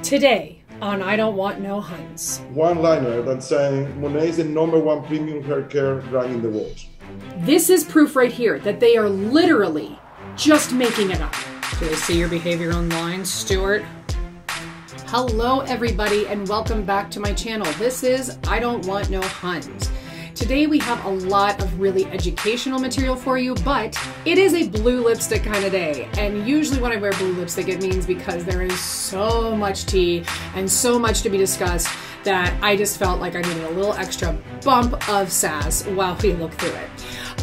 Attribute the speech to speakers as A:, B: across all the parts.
A: Today on I Don't Want No Huns.
B: One-liner that's saying Monat is the #1 premium hair care brand in the world.
A: This is proof right here that they are literally just making it up. Do they see your behavior online, Stuart? Hello everybody and welcome back to my channel. This is I Don't Want No Huns. Today we have a lot of really educational material for you, but it is a blue lipstick kind of day. And usually when I wear blue lipstick, it means because there is so much tea and so much to be discussed that I just felt like I needed a little extra bump of sass while we look through it.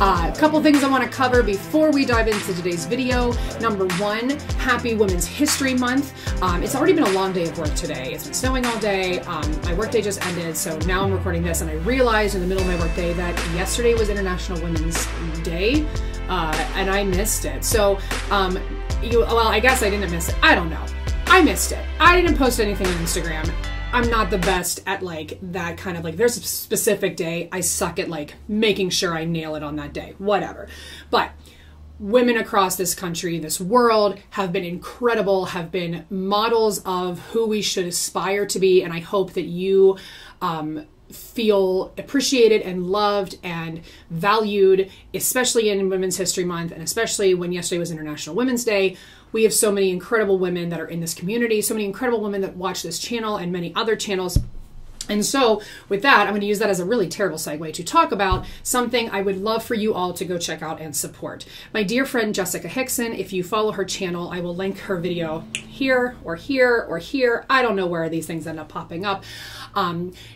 A: A couple things I want to cover before we dive into today's video. Number one, happy Women's History Month. It's already been a long day of work today. It's been snowing all day. My workday just ended, so now I'm recording this, and I realized in the middle of my workday that yesterday was International Women's Day, and I missed it. So, well, I guess I didn't miss it. I don't know. I missed it. I didn't post anything on Instagram. I'm not the best at like that kind of like, there's a specific day. I suck at like making sure I nail it on that day, whatever. But women across this country, this world have been incredible, have been models of who we should aspire to be. And I hope that you feel appreciated and loved and valued, especially in Women's History Month, and especially when yesterday was International Women's Day. We have so many incredible women that are in this community, so many incredible women that watch this channel and many other channels. And so with that, I'm going to use that as a really terrible segue to talk about something I would love for you all to go check out and support. My dear friend, Jessica Hickson, if you follow her channel, I will link her video here or here or here. I don't know where these things end up popping up.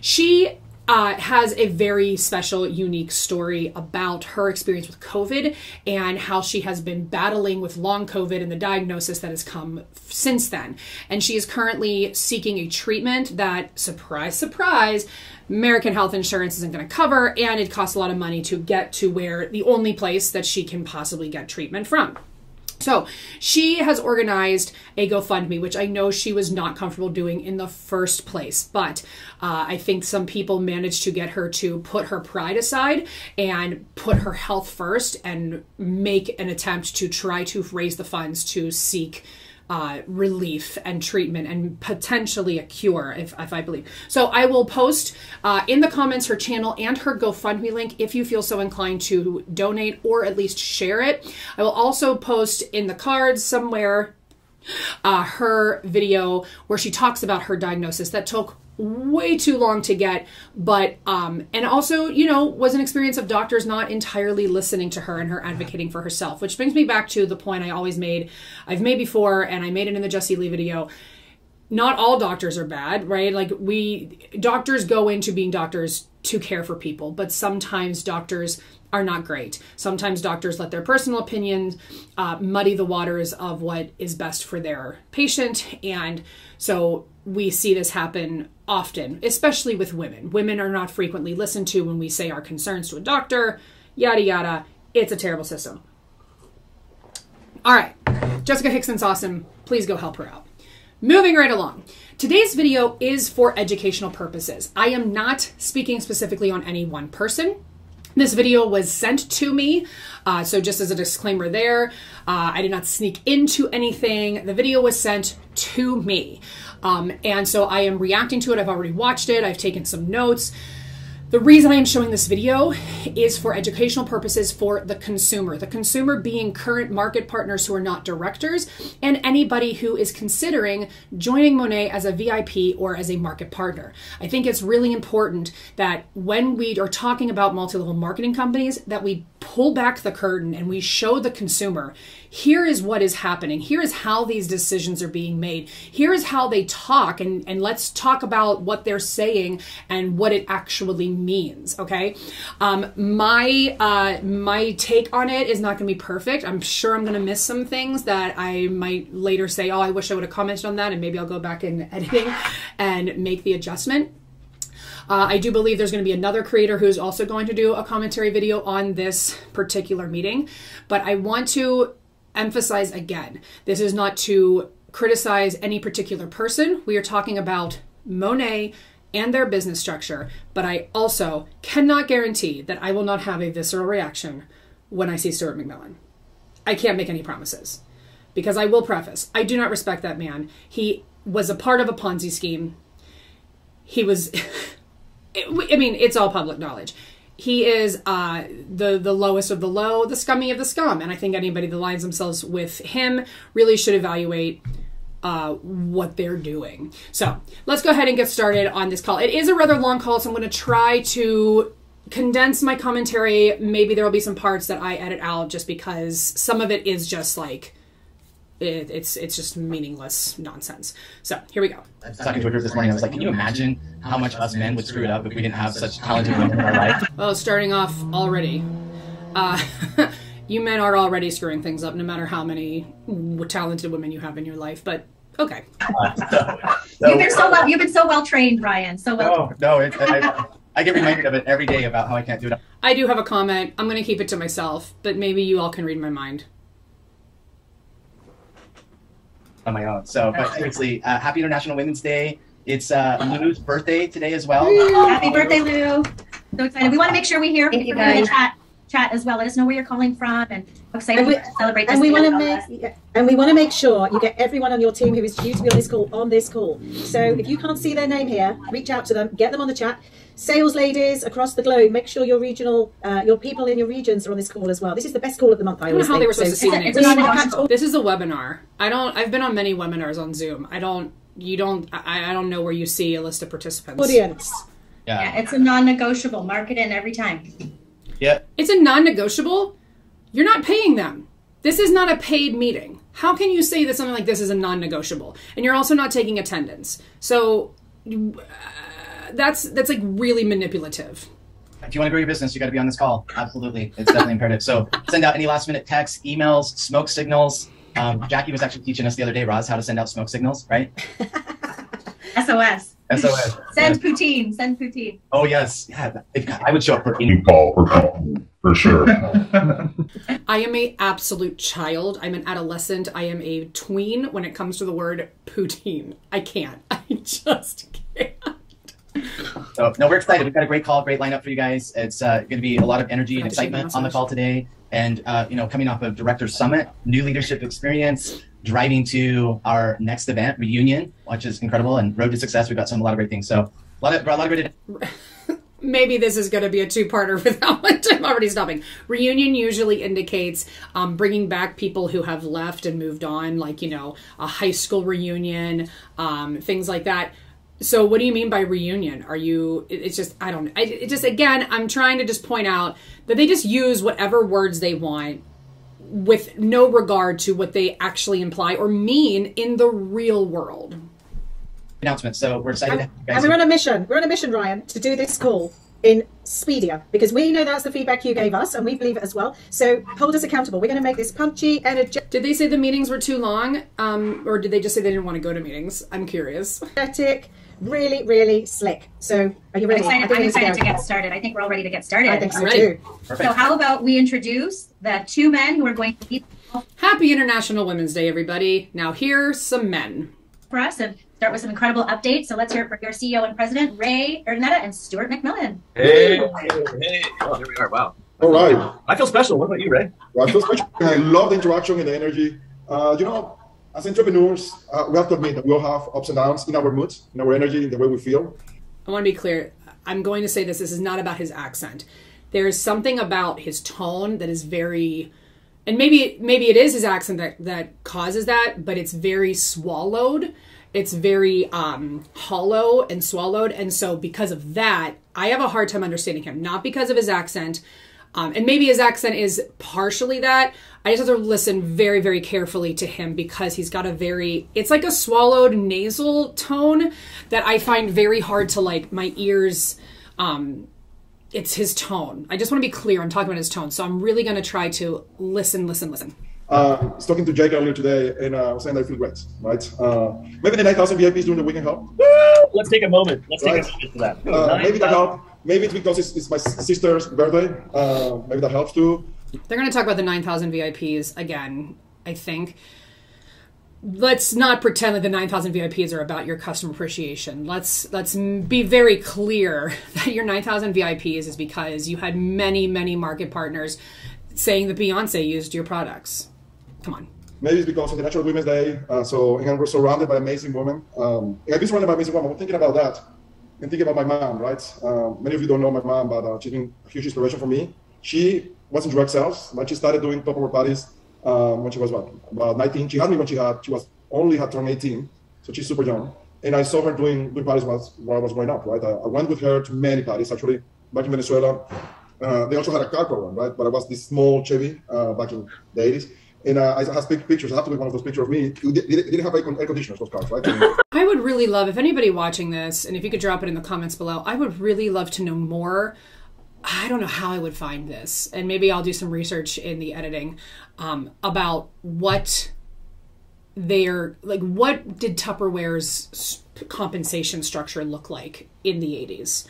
A: She has a very special, unique story about her experience with COVID and how she has been battling with long COVID and the diagnosis that has come since then. And she is currently seeking a treatment that, surprise, surprise, American health insurance isn't going to cover, and it costs a lot of money to get to where the only place that she can possibly get treatment from. So she has organized a GoFundMe, which I know she was not comfortable doing in the first place, but I think some people managed to get her to put her pride aside and put her health first and make an attempt to try to raise the funds to seek relief and treatment and potentially a cure, if I believe. So I will post in the comments her channel and her GoFundMe link if you feel so inclined to donate or at least share it. I will also post in the cards somewhere her video where she talks about her diagnosis that took way too long to get, but and also, you know, was an experience of doctors not entirely listening to her and her advocating for herself, which brings me back to the point I've made before, and I made it in the Jessie Lee video. Not all doctors are bad, right? Like doctors go into being doctors to care for people, but sometimes doctors are not great. Sometimes doctors let their personal opinions muddy the waters of what is best for their patient, and so we see this happen often, especially with women. Women are not frequently listened to when we say our concerns to a doctor, yada, yada. It's a terrible system. All right, Jessica Hickson's awesome. Please go help her out. Moving right along. Today's video is for educational purposes. I am not speaking specifically on any one person. This video was sent to me, so just as a disclaimer there, I did not sneak into anything. The video was sent to me, and so I am reacting to it. I've already watched it. I've taken some notes. The reason I am showing this video is for educational purposes for the consumer being current market partners who are not directors, and anybody who is considering joining Monat as a VIP or as a market partner. I think it's really important that when we are talking about multi-level marketing companies, that we pull back the curtain and we show the consumer, here is what is happening. Here is how these decisions are being made. Here is how they talk, and let's talk about what they're saying and what it actually means, okay? My take on it is not going to be perfect. I'm sure I'm going to miss some things that I might later say, oh, I wish I would have commented on that, and maybe I'll go back in editing and make the adjustment. I do believe there's going to be another creator who's also going to do a commentary video on this particular meeting, but I want to emphasize again, this is not to criticize any particular person. We are talking about Monat and their business structure, but I also cannot guarantee that I will not have a visceral reaction when I see Stuart McMillan. I can't make any promises, because I will preface, I do not respect that man. He was a part of a Ponzi scheme. He was, I mean, it's all public knowledge. He is the lowest of the low, the scummy of the scum. And I think anybody that aligns themselves with him really should evaluate what they're doing. So let's go ahead and get started on this call. It is a rather long call, so I'm going to try to condense my commentary. Maybe there will be some parts that I edit out just because some of it is just like, it's just meaningless nonsense. So here we go.
C: I was talking to a group this morning. I was like, can you imagine how much us men would screw it up if we didn't have such talented women in our life?
A: Well, starting off already. You men are already screwing things up, no matter how many talented women you have in your life. But okay.
D: You've been so well trained, Ryan. So well.
C: I get reminded of it every day about how I can't do it.
A: I do have a comment. I'm going to keep it to myself, but maybe you all can read my mind.
C: On my own. So, but seriously, happy International Women's Day. It's Lulu's birthday today as well.
D: Happy birthday, Lulu. So excited. We want to make sure we hear from you in the chat as well. Let us know where you're calling from and how excited we are to celebrate this.
E: And we want to make sure you get everyone on your team who is due to be on this call. So if you can't see their name here, reach out to them, get them on the chat. Sales ladies across the globe, make sure your regional, your people in your regions are on this call as well. This is the best call of the month. I
A: don't know how they were supposed to see the names. This is a webinar. I've been on many webinars on Zoom. I don't know where you see a list of participants.
E: Audience.
D: Yeah, it's a non-negotiable. Mark it in every time.
C: Yeah.
A: It's a non-negotiable. You're not paying them. This is not a paid meeting. How can you say that something like this is a non-negotiable? And you're also not taking attendance. So that's like really manipulative.
C: If you want to grow your business, you got to be on this call. Absolutely. It's definitely imperative. So send out any last minute texts, emails, smoke signals. Jackie was actually teaching us the other day, Roz, how to send out smoke signals, right?
D: SOS.
C: SOS.
D: Send poutine. Send poutine.
C: Oh, yes. Yeah, I would show up for
F: any call for sure.
A: I am an absolute child. I'm an adolescent. I am a tween when it comes to the word poutine. I can't. I just can't.
C: So, no, we're excited. We've got a great call, great lineup for you guys. It's going to be a lot of energy and excitement on the call today. And, coming off of Director Summit, new leadership experience, driving to our next event, Reunion, which is incredible, and Road to Success. We've got a lot of great things. So, a lot of great.
A: Maybe this is going to be a two-parter with how much I'm already stopping. Reunion usually indicates bringing back people who have left and moved on, like, a high school reunion, things like that. So what do you mean by reunion? Again, I'm trying to just point out that they just use whatever words they want with no regard to what they actually imply or mean in the real world.
C: Announcement. So we're excited.
E: And we're on a mission. We're on a mission, Ryan, to do this call in speedier, because we know that's the feedback you gave us and we believe it as well. So hold us accountable. We're going to make this punchy, energetic.
A: Did they say the meetings were too long? Or did they just say they didn't want to go to meetings? I'm curious.
E: Really, really slick. So are you ready?
D: I'm excited to get started. I think we're all ready to get started.
E: I think so too.
C: Perfect.
D: So how about we introduce the two men who are going to lead
A: Happy International Women's Day, everybody. Now here's some men.
D: for us and start with some incredible updates. So let's hear it from your CEO and President, Ray Ernetta and Stuart McMillan.
G: Hey. Oh, here we are. Wow.
B: All right.
G: I feel special. What about you, Ray?
B: Well, I feel special. I love the interaction and the energy. As entrepreneurs, we have to admit that we all have ups and downs in our moods, in our energy, in the way we feel.
A: I want to be clear. I'm going to say this. This is not about his accent. There is something about his tone that is very, and maybe it is his accent that causes that, but it's very swallowed. It's very hollow and swallowed. And so because of that, I have a hard time understanding him. Not because of his accent. And maybe his accent is partially that. I just have to listen very, very carefully to him because he's got it's like a swallowed nasal tone that I find very hard to my ears. It's his tone. I just want to be clear. I'm talking about his tone. So I'm really going to try to listen.
B: I was talking to Jake earlier today and I was saying I feel great, right? Maybe the 9,000 VIPs during the weekend help.
G: Woo! Let's take a moment. Let's take a moment for that.
B: Maybe that help. Maybe it's because it's my sister's birthday. Maybe that helps too.
A: They're going to talk about the 9,000 VIPs again, I think. Let's not pretend that the 9,000 VIPs are about your customer appreciation. Let's be very clear that your 9,000 VIPs is because you had many, many market partners saying that Beyonce used your products. Come on.
B: Maybe it's because of the National Women's Day. And we're surrounded by amazing women. And I've been surrounded by amazing women. I'm thinking about that and thinking about my mom, right? Many of you don't know my mom, but she's been a huge inspiration for me. She was in direct sales. Like, she started doing Tupperware parties when she was about 19. She had me when she only had turned 18, so she's super young. And I saw her doing parties while I was growing up, right? I went with her to many parties, actually, back in Venezuela. They also had a car program, right? But I was this small Chevy back in the 80s. And I have pictures. I have to be one of those pictures of me. It didn't have air conditioners, those cars, right?
A: I would really love, if anybody watching this, and if you could drop it in the comments below, I would really love to know more. I don't know how I would find this. And maybe I'll do some research in the editing about what what did Tupperware's compensation structure look like in the 80s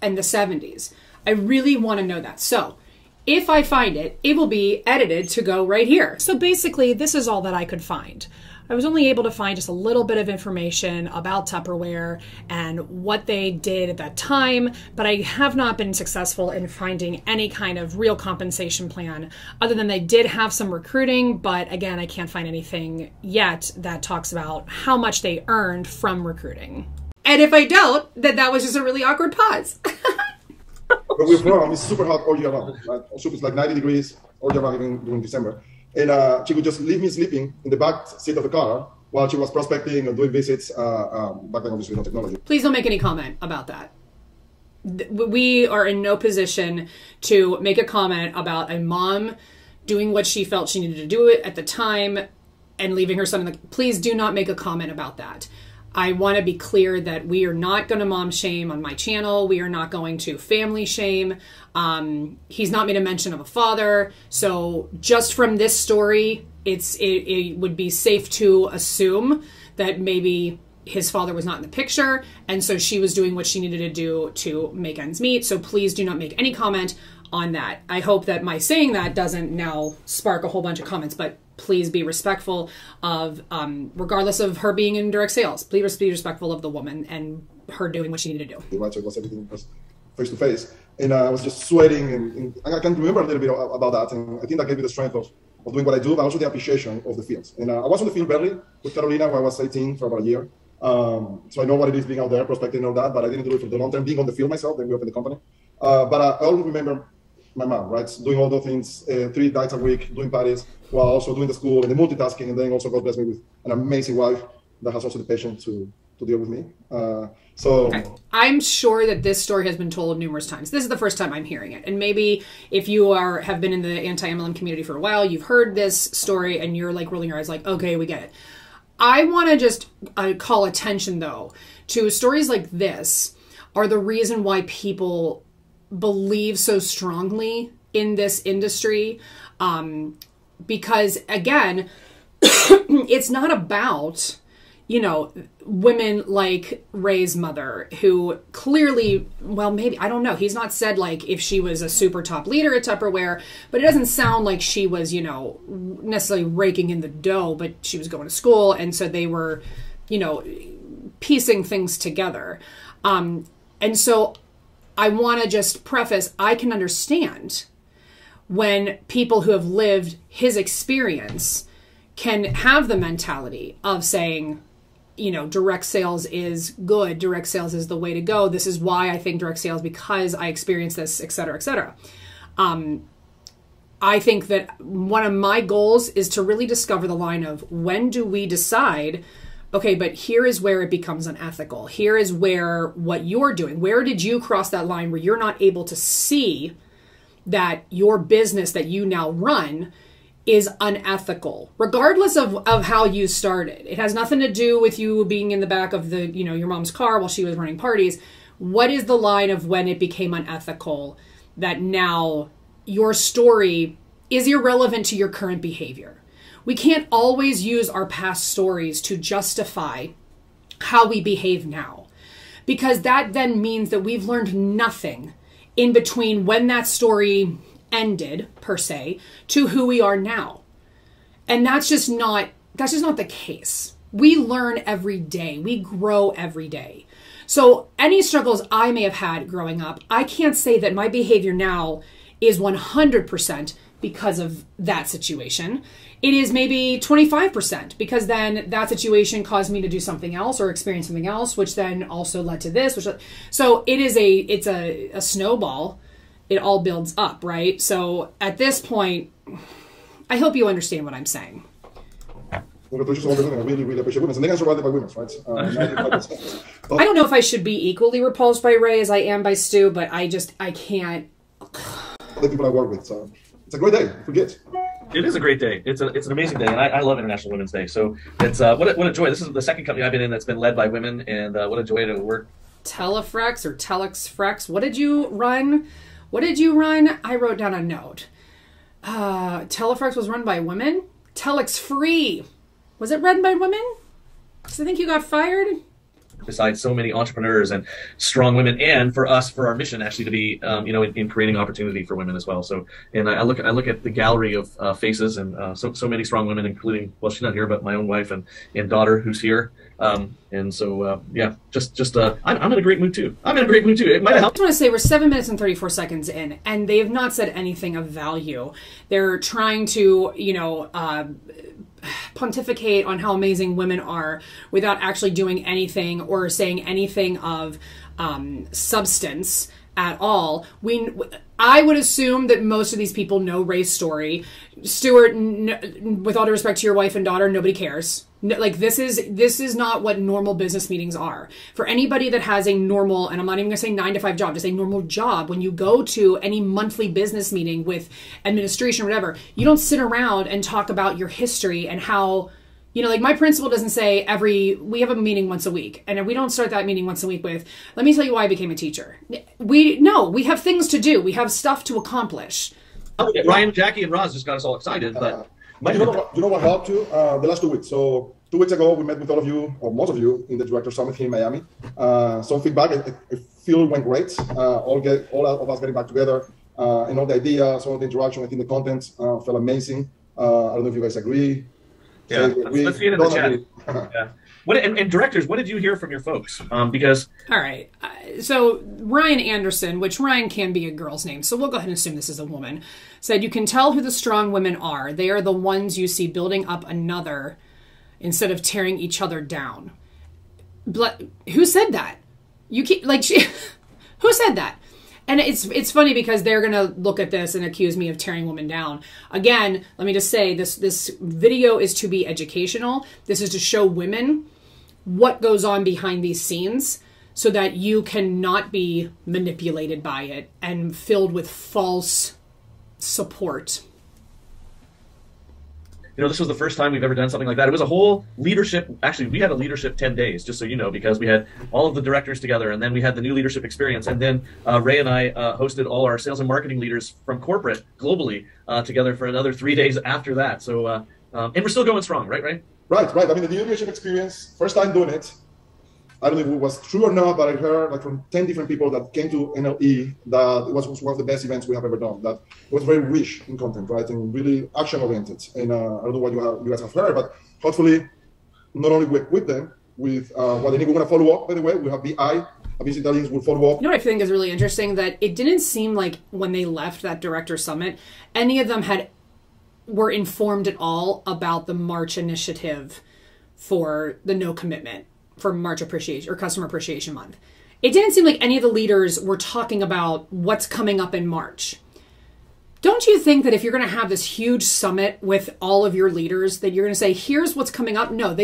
A: and the 70s? I really want to know that. So if I find it, it will be edited to go right here. So basically, this is all that I could find. I was only able to find just a little bit of information about Tupperware and what they did at that time, but I have not been successful in finding any kind of real compensation plan, other than they did have some recruiting, but again, I can't find anything yet that talks about how much they earned from recruiting. And if I don't, then that was just a really awkward pause.
B: Where we're from, it's super hot all year round. Right? Also, it's like 90 degrees all year round, even during December. And she would just leave me sleeping in the back seat of the car while she was prospecting and doing visits. Back then, obviously, no technology.
A: Please don't make any comment about that. We are in no position to make a comment about a mom doing what she felt she needed to do it at the time and leaving her son in the... Please do not make a comment about that. I want to be clear that we are not going to mom shame on my channel. We are not going to family shame. He's not made a mention of a father. So just from this story, it would be safe to assume that maybe his father was not in the picture. And so she was doing what she needed to do to make ends meet. So please do not make any comment on that. I hope that my saying that doesn't now spark a whole bunch of comments, but please be respectful of, regardless of her being in direct sales, please be respectful of the woman and her doing what she needed to do.
B: Right, so it was everything was face to face. And I was just sweating, and I can remember a little bit about that. And I think that gave me the strength of doing what I do, but also the appreciation of the fields. And I was on the field barely with Carolina when I was 18 for about a year. So I know what it is being out there, prospecting and all that, but I didn't do it for the long term, being on the field myself, then we opened the company. But I always remember my mom, right? Doing all those things 3 nights a week, doing parties, while also doing the school and the multitasking, and then also God bless me with an amazing wife that has also the patience to deal with me. Okay.
A: I'm sure that this story has been told numerous times. This is the first time I'm hearing it. And maybe if you have been in the anti-MLM community for a while, you've heard this story and you're like rolling your eyes like, okay, we get it. I want to just call attention though to stories like this are the reason why people believe so strongly in this industry. Because again, it's not about, women like Ray's mother, who clearly, well, maybe, I don't know. He's not said like if she was a super top leader at Tupperware, but it doesn't sound like she was, necessarily raking in the dough, but she was going to school. And so they were, piecing things together. And so I want to just preface, I can understand when people who have lived his experience can have the mentality of saying, direct sales is good. Direct sales is the way to go. This is why I think direct sales, because I experienced this, et cetera, et cetera. I think that one of my goals is to really discover the line of when do we decide, okay, but here is where it becomes unethical. Here is where what you're doing, where did you cross that line where you're not able to see that your business that you now run is unethical, regardless of how you started. It has nothing to do with you being in the back of the, your mom's car while she was running parties. What is the line of when it became unethical that now your story is irrelevant to your current behavior? We can't always use our past stories to justify how we behave now, because that then means that we've learned nothing in between when that story ended, per se, to who we are now. And that's just not the case. We learn every day. We grow every day. So any struggles I may have had growing up, I can't say that my behavior now is 100% because of that situation. It is maybe 25% because then that situation caused me to do something else or experience something else, which then also led to this. So it's a snowball. It all builds up, right? So at this point, I hope you understand what I'm saying.
B: Congratulations on everything. I really, really appreciate women. And they are surrounded by women, right?
A: I don't know if I should be equally repulsed by Ray as I am by Stu, but I can't.
B: The people I work with, so it's a great day. Forget.
G: It is a great day. It's an amazing day, and I love International Women's Day. So it's what a joy. This is the second company I've been in that's been led by women, and what a joy to work.
A: Telefrex or Telexfrex. What did you run? I wrote down a note. Telefrex was run by women. Telex Free. Was it run by women? Because I think you got fired.
G: Besides so many entrepreneurs and strong women, and for us, for our mission actually to be, in creating opportunity for women as well. So, and I look at the gallery of faces and so many strong women, including, well, she's not here, but my own wife and daughter who's here. And so, I'm in a great mood too. It might have helped.
A: I just want to say we're 7 minutes and 34 seconds in, and they have not said anything of value. They're trying to, pontificate on how amazing women are without actually doing anything or saying anything of substance at all. I would assume that most of these people know Ray's story. Stuart, with all due respect to your wife and daughter, nobody cares. This is not what normal business meetings are. For anybody that has a normal, and I'm not even going to say 9-to-5 job, just a normal job, when you go to any monthly business meeting with administration or whatever, you don't sit around and talk about your history and how, my principal doesn't say we have a meeting once a week, and we don't start that meeting once a week with, let me tell you why I became a teacher. We have things to do. We have stuff to accomplish.
G: Ryan, Jackie, and Roz just got us all excited, but
B: you know what helped too? The last 2 weeks. So 2 weeks ago, we met with all of you, or most of you, in the Director Summit here in Miami. Some feedback. I feel it went great. All of us getting back together, and all the ideas, all the interaction. I think the content felt amazing. I don't know if you guys agree.
G: Yeah, let's get in the chat. Yeah. And directors, what did you hear from your folks? Because
A: all right, so Ryan Anderson, which Ryan can be a girl's name, so we'll go ahead and assume this is a woman, said you can tell who the strong women are. They are the ones you see building up another instead of tearing each other down. Who said that? Who said that? And it's funny because they're going to look at this and accuse me of tearing women down. Again, let me just say this video is to be educational. This is to show women what goes on behind these scenes so that you cannot be manipulated by it and filled with false support.
G: This was the first time we've ever done something like that. It was a whole leadership. Actually, we had a leadership 10 days, just so you know, because we had all of the directors together, and then we had the new leadership experience. And then Ray and I hosted all our sales and marketing leaders from corporate globally together for another 3 days after that. So, and we're still going strong, right, Ray?
B: Right. I mean, the new leadership experience, first time doing it. I don't know if it was true or not, but I heard from 10 different people that came to NLE that it was one of the best events we have ever done. That it was very rich in content, right, and really action-oriented. And I don't know what you guys have heard, but hopefully not only we equip them with what they need. We're going to follow up, by the way. We have BI. Business intelligence will follow up.
A: You know what I think is really interesting? That it didn't seem like when they left that director summit, any of them were informed at all about the March initiative for the no commitment. For March Appreciation or Customer Appreciation Month. It didn't seem like any of the leaders were talking about what's coming up in March. Don't you think that if you're going to have this huge summit with all of your leaders, that you're going to say, here's what's coming up? No,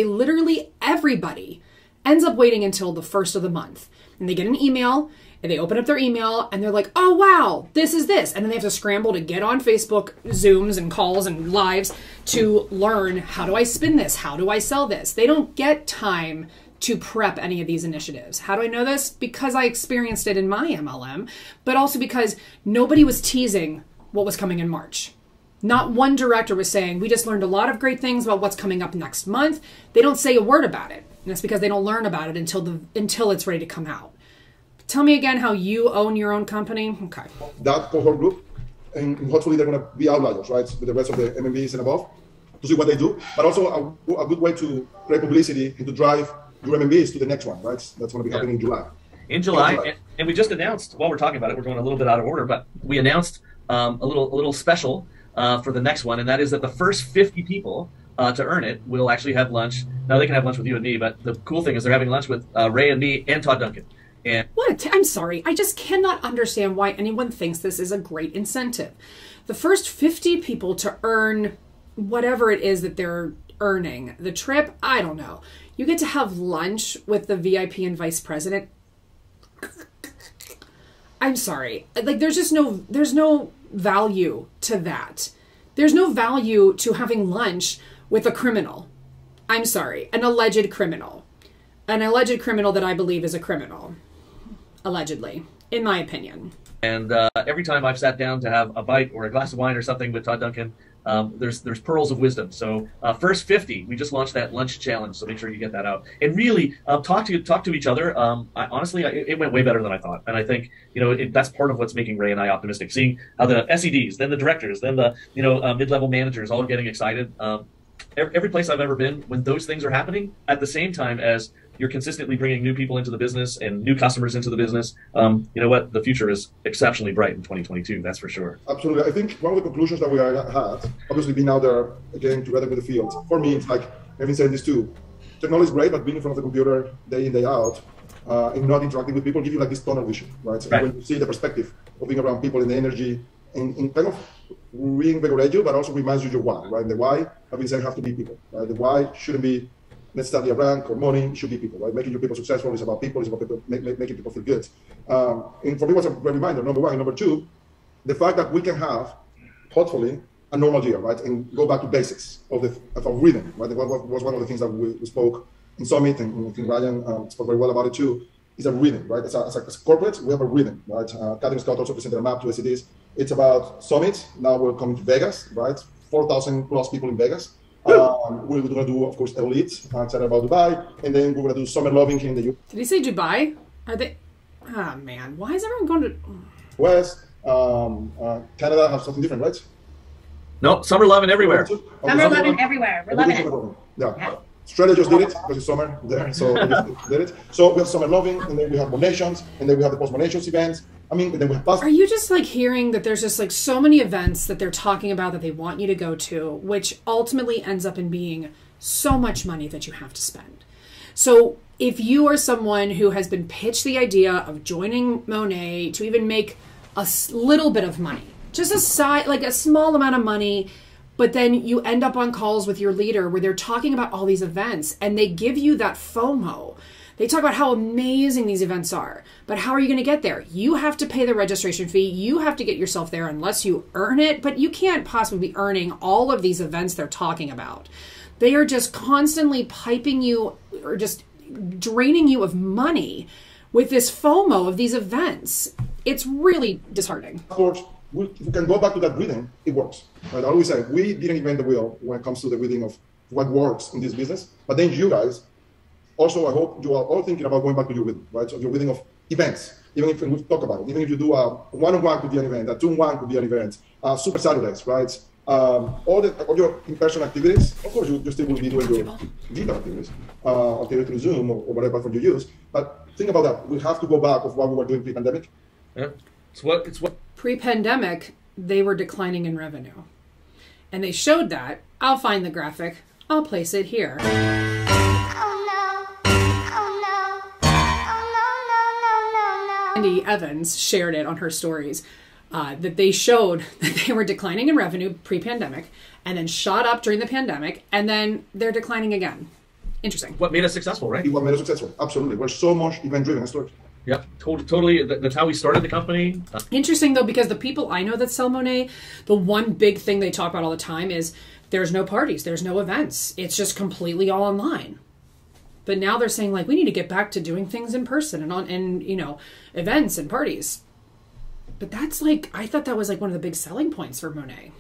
A: everybody ends up waiting until the first of the month. And they get an email, and they open up their email, and they're like, oh, wow, this is this. And then they have to scramble to get on Facebook Zooms and calls and lives to learn, how do I spin this? How do I sell this? They don't get time to prep any of these initiatives. How do I know this? Because I experienced it in my MLM, but also because nobody was teasing what was coming in March. Not one director was saying, we just learned a lot of great things about what's coming up next month. They don't say a word about it. And that's because they don't learn about it until it's ready to come out. Tell me again how you own your own company. Okay.
B: That cohort group, and hopefully they're going to be outliers, right, with the rest of the MMBs and above, to see what they do, but also a good way to create publicity and to drive your MMBs to the next one, right? That's going to be happening in July.
G: In July, and we just announced, while we're talking about it, we're going a little bit out of order, but we announced a little special for the next one, and that is that the first 50 people to earn it will actually have lunch. Now, they can have lunch with you and me, but the cool thing is they're having lunch with Ray and me and Todd Duncan. And
A: I'm sorry. I just cannot understand why anyone thinks this is a great incentive. The first 50 people to earn whatever it is that they're earning, the trip, I don't know. You get to have lunch with the VIP and vice president. I'm sorry. Like, there's no value to that. There's no value to having lunch with a criminal. I'm sorry. An alleged criminal. An alleged criminal that I believe is a criminal. Allegedly, in my opinion.
G: And every time I've sat down to have a bite or a glass of wine or something with Todd Duncan, there's pearls of wisdom. So first 50, we just launched that lunch challenge. So make sure you get that out and really talk to each other. Honestly, it went way better than I thought, and I think that's part of what's making Ray and I optimistic. Seeing how the SEDs, then the directors, then the mid-level managers all getting excited. Every place I've ever been, when those things are happening at the same time as you're consistently bringing new people into the business and new customers into the business, you know what? The future is exceptionally bright in 2022, that's for sure.
B: Absolutely. I think one of the conclusions that we had, obviously being out there, again, together with the field, for me, it's like, I've been saying this too, technology is great, but being in front of the computer day in, day out, and not interacting with people give you like this tunnel vision, right? So when you see the perspective of being around people and the energy, and kind of reinvigorate you, but also reminds you your why, right? And the why, I've been saying, have to be people, right? The why shouldn't be necessarily a rank or money, it should be people, right? Making your people successful is about people, it's about people, making people feel good. And for me, what's a great reminder, number one. And number two, the fact that we can have, hopefully, a normal year, right? And go back to basics of our rhythm, right? What was one of the things that we spoke in Summit, and I think Ryan spoke very well about it too, is a rhythm, right? As a corporate, we have a rhythm, right? Catherine Scott also presented a map to SEDs. It's about Summit. Now we're coming to Vegas, right? 4,000 plus people in Vegas. We're going to do, of course, Elite, excited about Dubai, and then we're going to do Summer Loving here in the U.S.
A: Did he say Dubai? Are they? Ah, man. Why is everyone going to...
B: West, Canada have something different, right?
G: No, Summer Loving everywhere.
D: Summer Loving everywhere. We're loving it.
B: Yeah. Australia just did it because it's summer there, so we just did it. So we have Summer Loving, and then we have Monations, and then we have the post-Monations events. I mean, then we have
A: Are you just like hearing that there's just like so many events that they're talking about that they want you to go to, which ultimately ends up in being so much money that you have to spend. So if you are someone who has been pitched the idea of joining Monat to even make a little bit of money, just like a small amount of money, but then you end up on calls with your leader where they're talking about all these events and they give you that FOMO. They talk about how amazing these events are, but how are you going to get there? You have to pay the registration fee. You have to get yourself there unless you earn it, but you can't possibly be earning all of these events they're talking about. They are just constantly piping you or just draining you of money with this FOMO of these events. It's really disheartening.
B: Of course, if we can go back to that rhythm, it works. Right? I always say, we didn't invent the wheel when it comes to the rhythm of what works in this business, but then you guys, also, I hope you are all thinking about going back to your rhythm, right? So your rhythm of events, even if we talk about it, even if you do a one-on-one could be an event, a two-on-one could be an event, Super Saturdays, right? All your in-person activities, of course, you still will be doing your digital activities, through Zoom or whatever platform you use. But think about that. We have to go back of what we were doing pre-pandemic.
G: Yeah, it's what
A: pre-pandemic, they were declining in revenue. And they showed that. I'll find the graphic. I'll place it here. Andy Evans shared it on her stories that they showed that they were declining in revenue pre-pandemic and then shot up during the pandemic and then they're declining again. Interesting.
G: What made us successful, right?
B: What made us successful. Absolutely. We're so much event-driven.
G: Yeah, totally. That's how we started the company.
A: Interesting, though, because the people I know that sell Monat, the one big thing they talk about all the time is there's no parties, there's no events. It's just completely all online. But now they're saying, like, we need to get back to doing things in person and events and parties. But that's like, I thought that was like one of the big selling points for Monat.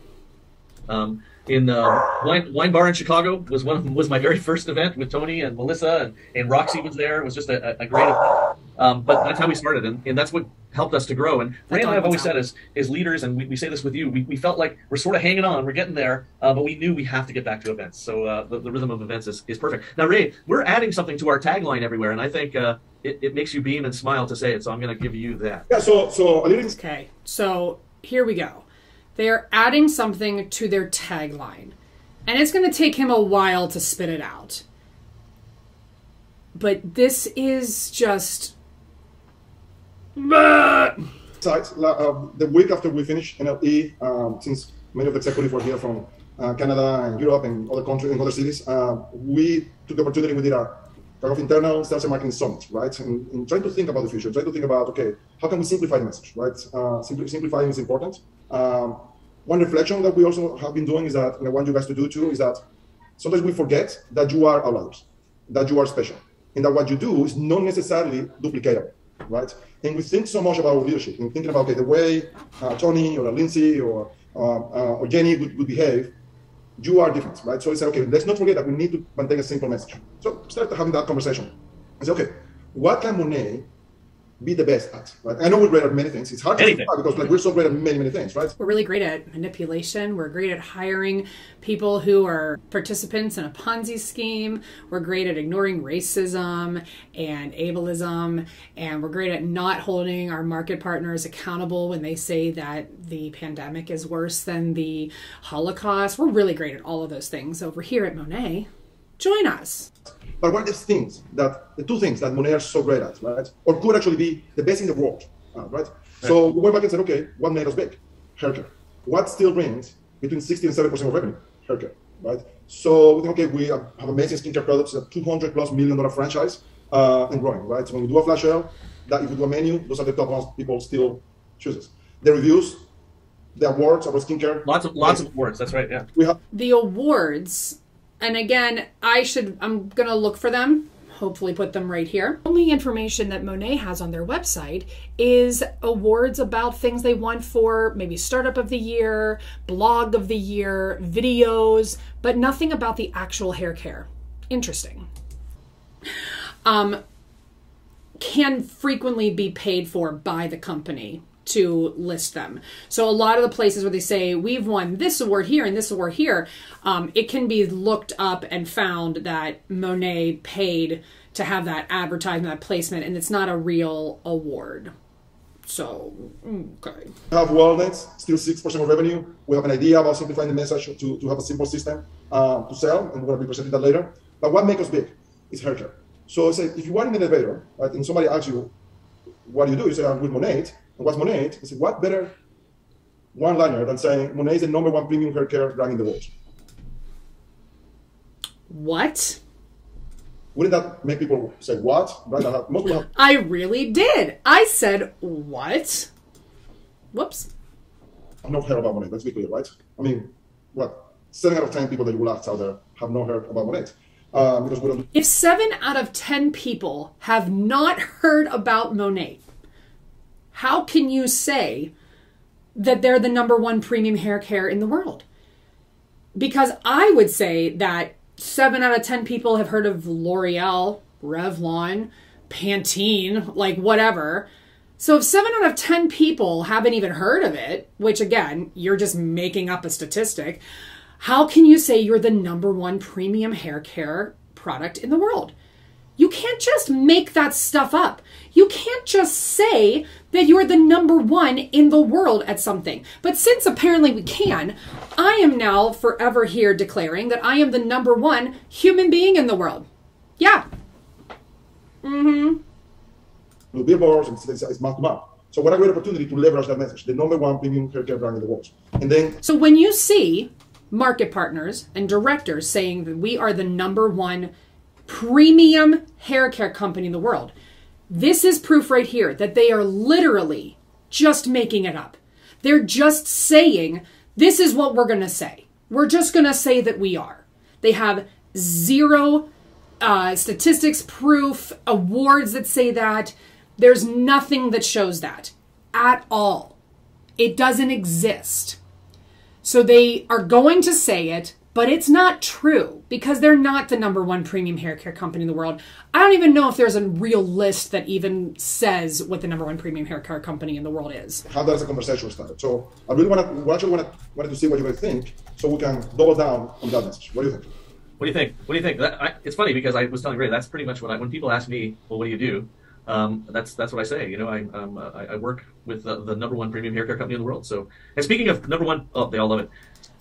G: In Wine Bar in Chicago was my very first event with Tony and Melissa and Roxy was there. It was just a great event. But that's how we started, and that's what helped us to grow. And Ray and I have always said as leaders, and we say this with you, we felt like we're sort of hanging on, we're getting there, but we knew we have to get back to events. So the rhythm of events is perfect. Now, Ray, we're adding something to our tagline everywhere, and I think it makes you beam and smile to say it, so I'm going to give you that.
B: Yeah, so
A: Okay, so here we go. They are adding something to their tagline. And it's going to take him a while to spit it out. But this is just...
B: The week after we finished NLE, since many of the executives were here from Canada and Europe and other countries and other cities, we took the opportunity, we did a kind of internal sales and marketing summit, right? And trying to think about the future, trying to think about, okay, how can we simplify the message, right? Simplifying is important. One reflection that we also have been doing is that, and I want you guys to do too, is that sometimes we forget that you are outliers, that you are special, and that what you do is not necessarily duplicatable, right? And we think so much about our leadership and thinking about, okay, the way Tony or Lindsay or Jenny would behave, you are different, right? So it's like, okay, let's not forget that we need to maintain a simple message. So start having that conversation. And say, okay, what can Monat be the best at, right? I know we're great at many things. It's hard to say because like we're so great at many things, right?
A: We're really great at manipulation. We're great at hiring people who are participants in a Ponzi scheme. We're great at ignoring racism and ableism. And we're great at not holding our market partners accountable when they say that the pandemic is worse than the Holocaust. We're really great at all of those things over here at Monat. Join us.
B: But one of the things that, the two things that Monat are so great at, right, or could actually be the best in the world, right? So we went back and said, okay, what made us big? Hair care. What still brings between 60 and 70% of revenue? Hair care, right? So we think, okay, we have amazing skincare products, a $200+ million franchise, and growing, right? So when we do a flash sale, that if we do a menu, those are the top ones people still chooses. The reviews, the awards about skincare.
G: Lots of awards. That's right. Yeah.
B: We have
A: the awards. And again, I'm going to look for them, hopefully put them right here. Only information that Monat has on their website is awards about things they won for maybe Startup of the Year, Blog of the Year, videos, but nothing about the actual hair care. Interesting. Can frequently be paid for by the company to list them. So a lot of the places where they say we've won this award here and this award here, it can be looked up and found that Monat paid to have that advertisement, that placement, and it's not a real award. So, okay.
B: We have wellness, still 6% of revenue. We have an idea about simplifying the message to have a simple system to sell, and we're going to be presenting that later. But what makes us big is hair care. So it's if you are in an elevator, right, and somebody asks you, what do? You say, I'm with Monat. And what's Monat? I said, what better one-liner than saying Monat is the #1 premium hair care brand in the world?
A: What?
B: Wouldn't that make people say, what? Right? Most people have...
A: I really did. I said, what? Whoops.
B: I've not heard about Monat, let's be clear, right? I mean, what? 7 out of 10 people that you will ask out there have not heard about Monat. Because we don't...
A: If 7 out of 10 people have not heard about Monat, how can you say that they're the #1 premium hair care in the world? Because I would say that 7 out of 10 people have heard of L'Oreal, Revlon, Pantene, like whatever. So if 7 out of 10 people haven't even heard of it, which again, you're just making up a statistic, how can you say you're the #1 premium hair care product in the world? You can't just make that stuff up. You can't just say that you're the #1 in the world at something. But since apparently we can, I am now forever here declaring that I am the #1 human being in the world. Yeah. Mm-hmm.
B: Billboards, it's mouth to mouth. So what a great opportunity to leverage that message, the #1 premium hair care brand in the world. And then...
A: So when you see market partners and directors saying that we are the #1 premium hair care company in the world, this is proof right here that they are literally just making it up. They're just saying, this is what we're going to say. We're just going to say that we are. They have zero statistics, proof, awards that say that. There's nothing that shows that at all. It doesn't exist. So they are going to say it, but it's not true because they're not the #1 premium hair care company in the world. I don't even know if there's a real list that even says what the #1 premium hair care company in the world is.
B: How does the conversation start? So I really wanted to see what you guys think so we can double down on that message. What do you think?
G: What do you think? What do you think? It's funny because I was telling Ray, that's pretty much when people ask me, well, what do you do? that's what I say. You know, I work with the #1 premium hair care company in the world. So, and speaking of #1, oh, they all love it.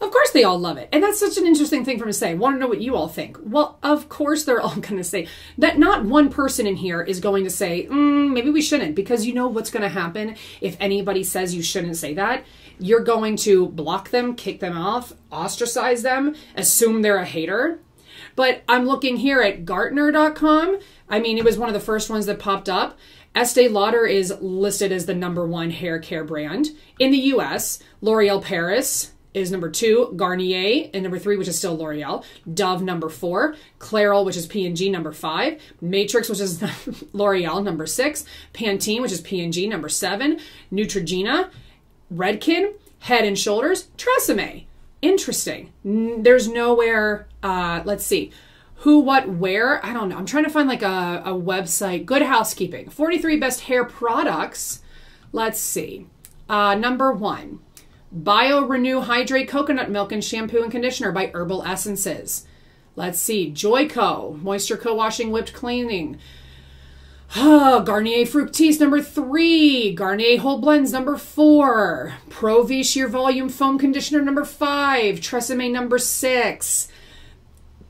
A: Of course they all love it. And that's such an interesting thing for me to say. Want to know what you all think? Well, of course they're all going to say that. Not one person in here is going to say, maybe we shouldn't, because you know what's going to happen if anybody says you shouldn't say that. You're going to block them, kick them off, ostracize them, assume they're a hater. But I'm looking here at Gartner.com. I mean, it was one of the first ones that popped up. Estee Lauder is listed as the #1 hair care brand. In the US, L'Oreal Paris is #2, Garnier and #3, which is still L'Oreal, Dove #4, Clairol, which is P&G #5, Matrix, which is L'Oreal #6, Pantene, which is P&G #7, Neutrogena, Redken, Head and Shoulders, Tresemme. Interesting. There's nowhere, let's see, who, what, where, I don't know. I'm trying to find like a website. Good Housekeeping, 43 best hair products. Let's see. #1. Bio Renew Hydrate Coconut Milk and Shampoo and Conditioner by Herbal Essences. Let's see. Joico Moisture Co-Washing Whipped Cleaning. Garnier Fructis #3. Garnier Whole Blends #4. Pro V Sheer Volume Foam Conditioner #5. Tresemme #6.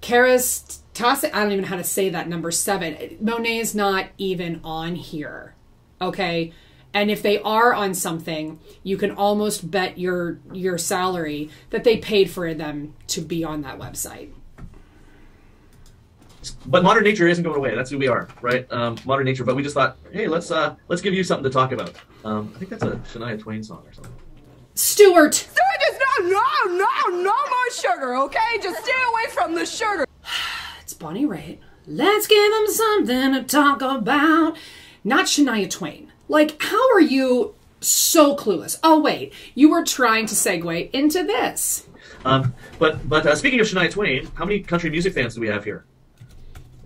A: Kerastase, I don't even know how to say that, #7. Monet is not even on here. Okay? And if they are on something, you can almost bet your salary that they paid for them to be on that website.
G: But modern nature isn't going away. That's who we are, right? Modern nature. But we just thought, hey, let's give you something to talk about. I think that's a Shania Twain song or something.
A: Stuart!
H: Just no more sugar, okay? Just stay away from the sugar.
A: It's Bonnie Raitt. Let's give them something to talk about. Not Shania Twain. Like, how are you so clueless? Oh, wait. You were trying to segue into this.
G: But speaking of Shania Twain, how many country music fans do we have here?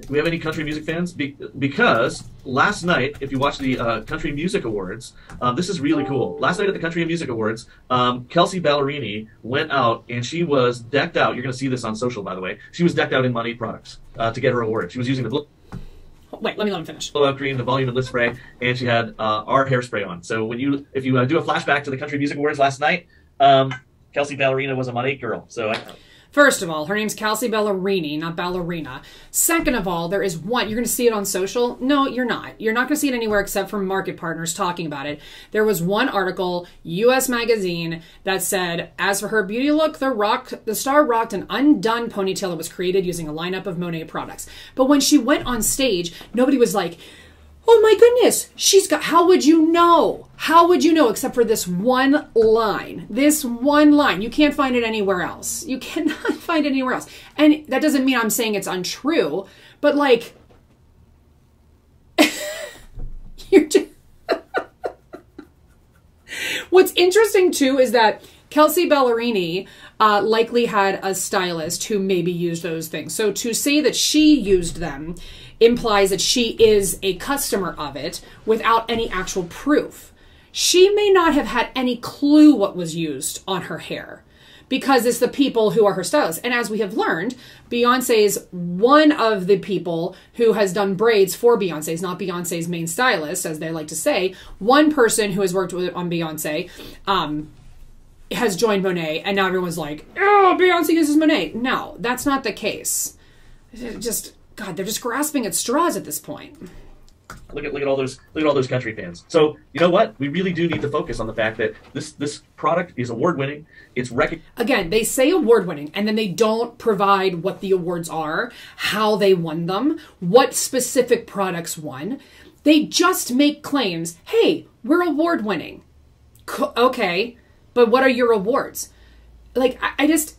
G: Do we have any country music fans? Because last night, if you watch the Country Music Awards, this is really cool. Last night at the Country Music Awards, Kelsey Ballerini went out and she was decked out. You're going to see this on social, by the way. She was decked out in Monat products to get her award. She was using the
A: Wait, let me finish.
G: blowout cream, the volume and lift spray, and she had our hairspray on. So if you do a flashback to the Country Music Awards last night, Kelsey Ballerina was a Monat girl. So
A: First of all, her name's Kelsey Ballerini, not Ballerina. Second of all, there is one. You're going to see it on social? No, you're not. You're not going to see it anywhere except from Market Partners talking about it. There was one article, U.S. Magazine, that said, as for her beauty look, the star rocked an undone ponytail that was created using a lineup of Monet products. But when she went on stage, nobody was like, oh my goodness, how would you know? How would you know except for this one line? This one line. You can't find it anywhere else. You cannot find it anywhere else. And that doesn't mean I'm saying it's untrue, but like, you're just... What's interesting too is that Kelsey Ballerini likely had a stylist who maybe used those things. So to say that she used them implies that she is a customer of it without any actual proof. She may not have had any clue what was used on her hair because it's the people who are her stylists. And as we have learned, Beyonce's one of the people who has done braids for Beyonce's, not Beyonce's main stylist, as they like to say. One person who has worked on Beyonce has joined Monet, and now everyone's like, oh, Beyonce uses Monet. No, that's not the case. God, they're just grasping at straws at this point.
G: Look at all those country fans. So you know what? We really do need to focus on the fact that this product is award winning. It's
A: Again, they say award winning, and then they don't provide what the awards are, how they won them, what specific products won. They just make claims. Hey, we're award winning. Okay, but what are your awards? Like I just,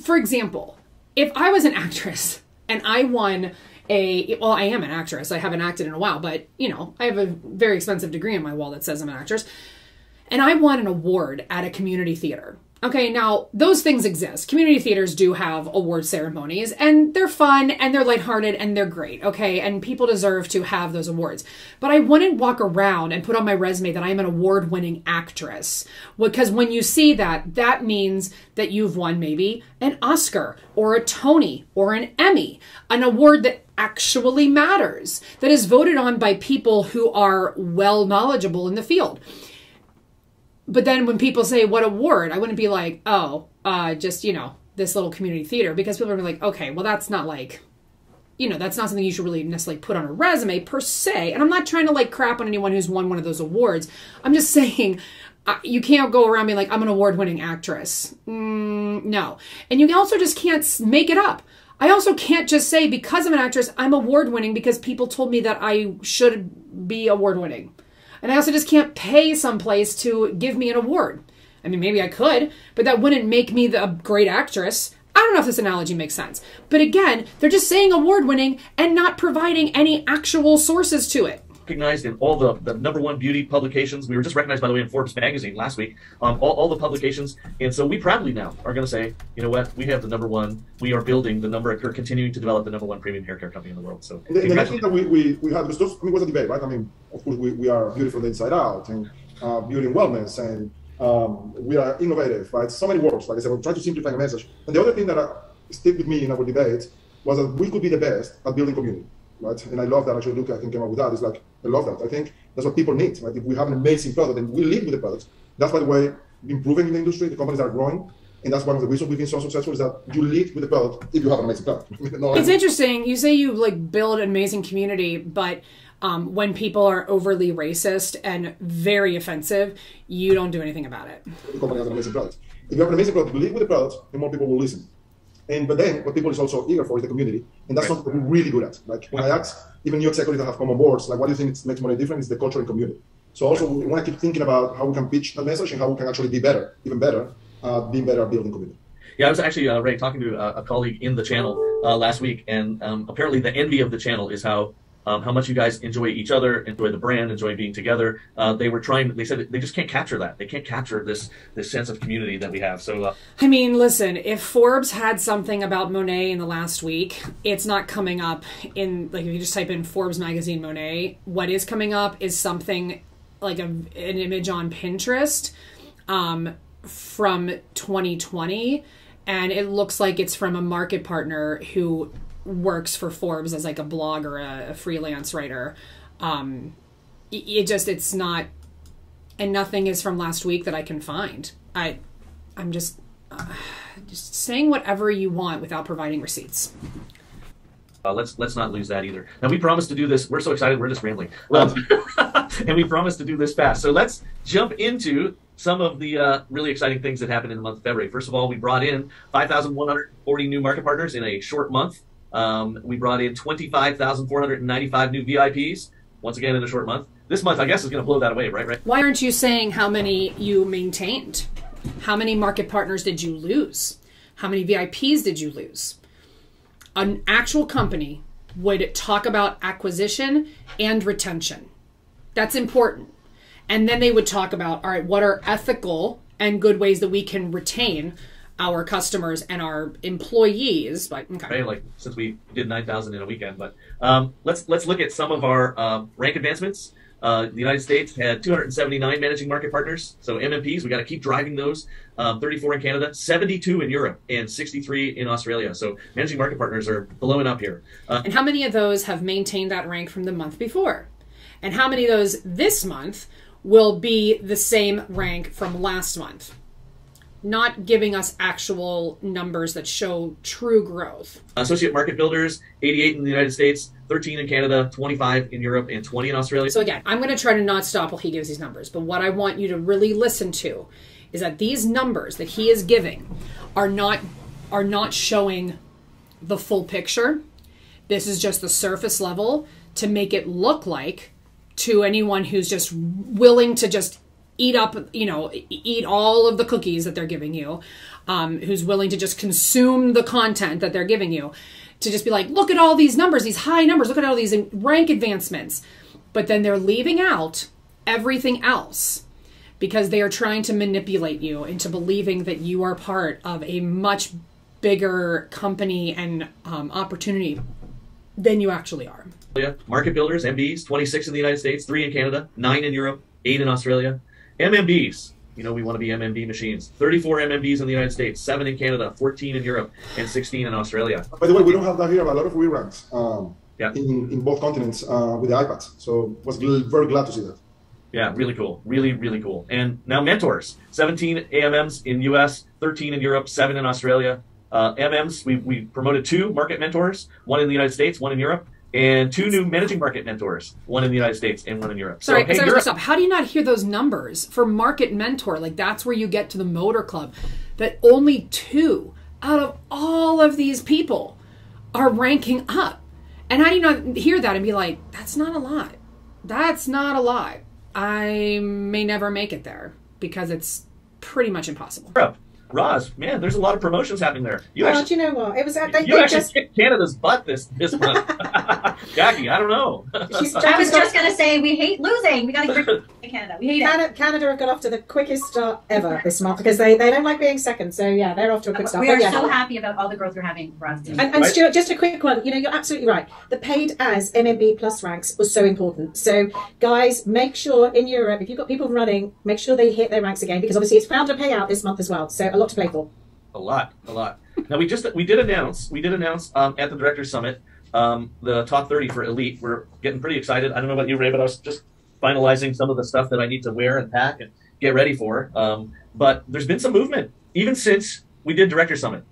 A: for example, if I was an actress and I won well, I am an actress. I haven't acted in a while, but, you know, I have a very expensive degree on my wall that says I'm an actress. And I won an award at a community theater. Okay, now those things exist. Community theaters do have award ceremonies, and they're fun and they're lighthearted and they're great, okay? And people deserve to have those awards. But I wouldn't walk around and put on my resume that I am an award-winning actress. Because when you see that, that means that you've won maybe an Oscar or a Tony or an Emmy, an award that actually matters, that is voted on by people who are well knowledgeable in the field. But then when people say, what award? I wouldn't be like, oh, just, you know, this little community theater. Because people are gonna be like, okay, well, that's not like, you know, that's not something you should really necessarily put on a resume per se. And I'm not trying to like crap on anyone who's won one of those awards. I'm just saying you can't go around being like, I'm an award-winning actress. No. And you also just can't make it up. I also can't just say because I'm an actress, I'm award-winning because people told me that I should be award-winning. And I also just can't pay someplace to give me an award. I mean, maybe I could, but that wouldn't make me a great actress. I don't know if this analogy makes sense. But again, they're just saying award-winning and not providing any actual sources to it.
G: Recognized in all the #1 beauty publications. We were just recognized, by the way, in Forbes magazine last week. All the publications. And so we proudly now are going to say, you know what, we have the #1. We are building we're continuing to develop the #1 premium hair care company in the world. So
B: the next thing that we had, because those, I mean, it was a debate, right? I mean, of course, we are beauty from the inside out, and beauty and wellness, and we are innovative, right? So many words. Like I said, we're trying to simplify the message. And the other thing that stayed with me in our debate was that we could be the best at building community. Right? And I love that. Actually, Luca, I think, came up with that. It's like, I love that. I think that's what people need. Right? If we have an amazing product and we live with the product, that's, by the way, improving in the industry. The companies are growing. And that's one of the reasons we've been so successful is that you lead with the product if you have an amazing product.
A: It's interesting. You say you like build an amazing community, but when people are overly racist and very offensive, you don't do anything about it.
B: The company has an amazing product. If you have an amazing product, you lead with the product, and more people will listen. But then what people is also eager for is the community. And that's something we're really good at. Like when I ask even new executives that have come on boards, like what do you think makes Monat different is the culture and community. So also we want to keep thinking about how we can pitch that message and how we can actually be better, even better, being better at building community.
G: Yeah, I was actually, Ray, talking to a colleague in the channel last week, and apparently the envy of the channel is how much you guys enjoy each other, enjoy the brand, enjoy being together. They said they just can't capture that. They can't capture this sense of community that we have. So,
A: I mean, listen, if Forbes had something about Monat in the last week, it's not coming up in, like, if you just type in Forbes magazine Monat, what is coming up is something like an image on Pinterest from 2020, and it looks like it's from a market partner who works for Forbes as like a blog or a freelance writer. It's not, and nothing is from last week that I can find. I'm just saying whatever you want without providing receipts.
G: Let's not lose that either. Now, we promised to do this. We're so excited. We're just rambling. And we promised to do this fast. So let's jump into some of the really exciting things that happened in the month of February. First of all, we brought in 5,140 new market partners in a short month. We brought in 25,495 new VIPs, once again in a short month. This month, I guess, is going to blow that away, right?
A: Why aren't you saying how many you maintained? How many market partners did you lose? How many VIPs did you lose? An actual company would talk about acquisition and retention. That's important. And then they would talk about, all right, what are ethical and good ways that we can retain our customers and our employees. But okay.
G: Like since we did 9,000 in a weekend, but let's look at some of our rank advancements. The United States had 279 managing market partners, so MMPs. We got to keep driving those. 34 in Canada, 72 in Europe, and 63 in Australia. So managing market partners are blowing up here.
A: And how many of those have maintained that rank from the month before? And how many of those this month will be the same rank from last month? Not giving us actual numbers that show true growth.
G: Associate market builders, 88 in the United States, 13 in Canada, 25 in Europe, and 20 in Australia.
A: So again, I'm going to try to not stop while he gives these numbers, but what I want you to really listen to is that these numbers that he is giving are not showing the full picture. This is just the surface level to make it look like, to anyone who's just willing to just eat up, eat all of the cookies that they're giving you, who's willing to just consume the content that they're giving you, to just be like, look at all these numbers, these high numbers, look at all these rank advancements. But then they're leaving out everything else because they are trying to manipulate you into believing that you are part of a much bigger company and opportunity than you actually are.
G: Market builders, MBs, 26 in the United States, 3 in Canada, 9 in Europe, 8 in Australia. MMBs, you know we want to be MMB machines. 34 MMBs in the United States, 7 in Canada, 14 in Europe, and 16 in Australia.
B: By the way, we don't have that here, but a lot of we ranks in both continents with the iPads. So was very glad to see that.
G: Yeah, really cool. Really, really cool. And now mentors, 17 AMMs in US, 13 in Europe, 7 in Australia. MMs, we promoted 2 market mentors, 1 in the United States, 1 in Europe, and 2 new managing market mentors, 1 in the United States and 1 in Europe.
A: Sorry,
G: so, hey,
A: stop. How do you not hear those numbers for market mentor? Like, that's where you get to the motor club, that only 2 out of all of these people are ranking up. And how do you not hear that and be like, that's not a lot. That's not a lot. I may never make it there because it's pretty much impossible.
G: Roz, man, there's a lot of promotions happening there.
E: Do you know what? It was
G: you actually kicked Canada's butt this month. Jackie, I don't know.
D: I was just going to say, we hate losing. We got to get Canada. We hate it.
E: Canada have got off to the quickest start ever this month because they don't like being second. So yeah, they're off to a quick start.
D: We are so happy about all the growth we're having for us.
E: And Stuart, just a quick one. You know, you're absolutely right. The paid as MMB plus ranks was so important. So guys, make sure in Europe, if you've got people running, make sure they hit their ranks again because obviously it's founder payout this month as well. So a lot to play for.
G: A lot. Now we did announce at the Directors Summit the top 30 for Elite. We're getting pretty excited. I don't know about you, Ray, but I was just finalizing some of the stuff that I need to wear and pack and get ready for. But there's been some movement even since we did Directors Summit,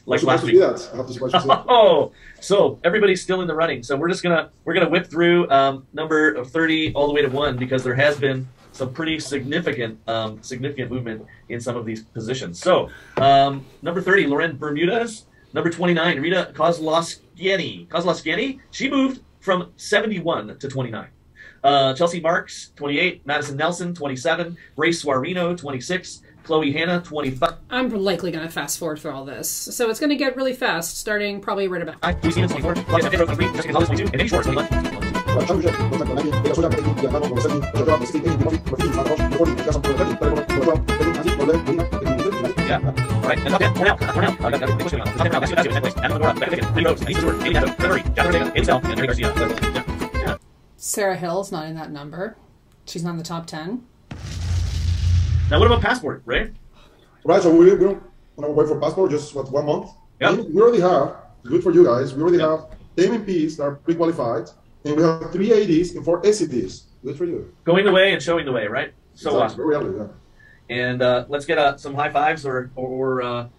G: like last week. Oh, so everybody's still in the running. So we're gonna whip through number 30 all the way to 1 because there has been some pretty significant movement in some of these positions. So number 30, Loren Bermudez. Number 29, Rita Kozlowskieni. She moved from 71 to 29. Chelsea Marks, 28. Madison Nelson, 27. Grace Suarino, 26. Chloe Hanna, 25.
A: I'm likely going to fast forward through all this. So it's going to get really fast, starting probably right about.
G: We've seen 24. Jessica Gonzalez, 22. And Amy Schwartz, 21. Yeah. All right. And top 10 for now.
A: Sarah Hill's not in that number. She's not in the top 10.
G: Now, what about Passport, Ray?
B: Right, so we don't want to wait for Passport just 1 month.
G: Yep.
B: We already have, good for you guys, we already have 10 MPs that are pre-qualified, and we have 3 ADs and 4 SCDs. Good for you.
G: Going the way and showing the way, right? So awesome.
B: Really, yeah.
G: And let's get some high fives or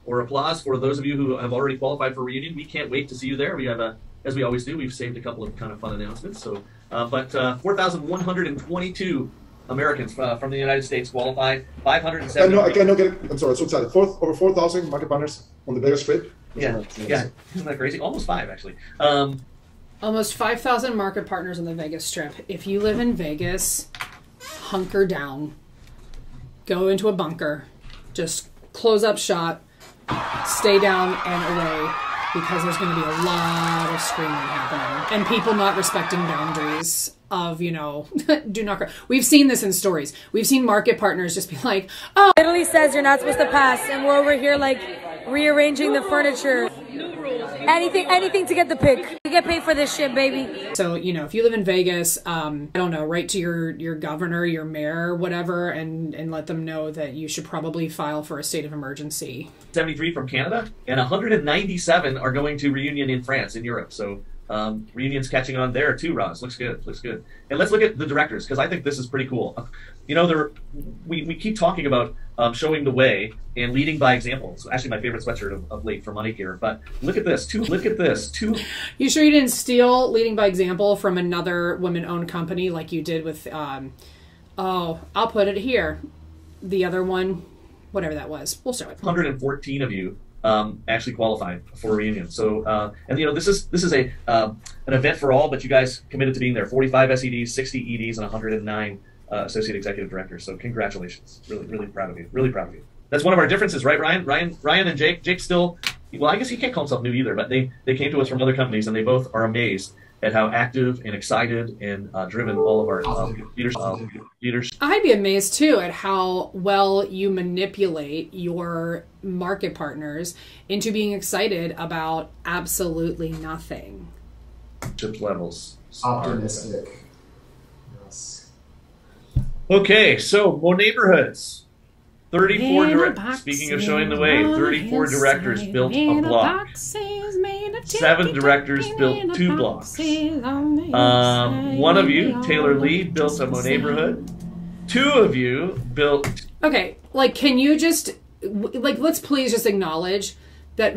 G: applause for those of you who have already qualified for reunion. We can't wait to see you there. We have as we always do, we've saved a couple of kind of fun announcements. So, but 4,122 Americans from the United States qualified. 570.
B: I cannot get it. I'm sorry, so excited. Over 4,000 market partners on the Vegas Strip.
G: Yeah. Isn't that crazy? Almost 5 actually.
A: Almost 5,000 market partners on the Vegas Strip. If you live in Vegas, hunker down. Go into a bunker. Just close up shop. Stay down and away. Because there's going to be a lot of screaming happening. And people not respecting boundaries of, do not. We've seen this in stories. We've seen market partners just be like, oh.
I: Italy says you're not supposed to pass. And we're over here like rearranging the furniture. Anything to get the pick. You get paid for this shit, baby.
A: So, if you live in Vegas, I don't know, write to your governor, your mayor, whatever, and let them know that you should probably file for a state of emergency.
G: 73 from Canada, and 197 are going to reunion in France, in Europe. So reunion's catching on there too, Roz. Looks good. And let's look at the directors, because I think this is pretty cool. We keep talking about showing the way and leading by example. It's actually my favorite sweatshirt of late from Monat here. But look at this. Look at this.
A: You sure you didn't steal leading by example from another women-owned company like you did with, I'll put it here. The other one, whatever that was. We'll show it.
G: 114 of you actually qualified for a reunion. So, this is an event for all, but you guys committed to being there. 45 SEDs, 60 EDs, and 109 associate executive directors. So congratulations. Really, really proud of you. Really proud of you. That's one of our differences, right, Ryan? Ryan and Jake. Jake still, well, I guess he can't call himself new either, but they came to us from other companies, and they both are amazed at how active and excited and driven all of our leaders.
A: I'd be amazed too at how well you manipulate your market partners into being excited about absolutely nothing.
G: Levels.
J: Optimistic. Yes.
G: Okay, so more neighborhoods. 34 directors. Speaking of showing the way, 34 directors built a block. 7 directors built 2 blocks. One of you, Taylor Lee, built a neighborhood. 2 of you built.
A: Okay, like, can you just, like, let's please just acknowledge that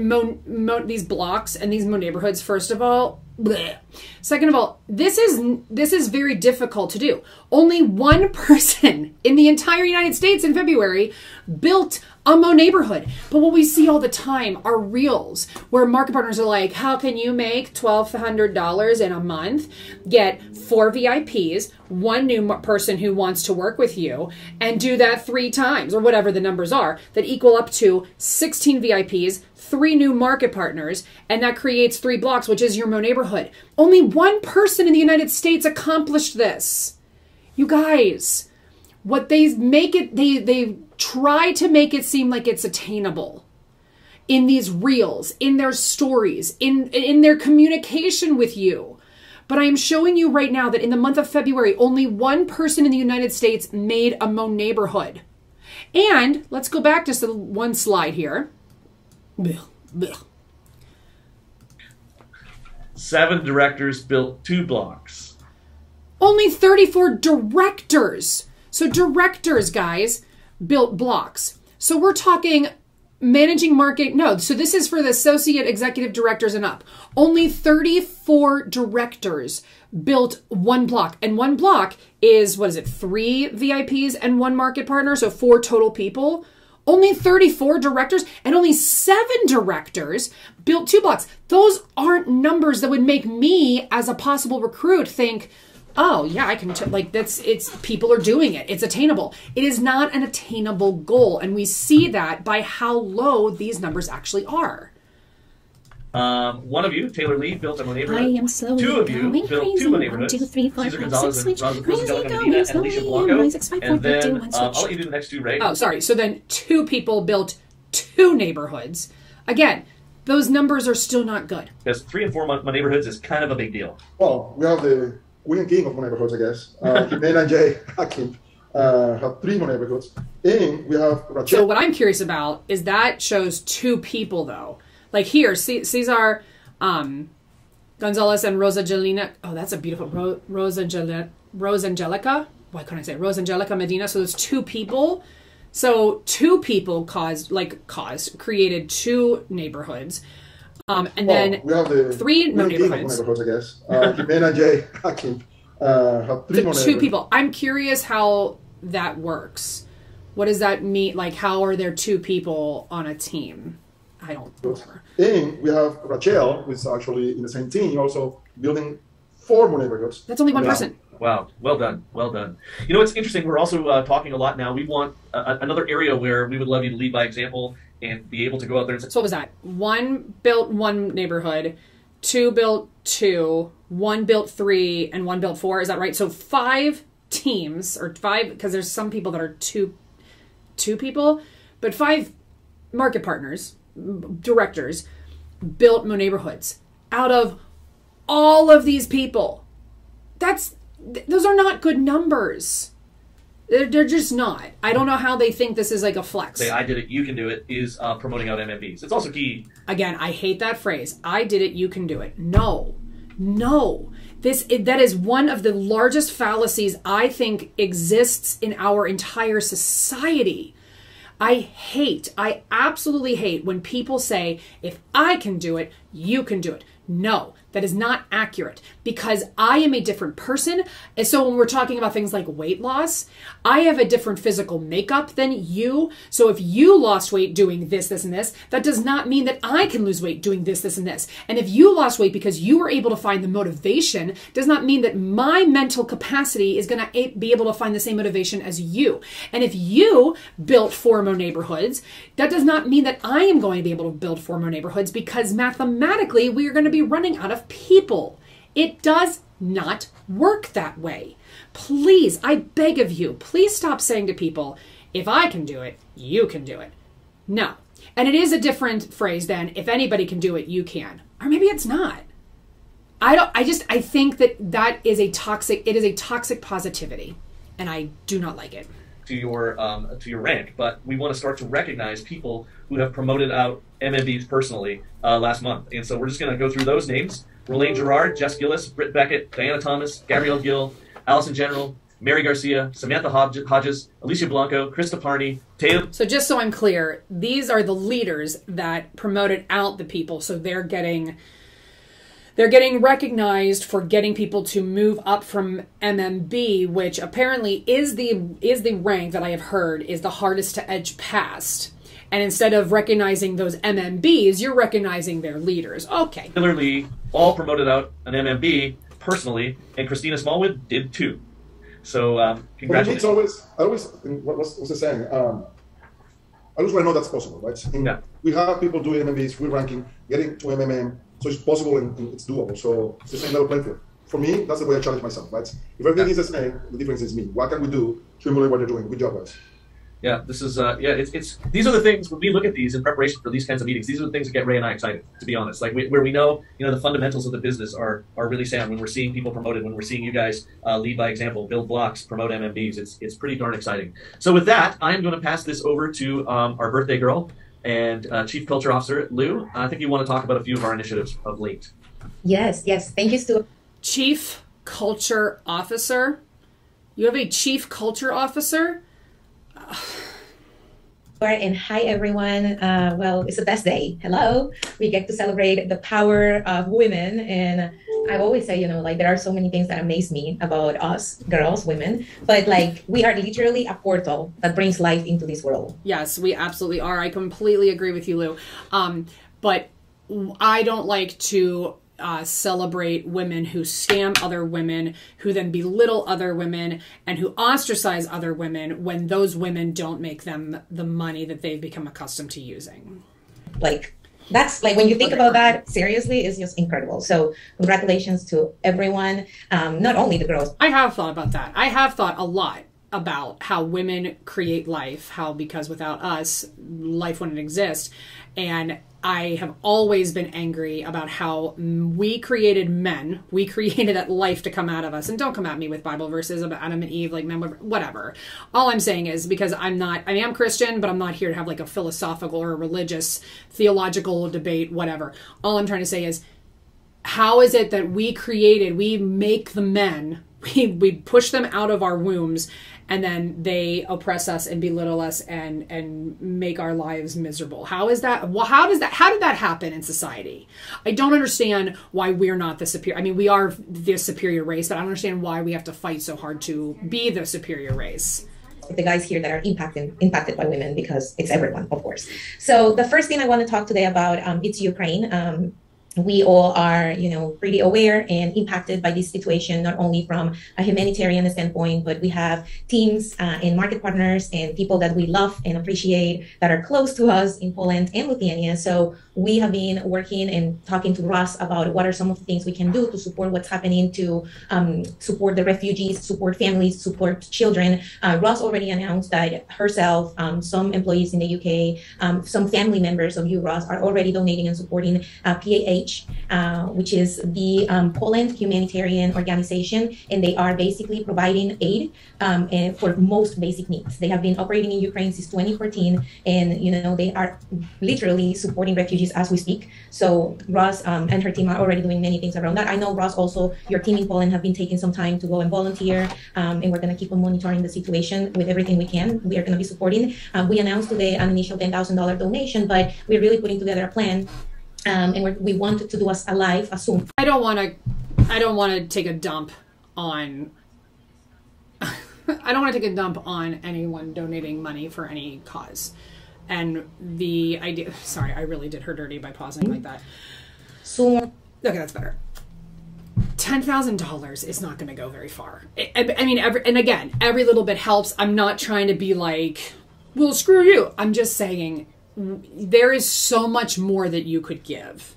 A: these blocks and these neighborhoods, first of all, bleh. Second of all, this is very difficult to do. Only one person in the entire United States in February built a neighborhood. But what we see all the time are reels where market partners are like, how can you make $1,200 in a month, get 4 VIPs, 1 new person who wants to work with you, and do that 3 times, or whatever the numbers are, that equal up to 16 VIPs, 3 new market partners, and that creates 3 blocks, which is your neighborhood. Only one person in the United States accomplished this. You guys, what they make it, they try to make it seem like it's attainable in these reels, in their stories, in their communication with you. But I am showing you right now that in the month of February, only one person in the United States made a neighborhood. And let's go back just one slide here.
G: 7 directors built 2 blocks.
A: Only 34 directors. So directors, guys, built blocks. So we're talking managing market. No, so this is for the associate executive directors and up. Only 34 directors built 1 block. And 1 block is, 3 VIPs and 1 market partner? So 4 total people. Only 34 directors and only 7 directors built 2 blocks. Those aren't numbers that would make me, as a possible recruit, think, oh yeah, I can, people are doing it. It's attainable. It is not an attainable goal. And we see that by how low these numbers actually are.
G: One of you, Taylor Lee, built a neighborhood.
K: I am slowly
G: 2 of you
K: going
G: built
K: crazy.
G: 2 neighborhoods.
K: 1, 2, 3, 4,
G: Cesar
K: 5,
G: Gonzalez
K: 6,
G: and
K: switch.
G: Rosa Medina and Alicia Blanco. And then I'll let you do the next 2, right?
A: Oh, sorry. So then 2 people built 2 neighborhoods. Again, those numbers are still not good.
G: Because 3 and 4 neighborhoods is kind of a big deal.
B: Well, we have the winning king of neighborhoods, I guess. Jimena and Jay Hakim have 3 neighborhoods. And we have Rachel.
A: So what I'm curious about is that shows 2 people, though. Like here, Cesar Gonzalez and Rosangelina. Oh, that's a beautiful Rosangelica. Why couldn't I say Rosangelica Medina? So there's 2 people. So 2 people created 2 neighborhoods. And then
B: we have the
A: 3 neighborhoods.
B: I guess. Jimena and Jay Hakim have 3 more
A: 2 people. I'm curious how that works. What does that mean? Like, how are there 2 people on a team? I don't remember.
B: And we have Rachel, who's actually in the same team, also building 4 more neighborhoods.
A: That's only 1 person.
G: Wow. Well done. Well done. You know, it's interesting. We're also talking a lot now. We want another area where we would love you to lead by example and be able to go out there and say.
A: So what was that? 1 built 1 neighborhood, 2 built 2, 1 built 3, and 1 built 4. Is that right? So 5 teams, or 5, because there's some people that are two people, but 5 market partners, directors, built neighborhoods out of all of these people. Those are not good numbers. They're just not. I don't know how they think this is like a flex.
G: Say, I did it, you can do it, is promoting out MMVs. It's also key.
A: Again, I hate that phrase. I did it, you can do it. No. That is one of the largest fallacies I think exists in our entire society. I absolutely hate when people say, if I can do it, you can do it. No, that is not accurate, because I am a different person. And so when we're talking about things like weight loss, I have a different physical makeup than you. So if you lost weight doing this, this, and this, that does not mean that I can lose weight doing this, this, and this. And if you lost weight because you were able to find the motivation, does not mean that my mental capacity is going to be able to find the same motivation as you. And if you built 4 more neighborhoods, that does not mean that I am going to be able to build 4 more neighborhoods, because mathematically we are going to be running out of people It does not work that way. Please, I beg of you, please stop saying to people, if I can do it, you can do it. No. And it is a different phrase than, if anybody can do it, you can. Or maybe it's not. I think that is a toxic positivity, and I do not like it.
G: To your rank, but we want to start to recognize people who have promoted out MMBs personally last month. And so we're just going to go through those names. Rolane Gerard, Jess Gillis, Britt Beckett, Diana Thomas, Gabrielle Gill, Allison General, Mary Garcia, Samantha Hodges, Alicia Blanco, Krista Parney, Taylor.
A: So just so I'm clear, these are the leaders that promoted out the people, so they're getting recognized for getting people to move up from MMB, which apparently is the rank that I have heard is the hardest to edge past. And instead of recognizing those MMBs, you're recognizing their leaders. Okay.
G: Taylor Lee all promoted out an MMB personally, and Christina Smallwood did too. So congratulations.
B: Well, I always, what's the saying? I always want to know that's possible, right?
G: Yeah.
B: We have people doing MMBs, free ranking, getting to MMM. So it's possible and it's doable. So it's the same level playing field. For me, that's the way I challenge myself, right? If everything is the same, the difference is me. What can we do to emulate what you're doing? Good job, guys.
G: Yeah, this is it's these are the things when we look at these in preparation for these kinds of meetings. These are the things that get Ray and I excited, to be honest. Like where we know the fundamentals of the business are really sound. When we're seeing people promoted, when we're seeing you guys lead by example, build blocks, promote MMBs, it's pretty darn exciting. So with that, I am going to pass this over to our birthday girl and Chief Culture Officer Lou. I think you want to talk about a few of our initiatives of late.
K: Yes. Thank you, Stu.
A: Chief Culture Officer? You have a Chief Culture Officer?
K: And hi, everyone. Well, it's the best day. Hello. We get to celebrate the power of women. And I always say, there are so many things that amaze me about us, girls, women. But we are literally a portal that brings life into this world.
A: Yes, we absolutely are. I completely agree with you, Lou. But I don't like to celebrate women who scam other women, who then belittle other women, and who ostracize other women when those women don't make them the money that they've become accustomed to using.
K: That's when you think about that, seriously, it's just incredible. So congratulations to everyone, not only the girls.
A: I have thought about that. I have thought a lot about how women create life, how because without us, life wouldn't exist. And I have always been angry about how we created men. We created that life to come out of us. And don't come at me with Bible verses about Adam and Eve, whatever. All I'm saying is because I am Christian, but I'm not here to have a philosophical or a religious, theological debate, whatever. All I'm trying to say is, how is it that we make the men, we push them out of our wombs, and then they oppress us and belittle us and make our lives miserable? How is that? Well, how did that happen in society? I don't understand why we're not the superior. I mean, we are the superior race, but I don't understand why we have to fight so hard to be the superior race.
K: The guys here that are impacted by women, because it's everyone, of course. So the first thing I want to talk today about, it's Ukraine. We all are, pretty aware and impacted by this situation, not only from a humanitarian standpoint, but we have teams and market partners and people that we love and appreciate that are close to us in Poland and Lithuania. So we have been working and talking to Ross about what are some of the things we can do to support what's happening, to support the refugees, support families, support children. Ross already announced that herself, some employees in the UK, some family members of you, Ross, are already donating and supporting PAH, which is the Poland humanitarian organization, and they are basically providing aid for most basic needs. They have been operating in Ukraine since 2014, and they are literally supporting refugees as we speak. So Ross and her team are already doing many things around that. I know, Ross, also your team in Poland have been taking some time to go and volunteer, and we're going to keep on monitoring the situation with everything we can. We are going to be supporting. We announced today an initial $10,000 donation, but we're really putting together a plan. And we wanted to do a live as soon.
A: I don't want to take a dump on. I don't want to take a dump on anyone donating money for any cause, and the idea. Sorry, I really did her dirty by pausing like that.
K: So
A: okay, that's better. $10,000 is not going to go very far. I mean, every little bit helps. I'm not trying to be like, well, screw you. I'm just saying, there is so much more that you could give.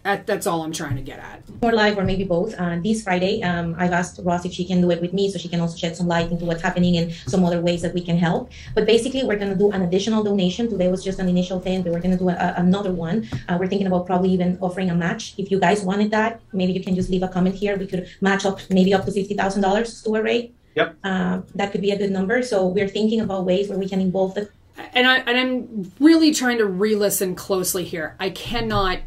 A: That's all I'm trying to get at.
K: More live, or maybe both. This Friday, I've asked Ross if she can do it with me, so she can also shed some light into what's happening and some other ways that we can help. But basically, we're going to do an additional donation. Today was just an initial thing, but we're going to do another one. We're thinking about probably even offering a match. If you guys wanted that, maybe you can just leave a comment here. We could match up maybe up to $50,000, Stuart, right?
G: Yep.
K: That could be a good number. So we're thinking about ways where we can involve the...
A: And I'm really trying to re-listen closely here. I cannot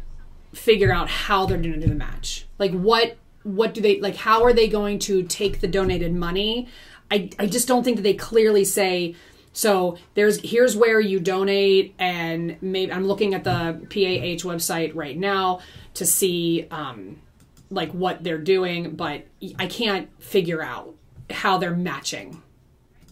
A: figure out how they're going to do the match. Like what do they, like, how are they going to take the donated money? I just don't think that they clearly say, so here's where you donate, and maybe I'm looking at the PAH website right now to see like what they're doing, but I can't figure out how they're matching.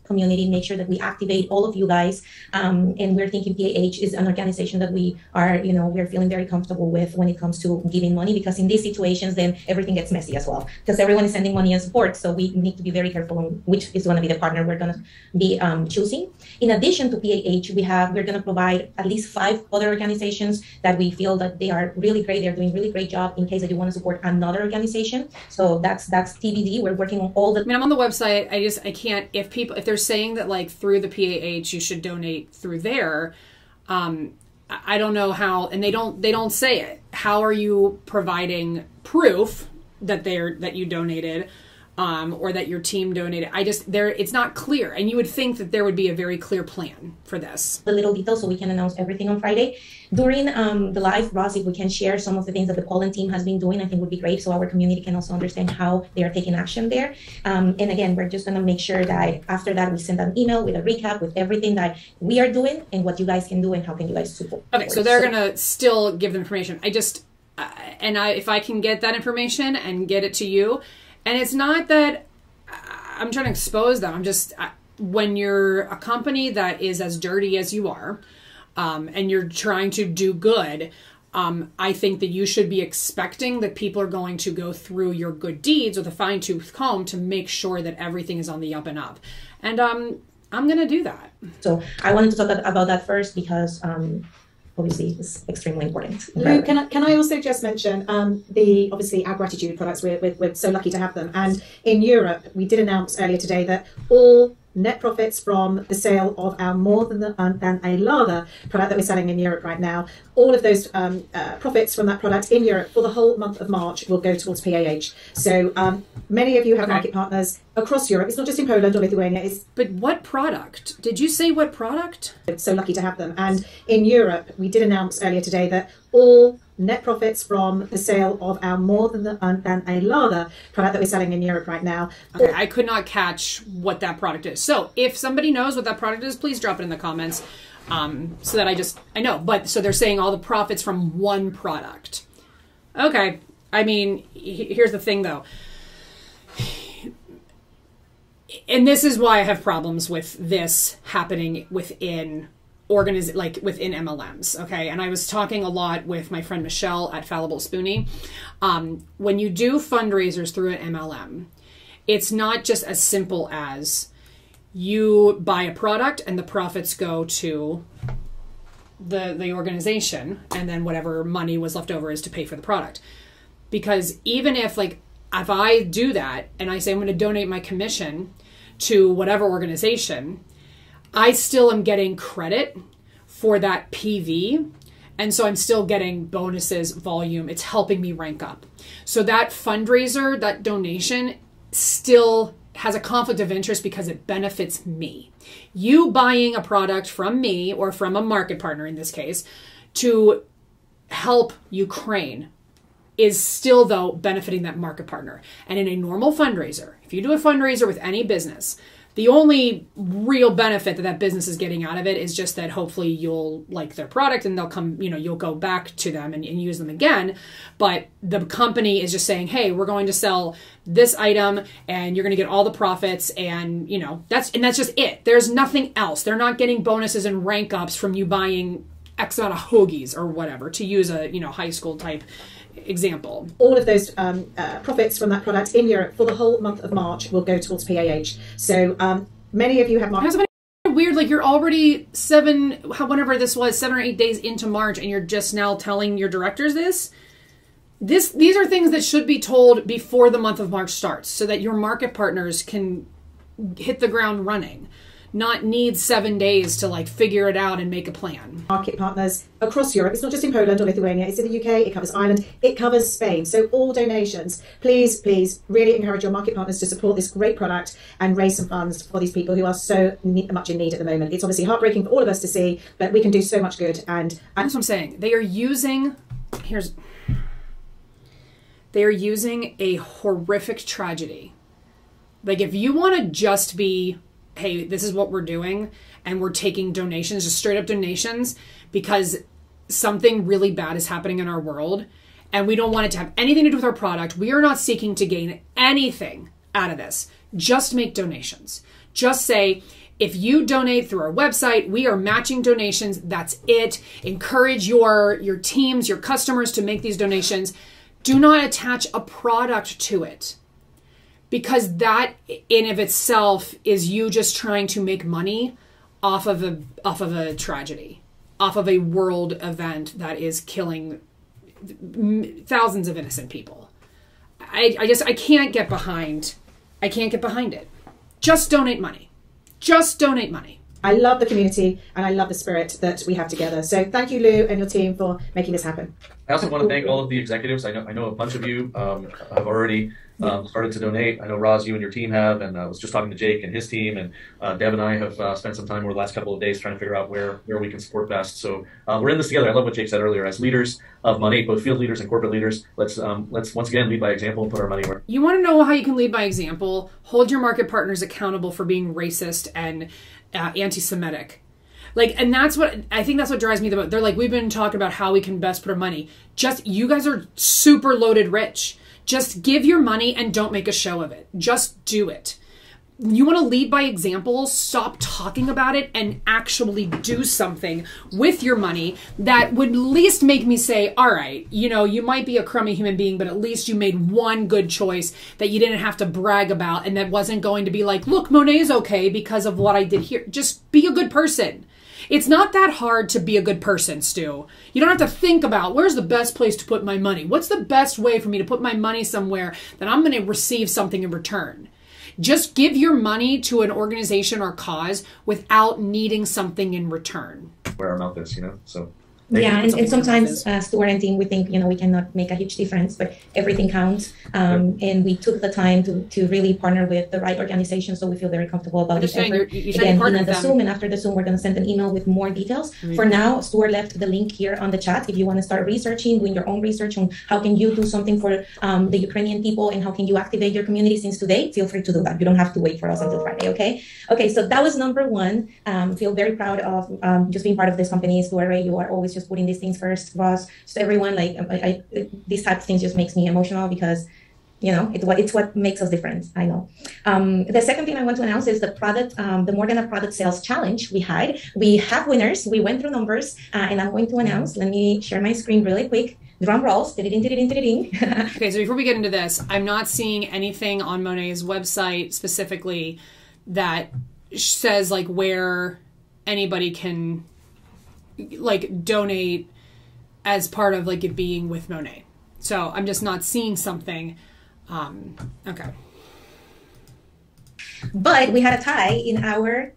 K: Community, make sure that we activate all of you guys. And we're thinking PAH is an organization that we are, we're feeling very comfortable with when it comes to giving money, because in these situations, then everything gets messy as well, because everyone is sending money and support. So we need to be very careful on which is going to be the partner we're going to be choosing. In addition to PAH, we're going to provide at least 5 other organizations that we feel that they are really great. They're doing really great job in case that you want to support another organization. So that's TBD. We're working on all the...
A: I mean, I'm on the website. I can't, if they're saying that like through the PAH you should donate through there, I don't know how, and they don't say it. How are you providing proof that you donated, or that your team donated? It's not clear, and you would think that there would be a very clear plan for this.
K: The little details, so we can announce everything on Friday. During the live, Ross, if we can share some of the things that the Pollen team has been doing, I think would be great, so our community can also understand how they are taking action there. And again, we're just going to make sure that after that we send an email with a recap with everything that we are doing and what you guys can do and how can you guys support.
A: Okay, so they're going to still give them information. If I can get that information and get it to you, and it's not that I'm trying to expose them. When you're a company that is as dirty as you are, and you're trying to do good, I think that you should be expecting that people are going to go through your good deeds with a fine-tooth comb to make sure that everything is on the up and up. And I'm going to do that.
K: So I wanted to talk about that first because obviously it's extremely important.
E: Lou, can I also just mention obviously our gratitude products, we're so lucky to have them. And in Europe, we did announce earlier today that all net profits from the sale of our More Than a Lather product that we're selling in Europe right now, all of those profits from that product in Europe for the whole month of March will go towards PAH. So many of you have market partners across Europe. It's not just in Poland or Lithuania.
A: But what product? Did you say what product?
E: We're so lucky to have them. And in Europe, we did announce earlier today that all net profits from the sale of our More Than a Lather product that we're selling in Europe right now.
A: Okay, I could not catch what that product is. So if somebody knows what that product is, please drop it in the comments, so that I know. But so they're saying all the profits from one product. Okay. I mean, here's the thing though. And this is why I have problems with this happening within within MLMs, okay? And I was talking a lot with my friend Michelle at Fallible Spoonie. When you do fundraisers through an MLM, it's not just as simple as you buy a product and the profits go to the organization, and then whatever money was left over is to pay for the product. Because even if I do that and I say I'm going to donate my commission to whatever organization, I still am getting credit for that PV. And so I'm still getting bonuses, volume. It's helping me rank up. So that fundraiser, that donation still has a conflict of interest because it benefits me. You buying a product from me or from a market partner in this case to help Ukraine is still, though, benefiting that market partner. And in a normal fundraiser, if you do a fundraiser with any business, the only real benefit that business is getting out of it is just that hopefully you'll like their product and they'll come, you'll go back to them and use them again. But the company is just saying, hey, we're going to sell this item and you're going to get all the profits, and that's just it. There's nothing else. They're not getting bonuses and rank ups from you buying X amount of hoagies or whatever, to use a high school type example.
E: All of those profits from that product in Europe for the whole month of March will go towards PAH. So many of you have market.
A: Weird, you're already 7 or 8 days into March and you're just now telling your directors this. These are things that should be told before the month of March starts so that your market partners can hit the ground running, not need 7 days to like figure it out and make a plan.
E: Market partners across Europe. It's not just in Poland or Lithuania. It's in the UK. It covers Ireland. It covers Spain. So all donations, please, please really encourage your market partners to support this great product and raise some funds for these people who are so much in need at the moment. It's obviously heartbreaking for all of us to see, but we can do so much good. And
A: that's what I'm saying. They are using a horrific tragedy. Like, if you want to just be, hey, this is what we're doing, and we're taking donations, just straight up donations, because something really bad is happening in our world, and we don't want it to have anything to do with our product. We are not seeking to gain anything out of this. Just make donations. Just say, if you donate through our website, we are matching donations. That's it. Encourage your teams, your customers to make these donations. Do not attach a product to it, because that in of itself is you just trying to make money off of a tragedy, off of a world event that is killing thousands of innocent people. I can't get behind it. Just donate money. Just donate money.
E: I love the community and I love the spirit that we have together. So thank you, Lou, and your team for making this happen.
G: I also want to thank all of the executives. I know a bunch of you have already started to donate. I know, Roz, you and your team have, and I was just talking to Jake and his team, and Deb and I have spent some time over the last couple of days trying to figure out where we can support best. So we're in this together. I love what Jake said earlier. As leaders of Monat, both field leaders and corporate leaders, let's once again lead by example and put our money where.
A: You want to know how you can lead by example? Hold your market partners accountable for being racist and anti-Semitic. And that's what I think that's what drives me the most. They're like, we've been talking about how we can best put our money. Just, you guys are super loaded rich. Just give your money and don't make a show of it. Just do it. You want to lead by example, stop talking about it and actually do something with your money that would at least make me say, all right, you might be a crummy human being, but at least you made one good choice that you didn't have to brag about, and that wasn't going to be like, look, Monat is okay because of what I did here. Just be a good person. It's not that hard to be a good person, Stu. You don't have to think about, where's the best place to put my money? What's the best way for me to put my money somewhere that I'm going to receive something in return? Just give your money to an organization or cause without needing something in return.
G: Where our mouth is, so.
K: Yeah, and sometimes Stuart and team, we think, we cannot make a huge difference, but everything counts. And we took the time to really partner with the right organization, so we feel very comfortable about this effort. Again, in the Zoom, and after the Zoom, we're going to send an email with more details. For now, Stuart left the link here on the chat. If you want to start researching, doing your own research on how can you do something for the Ukrainian people and how can you activate your community since today, feel free to do that. You don't have to wait for us until Friday, okay? Okay, so that was number one. Feel very proud of just being part of this company. Stuart, you are always just putting these things first, Ross, just everyone. These type of things just makes me emotional because it's what makes us different. I know. The second thing I want to announce is the product, the More Than a Product Sales Challenge we had. We have winners. We went through numbers, and I'm going to announce. Let me share my screen really quick. Drum rolls.
A: Okay, so before we get into this, I'm not seeing anything on Monat's website specifically that says where anybody can donate as part of it being with Monat. So I'm just not seeing something. Okay.
K: But we had a tie in our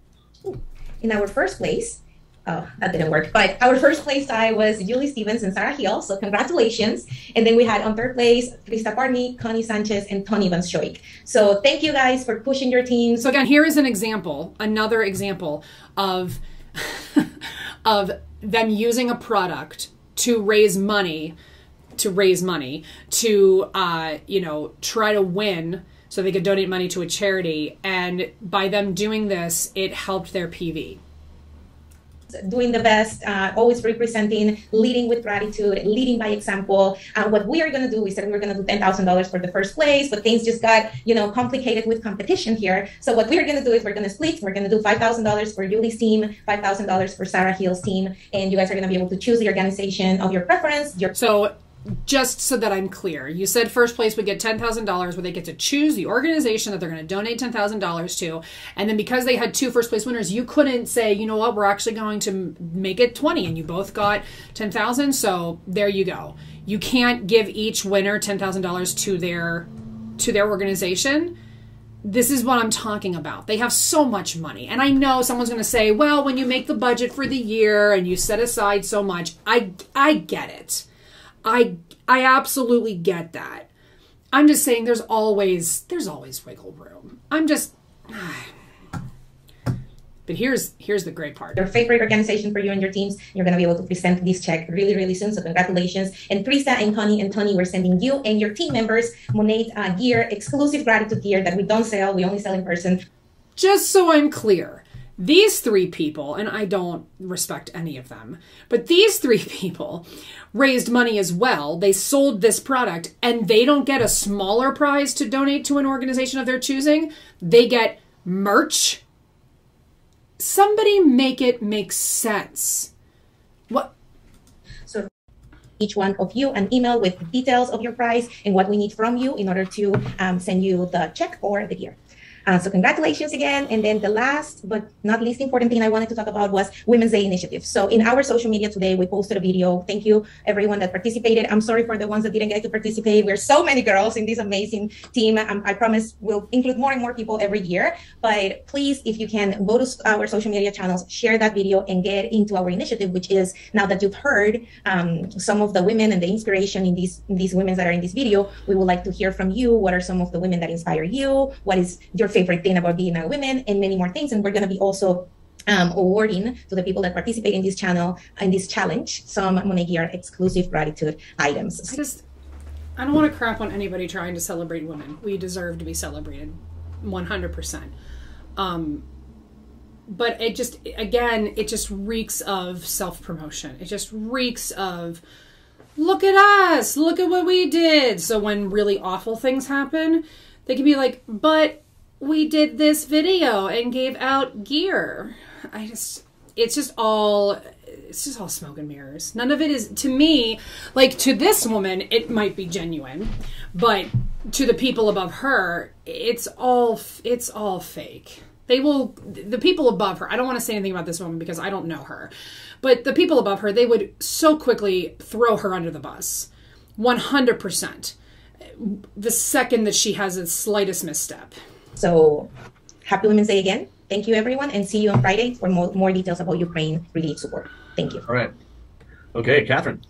K: first place. Oh, that didn't work. But our first place tie was Julie Stevens and Sarah Hill. So congratulations. And then we had on third place, Krista Parney, Connie Sanchez, and Tony Van Schoik. So thank you guys for pushing your teams.
A: So again, here is an example, another example of of them using a product to raise money, to try to win so they could donate money to a charity. And by them doing this, it helped their PV.
K: Doing the best, always representing, leading with gratitude, leading by example. What we are going to do, we said we were going to do $10,000 for the first place, but things just got, complicated with competition here. So what we're going to do is we're going to split. We're going to do $5,000 for Julie's team, $5,000 for Sarah Hill's team, and you guys are going to be able to choose the organization of your preference.
A: So just so that I'm clear, you said first place would get $10,000 where they get to choose the organization that they're going to donate $10,000 to. And then because they had 2 first place winners, you couldn't say, you know what, we're actually going to make it 20, and you both got 10,000. So there you go. You can't give each winner $10,000 to their organization. This is what I'm talking about. They have so much money. And I know someone's going to say, well, when you make the budget for the year and you set aside so much, I get it. I absolutely get that. I'm just saying there's always wiggle room. But here's the great part.
K: Your favorite organization for you and your teams, you're going to be able to present this check really, really soon. So congratulations. And Teresa and Connie and Tony, we're sending you and your team members Monat gear, exclusive gratitude gear that we don't sell. We only sell in person.
A: Just so I'm clear, these 3 people, and I don't respect any of them, but these 3 people raised money as well. They sold this product, and they don't get a smaller prize to donate to an organization of their choosing. They get merch. Somebody make it make sense. What?
K: So each one of you an email with details of your prize and what we need from you in order to send you the check or the gear. So congratulations again. And then the last but not least important thing I wanted to talk about was Women's Day initiative. So in our social media today, we posted a video. Thank you everyone that participated. I'm sorry for the ones that didn't get to participate. We're so many girls in this amazing team. I promise we'll include more and more people every year. But please, if you can, go to our social media channels, share that video and get into our initiative, which is, now that you've heard some of the women and the inspiration in these women that are in this video, we would like to hear from you. What are some of the women that inspire you? What is your favorite thing about being a woman, and many more things. And we're going to be also awarding to the people that participate in this channel, in this challenge, some Monat gear exclusive gratitude items.
A: I don't want to crap on anybody trying to celebrate women. We deserve to be celebrated 100%. But it just reeks of self-promotion. It just reeks of, look at us, look at what we did. So when really awful things happen, they can be like, but we did this video and gave out gear. It's just all smoke and mirrors. None of it is, to me, like, to this woman, it might be genuine, but to the people above her, it's all fake. The people above her, I don't want to say anything about this woman because I don't know her, but the people above her, they would so quickly throw her under the bus. 100%. The second that she has the slightest misstep.
K: So happy Women's Day again. Thank you, everyone, and see you on Friday for more details about Ukraine relief support. Thank you.
G: All right. Okay, Catherine.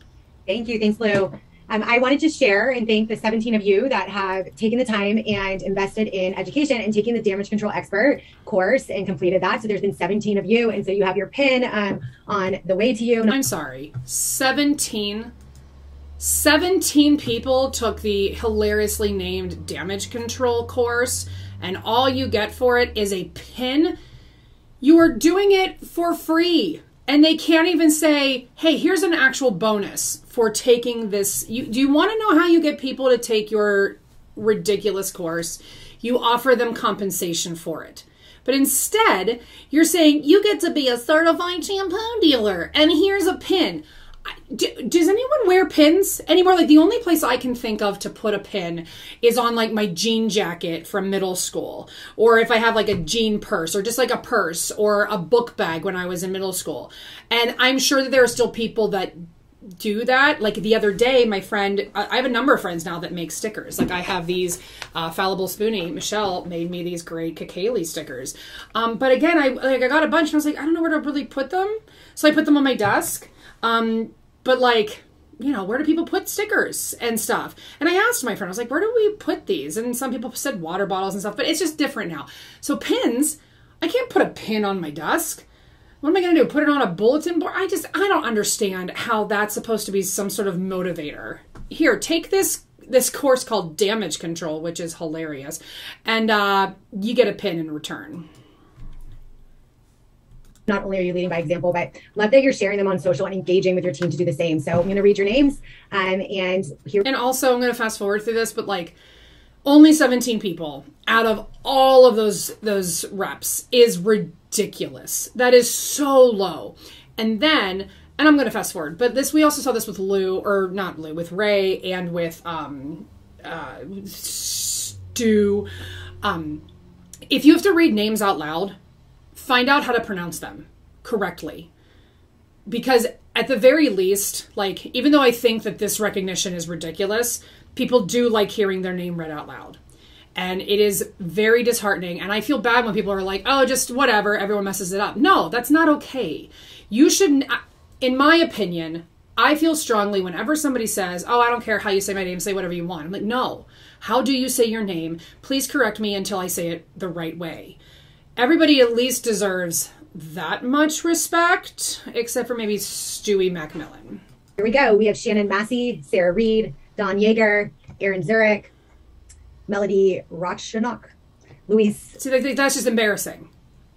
L: Thank you. Thanks, Lou. I wanted to share and thank the 17 of you that have taken the time and invested in education and taking the damage control expert course and completed that. So there's been 17 of you, and so you have your pin on the way to you.
A: I'm sorry, 17 people took the hilariously named damage control course, and all you get for it is a pin. You are doing it for free. And they can't even say, hey, here's an actual bonus for taking this. Do you want to know how you get people to take your ridiculous course? You offer them compensation for it. But instead, you're saying you get to be a certified shampoo dealer, and here's a pin. Does anyone wear pins anymore? Like, the only place I can think of to put a pin is on like my jean jacket from middle school, or if I have like a jean purse, or just like a purse or a book bag when I was in middle school. And I'm sure that there are still people that do that. Like the other day, my friend, I have a number of friends now that make stickers. Like I have these Fallible Spoonie, Michelle made me these great Kakali stickers. But again, I got a bunch and I was like, I don't know where to really put them. So I put them on my desk. But like, you know, where do people put stickers and stuff? And I asked my friend, I was like, where do we put these? And some people said water bottles and stuff, but it's just different now. So pins, I can't put a pin on my desk. What am I going to do? Put it on a bulletin board? I don't understand how that's supposed to be some sort of motivator. Here, take this course called Damage Control, which is hilarious. And you get a pin in return.
L: Not only are you leading by example, but love that you're sharing them on social and engaging with your team to do the same. So I'm going to read your names and here.
A: And also I'm going to fast forward through this, but like only 17 people out of all of those reps is ridiculous. That is so low. And then and I'm going to fast forward, but we also saw this with with Ray and with Stu. If you have to read names out loud, find out how to pronounce them correctly. Because at the very least, like, even though I think that this recognition is ridiculous, people do like hearing their name read out loud. And it is very disheartening. And I feel bad when people are like, oh, just whatever, everyone messes it up. No, that's not okay. You should, in my opinion, I feel strongly whenever somebody says, oh, I don't care how you say my name, say whatever you want. I'm like, no. How do you say your name? Please correct me until I say it the right way. Everybody at least deserves that much respect, except for maybe Stewie Macmillan.
L: Here we go. We have Shannon Massey, Sarah Reed, Don Yeager, Aaron Zurich, Melody Rochanock, Louise.
A: See, that's just embarrassing.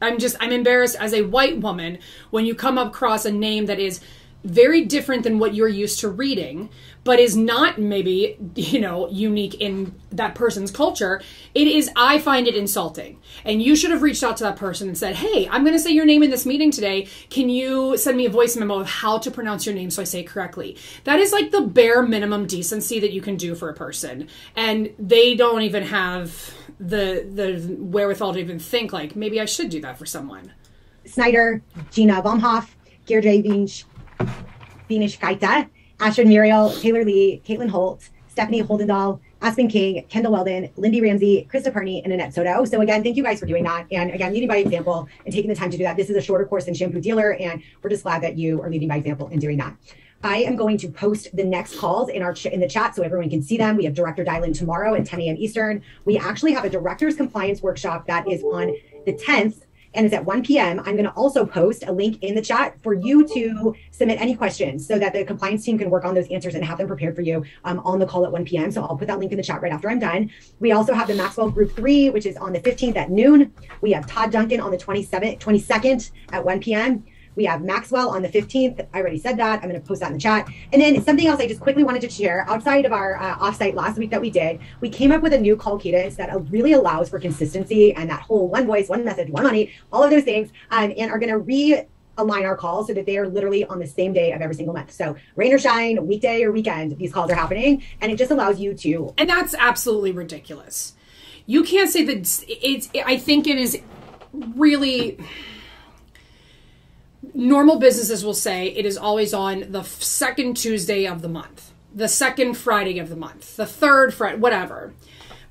A: I'm embarrassed as a white woman when you come across a name that is very different than what you're used to reading, but is not maybe, unique in that person's culture. I find it insulting. And you should have reached out to that person and said, hey, I'm going to say your name in this meeting today. Can you send me a voice memo of how to pronounce your name so I say it correctly? That is like the bare minimum decency that you can do for a person. And they don't even have the wherewithal to even think like, maybe I should do that for someone.
L: Snyder, Gina Baumhoff, Deirdre Beanish Kaita, Ashton Muriel, Taylor Lee, Caitlin Holt, Stephanie Holdendahl, Aspen King, Kendall Weldon, Lindy Ramsey, Krista Parney, and Annette Soto. So again, thank you guys for doing that. And again, leading by example and taking the time to do that. This is a shorter course than Shampoo Dealer, and we're just glad that you are leading by example in doing that. I am going to post the next calls in the chat so everyone can see them. We have Director Dial-In tomorrow at 10 a.m. Eastern. We actually have a Director's Compliance Workshop that is on the 10th, and it's at 1 p.m. I'm going to also post a link in the chat for you to submit any questions so that the compliance team can work on those answers and have them prepared for you on the call at 1 p.m. So I'll put that link in the chat right after I'm done. We also have the Maxwell Group 3, which is on the 15th at noon. We have Todd Duncan on the 22nd at 1 p.m. We have Maxwell on the 15th. I already said that. I'm going to post that in the chat. And then something else I just quickly wanted to share outside of our offsite last week that we did, we came up with a new call cadence that really allows for consistency and that whole one voice, one message, one money, all of those things, and are going to realign our calls so that they are literally on the same day of every single month. So rain or shine, weekday or weekend, these calls are happening, and it just allows you to.
A: And that's absolutely ridiculous. You can't say that I think it is really... Normal businesses will say it is always on the second Tuesday of the month, the second Friday of the month, the third Friday, whatever.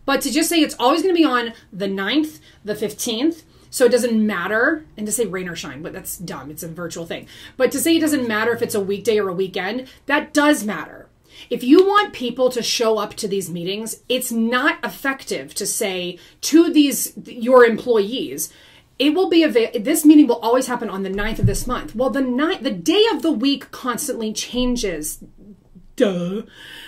A: But to just say it's always going to be on the 9th, the 15th, so it doesn't matter, and to say rain or shine, but that's dumb. It's a virtual thing. But to say it doesn't matter if it's a weekday or a weekend, that does matter. If you want people to show up to these meetings, it's not effective to say to your employees, it will be this meeting will always happen on the 9th of this month. Well, the day of the week constantly changes. Duh.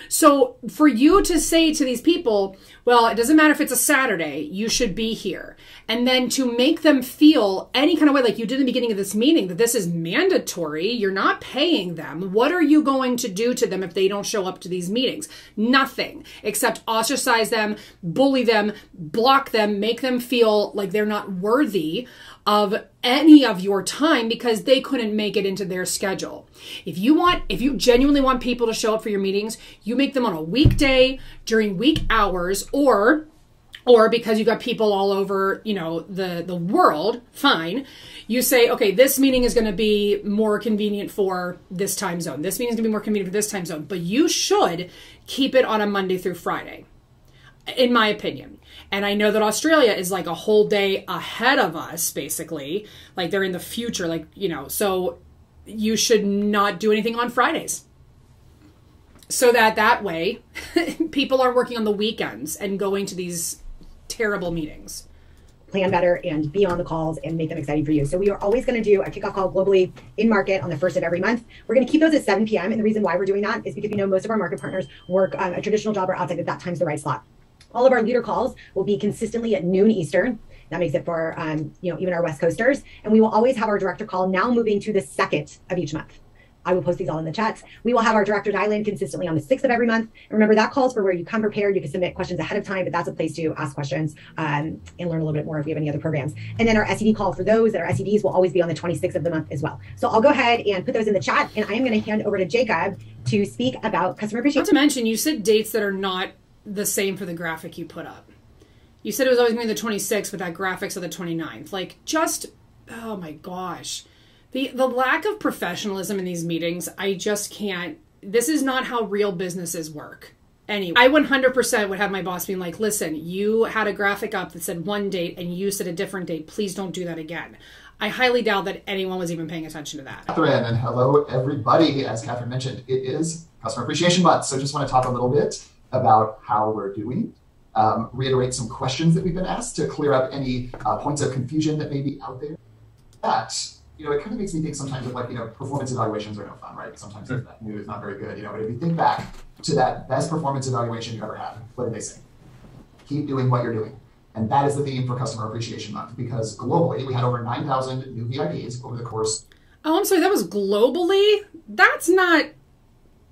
A: So for you to say to these people, well, it doesn't matter if it's a Saturday, you should be here. And then to make them feel any kind of way, like you did in the beginning of this meeting, that this is mandatory, you're not paying them. What are you going to do to them if they don't show up to these meetings? Nothing, except ostracize them, bully them, block them, make them feel like they're not worthy of any of your time because they couldn't make it into their schedule. If you genuinely want people to show up for your meetings, you make them on a weekday during week hours, or because you got people all over, the world, fine. You say, okay, this meeting is going to be more convenient for this time zone. This meeting is going to be more convenient for this time zone, but you should keep it on a Monday through Friday, in my opinion. And I know that Australia is like a whole day ahead of us, basically. Like they're in the future, so you should not do anything on Fridays. So that way, people are working on the weekends and going to these terrible meetings.
L: Plan better and be on the calls and make them exciting for you. So we are always going to do a kickoff call globally in market on the first of every month. We're going to keep those at 7 p.m. And the reason wwhy we're doing that is because most of our market partners work a traditional job or outside at that time's the right slot. All of our leader calls will be consistently at noon Eastern. That makes it for, even our West Coasters. And we will always have our director call now moving to the 2nd of each month. I will post these all in the chats. We will have our director dial-in consistently on the 6th of every month. And remember, that calls for where you come prepared. You can submit questions ahead of time, but that's a place to ask questions and learn a little bit more if we have any other programs. And then our SED call for those that are SEDs will always be on the 26th of the month as well. So I'll go ahead and put those in the chat, and I am going to hand over to Jacob to speak about customer appreciation.
A: Not to mention, you said dates that are not the same for the graphic you put up. You said it was always going to be the 26th, but that graphics of the 29th. Like, just, oh my gosh. The lack of professionalism in these meetings, I just can't. This is not how real businesses work. Anyway, I 100% would have my boss being like, listen, you had a graphic up that said one date and you said a different date. Please don't do that again. I highly doubt that anyone was even paying attention to that.
M: Catherine, and hello everybody. As Catherine mentioned, it is Customer Appreciation Month. So just want to talk a little bit about how we're doing. Reiterate some questions that we've been asked to clear up any points of confusion that may be out there. It kind of makes me think sometimes of performance evaluations are no fun, right? Sometimes that news is not very good, but if you think back to that best performance evaluation you ever had, what did they say? Keep doing what you're doing. And that is the theme for Customer Appreciation Month, because globally we had over 9,000 new VIPs over the course.
A: Oh, I'm sorry, that was globally? That's not,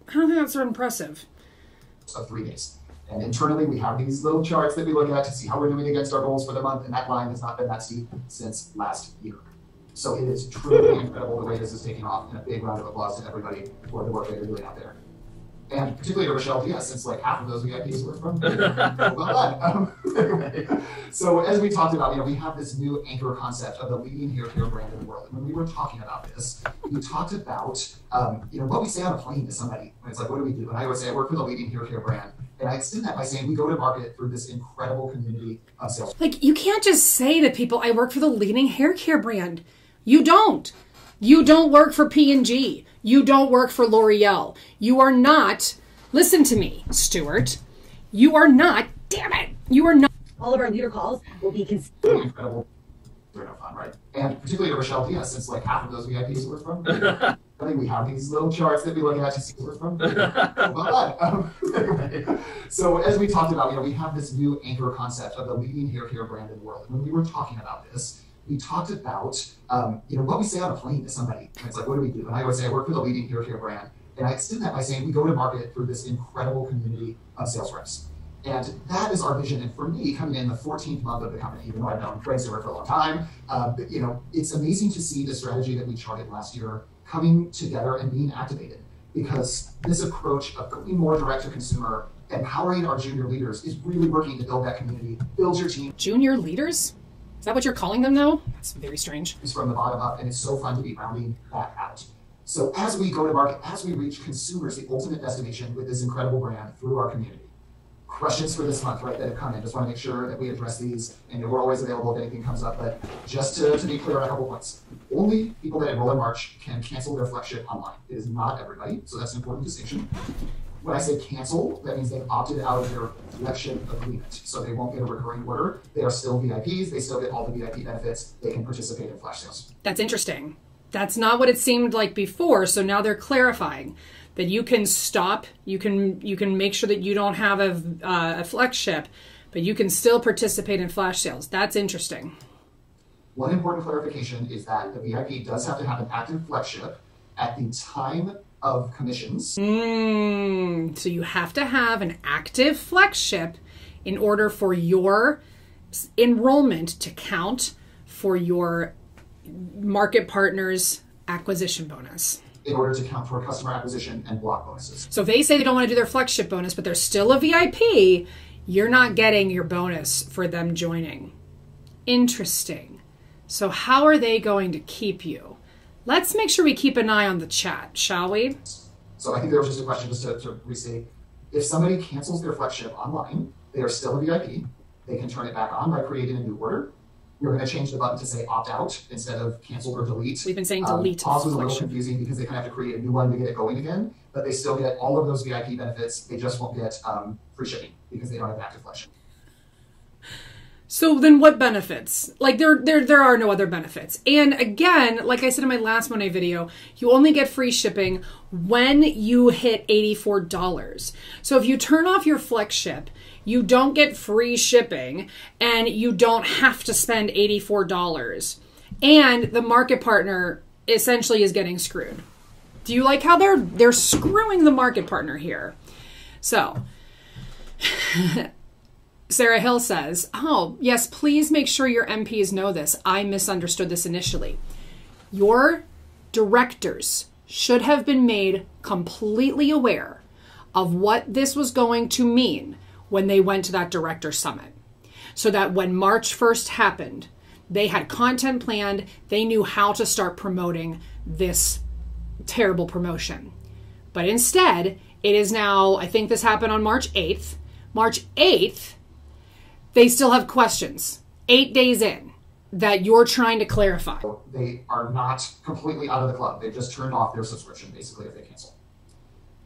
A: I don't think that's so impressive.
M: Of 3 days. And internally, we have these little charts that we look at to see how we're doing against our goals for the month, and that line has not been that steep since last year. So it is truly incredible the way this is taking off, and a big round of applause to everybody for the work that you're doing out there. And particularly to Rochelle Diaz, since half of those VIPs were from well done. Anyway, so as we talked about, we have this new anchor concept of the leading hair care brand in the world. And when we were talking about this, we talked about, what we say on a plane to somebody. And it's like, what do we do? And I would say, I work for the leading hair care brand. And I extend that by saying we go to market through this incredible community of sales.
A: You can't just say to people, I work for the leading hair care brand. You don't. You don't work for P&G. You don't work for L'Oreal. You are not, listen to me, Stuart. You are not, damn it, you are not.
L: All of our leader calls will be
M: incredible. They're no fun, right? And particularly to Rochelle Diaz, since half of those VIPs were from. I think we have these little charts that we look at to see where we're from. Well done. Anyway, so as we talked about, we have this new anchor concept of the leading hair care brand in the world. And when we were talking about this, we talked about, what we say on a plane to somebody. And it's like, what do we do? And I would say, I work for the leading hair care brand. And I extend that by saying we go to market through this incredible community of sales reps. And that is our vision. And for me, coming in the 14th month of the company, even though I've known Fred Stewart for a long time, it's amazing to see the strategy that we charted last year coming together and being activated. Because this approach of going more direct to consumer, empowering our junior leaders is really working to build that community, build your team.
A: Junior leaders? Is that what you're calling them now? That's very strange.
M: It's from the bottom up, and it's so fun to be rounding that out. So as we go to market, as we reach consumers, the ultimate destination with this incredible brand through our community. Questions for this month, right, that have come in. Just want to make sure that we address these, and we're always available if anything comes up. But just to be clear on a couple points. Only people that enroll in March can cancel their flexship online. It is not everybody, so that's an important distinction. When I say cancel, that means they've opted out of their flexship agreement. So they won't get a recurring order. They are still VIPs. They still get all the VIP benefits. They can participate in flash sales.
A: That's interesting. That's not what it seemed like before. So now they're clarifying that you can stop. You can make sure that you don't have a flexship, but you can still participate in flash sales. That's interesting.
M: One important clarification is that the VIP does have to have an active flexship at the time of commissions.
A: So you have to have an active flexship in order for your enrollment to count for your market partners acquisition bonus.
M: In order to count for customer acquisition and block bonuses.
A: So if they say they don't want to do their flexship bonus, but they're still a VIP, you're not getting your bonus for them joining. Interesting. So how are they going to keep you? Let's make sure we keep an eye on the chat, shall we?
M: So I think there was just a question just to restate. If somebody cancels their flexship online, they are still a VIP. They can turn it back on by creating a new order. You're going to change the button to say opt out instead of cancel or delete.
A: We've been saying delete.
M: Pause was a little confusing because they kind of have to create a new one to get it going again, but they still get all of those VIP benefits. They just won't get free shipping because they don't have active flexship.
A: So then what benefits? Like there are no other benefits. And again, like I said in my last Monat video, you only get free shipping when you hit $84. So if you turn off your flex ship, you don't get free shipping and you don't have to spend $84. And the market partner essentially is getting screwed. Do you like how they're screwing the market partner here? So, Sarah Hill says, oh, yes, please make sure your MPs know this. I misunderstood this initially. Your directors should have been made completely aware of what this was going to mean when they went to that director summit. So that when March 1st happened, they had content planned, they knew how to start promoting this terrible promotion. But instead, it is now, I think this happened on March 8th. March 8th, they still have questions 8 days in that you're trying to clarify.
M: They are not completely out of the club. They've just turned off their subscription, basically, if they cancel.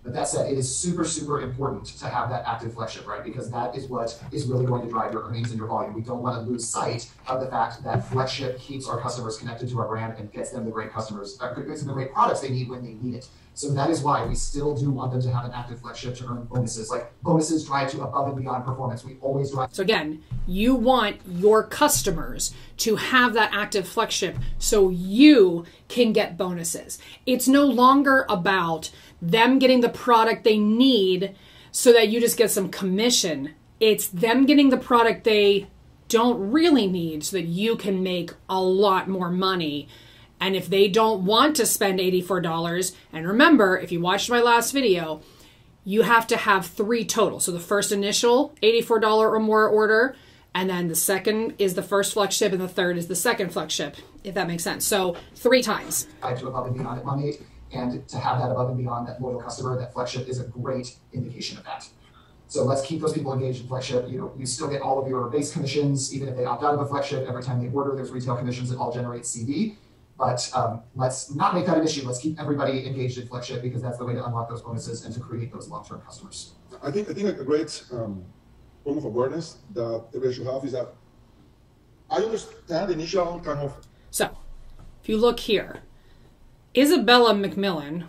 M: But that said, it is super, super important to have that active flagship, right? Because that is what is really going to drive your earnings and your volume. We don't want to lose sight of the fact that flagship keeps our customers connected to our brand and gets them the great customers, gets them the great products they need when they need it. So that is why we still do want them to have an active flagship to earn bonuses. Like bonuses drive to above and beyond performance. We always drive.
A: So again, you want your customers to have that active flagship so you can get bonuses. It's no longer about them getting the product they need so that you just get some commission. It's them getting the product they don't really need so that you can make a lot more money. And if they don't want to spend $84, and remember, if you watched my last video, you have to have 3 total. So the first initial $84 or more order, and then the second is the first flagship, and the third is the second flagship, if that makes sense. So 3 times.
M: To above and beyond at Monat, and to have that above and beyond, that loyal customer, that flagship is a great indication of that. So let's keep those people engaged in flagship. You still get all of your base commissions, even if they opt out of a flagship. Every time they order, there's retail commissions that all generate CD. But let's not make that an issue. Let's keep everybody engaged in flagship because that's the way to unlock those bonuses and to create those long-term customers.
B: I think a great form of awareness that everybody should have is that I understand the initial kind of...
A: So, if you look here, Isabella McMillan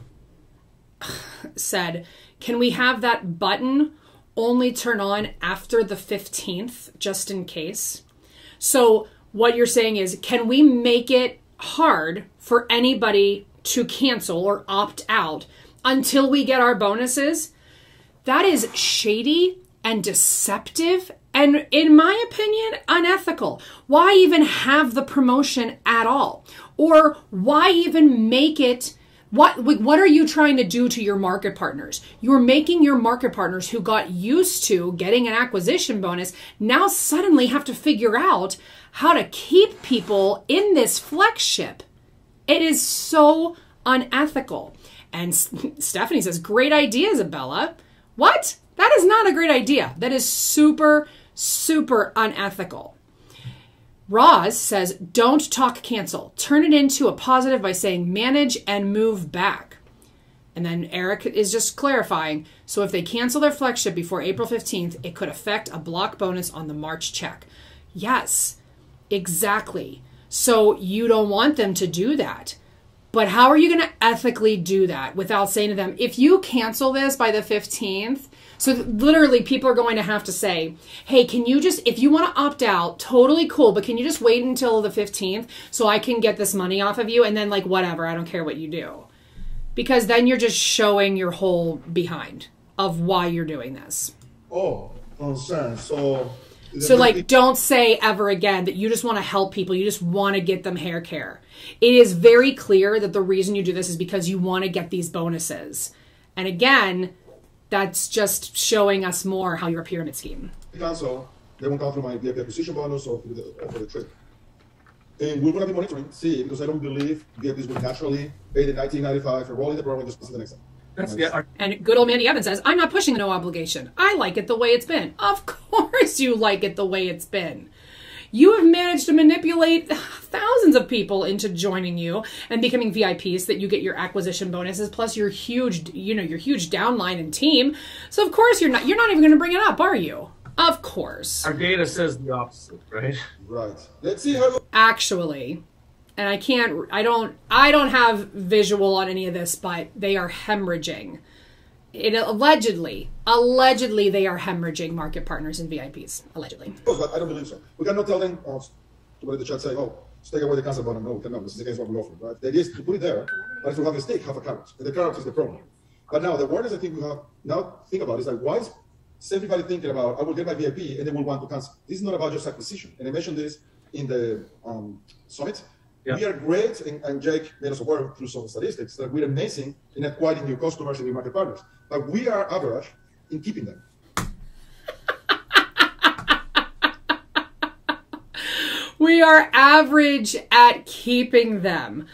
A: said, can we have that button only turn on after the 15th, just in case? So what you're saying is, can we make it hard for anybody to cancel or opt out until we get our bonuses? That is shady and deceptive and, in my opinion, unethical. Why even have the promotion at all? Or why even make it? What are you trying to do to your market partners? You're making your market partners who got used to getting an acquisition bonus now suddenly have to figure out how to keep people in this flagship. It is so unethical. And Stephanie says, great idea, Isabella. What? That is not a great idea. That is super, super unethical. Roz says, don't talk cancel. Turn it into a positive by saying manage and move back. And then Eric is just clarifying. So if they cancel their flagship before April 15th, it could affect a block bonus on the March check. Yes, exactly. So you don't want them to do that. But how are you going to ethically do that without saying to them, if you cancel this by the 15th, so literally people are going to have to say, hey, can you just, if you want to opt out, totally cool, but can you just wait until the 15th so I can get this money off of you? And then like, whatever, I don't care what you do. Because then you're just showing your whole behind of why you're doing this.
B: Oh, concern. So
A: like, don't say ever again that you just want to help people. You just want to get them hair care. It is very clear that the reason you do this is because you want to get these bonuses. And again, that's just showing us more how you're a pyramid scheme.
B: Cancel, they won't come through my VIP acquisition bonus or for the trip. And we're going to be monitoring, see, because I don't believe VIPs will naturally pay the $19.95 for rolling the program just the next time.
A: And good old Mandy Evans says, I'm not pushing no obligation. I like it the way it's been. Of course you like it the way it's been. You have managed to manipulate thousands of people into joining you and becoming VIPs so that you get your acquisition bonuses plus your huge, your huge downline and team. So of course you're not even going to bring it up, are you? Of course.
G: Our data says the opposite, right?
B: Right. Let's see how.
A: Actually, and I don't have visual on any of this, but they are hemorrhaging. Allegedly they are hemorrhaging market partners and VIPs. Allegedly.
B: But I don't believe so. We cannot tell them to put in the chat saying, oh, just take away the cancel button. No, we cannot. This is against what we offer, right? The idea is to put it there, But if you have a steak, have a carrot. And the carrot is the problem. But now the awareness I think we have now think about is like, why is everybody thinking about, I will get my VIP and they will want to cancel? This is not about just acquisition. And I mentioned this in the summit. Yeah. We are great, and Jake made us aware through some statistics that we're amazing in acquiring new customers and new market partners. But we are average in keeping them.
A: We are average at keeping them.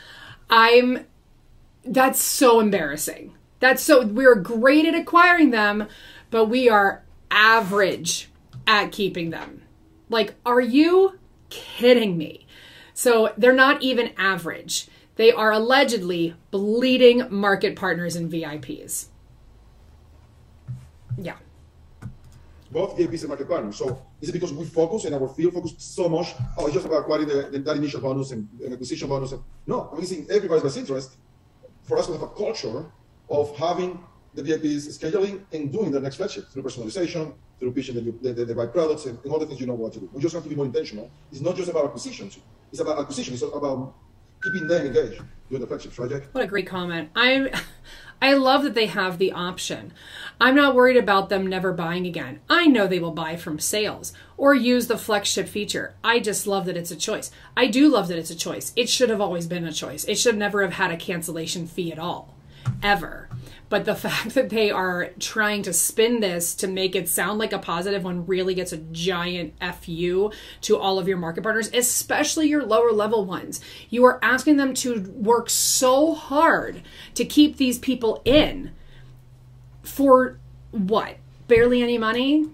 A: That's so embarrassing. We're great at acquiring them, but we are average at keeping them. Like, are you kidding me? So they're not even average. They are allegedly bleeding market partners and VIPs. Yeah.
B: Both VIPs and market partners. So is it because we focus and our field focus so much? Oh, it's just about acquiring that initial bonus and acquisition bonus. No, I'm using everybody's best interest for us to have a culture of having the VIPs scheduling and doing the next flagship through personalization, through pitching the right products and all the things you know what to do. We just have to be more intentional. It's not just about acquisition. It's about acquisition. It's about keeping them engaged doing the flagships, right, Jake?
A: What a great comment. I love that they have the option. I'm not worried about them never buying again. I know they will buy from sales or use the flagship feature. I just love that it's a choice. I do love that it's a choice. It should have always been a choice. It should never have had a cancellation fee at all, ever. But the fact that they are trying to spin this to make it sound like a positive when really gets a giant FU to all of your market partners, especially your lower level ones. You are asking them to work so hard to keep these people in for what? Barely any money?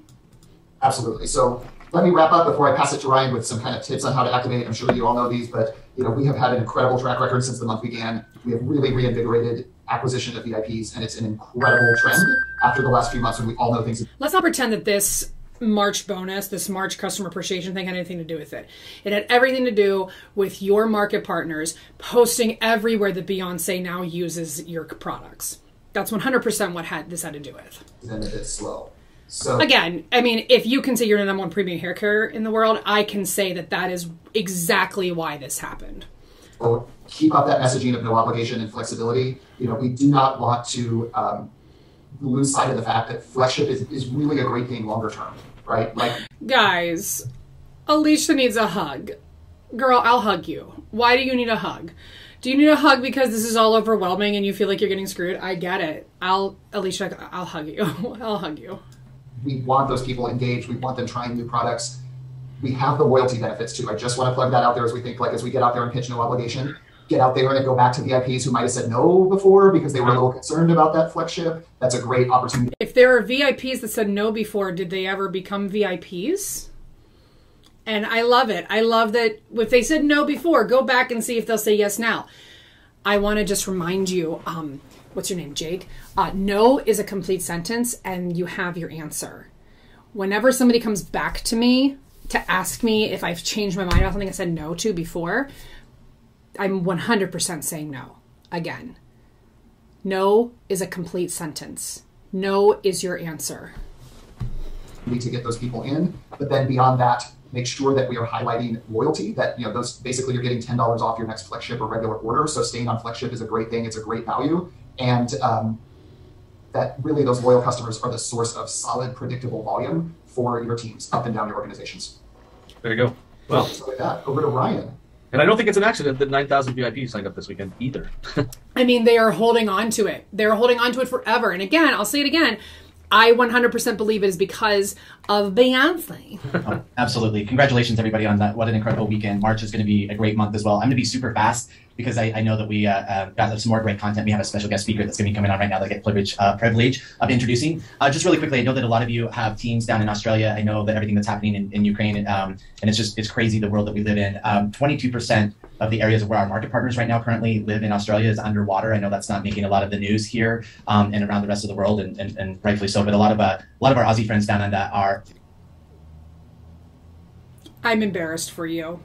M: Absolutely. So let me wrap up before I pass it to Ryan with some kind of tips on how to activate. I'm sure you all know these, but we have had an incredible track record since the month began. We have really reinvigorated acquisition of VIPs, and it's an incredible trend after the last few months when we all know things.
A: Let's not pretend that this March bonus, this March customer appreciation thing had anything to do with it. It had everything to do with your market partners posting everywhere that Beyonce now uses your products. That's 100% what this had to do with.
M: Then a bit slow. So
A: again, I mean, if you can say you're the number one premium hair care in the world, I can say that that is exactly why this happened.
M: Well, keep up that messaging of no obligation and flexibility. We do not want to lose sight of the fact that flagship is really a great thing longer term, right? Like,
A: guys, Alicia needs a hug. Girl, I'll hug you. Why do you need a hug? Do you need a hug because this is all overwhelming and you feel like you're getting screwed? I get it. Alicia, I'll hug you. I'll hug you.
M: We want those people engaged. We want them trying new products. We have the loyalty benefits too. I just want to plug that out there as we get out there and pitch no obligation. Get out there and go back to VIPs who might have said no before because they were a little concerned about that flagship. That's a great opportunity.
A: If there are VIPs that said no before, did they ever become VIPs? And I love it. I love that if they said no before, go back and see if they'll say yes now. I want to just remind you, what's your name, Jake? No is a complete sentence and you have your answer. Whenever somebody comes back to me to ask me if I've changed my mind about something I said no to before, I'm 100% saying no. Again, no is a complete sentence. No is your answer.
M: We need to get those people in, but then beyond that, make sure that we are highlighting loyalty, that those basically you're getting $10 off your next flagship or regular order. So staying on flagship is a great thing. It's a great value. And that really those loyal customers are the source of solid, predictable volume for your teams up and down your organizations.
G: There you go. Well,
M: so with that, over to Ryan.
G: And I don't think it's an accident that 9,000 VIPs signed up this weekend either.
A: I mean, they are holding on to it. They're holding on to it forever. And again, I'll say it again, I 100% believe it is because of Beyonce.
C: Oh, absolutely. Congratulations, everybody, on that. What an incredible weekend. March is going to be a great month as well. I'm going to be super fast because I know that we got some more great content. We have a special guest speaker that's going to be coming on right now that I get privilege of introducing. Just really quickly, I know that a lot of you have teams down in Australia. I know that everything that's happening in Ukraine, and it's crazy the world that we live in. 22% of the areas where our market partners right now currently live in Australia is underwater. I know that's not making a lot of the news here and around the rest of the world, and rightfully so. But a lot of our Aussie friends down on that are.
A: I'm embarrassed for you.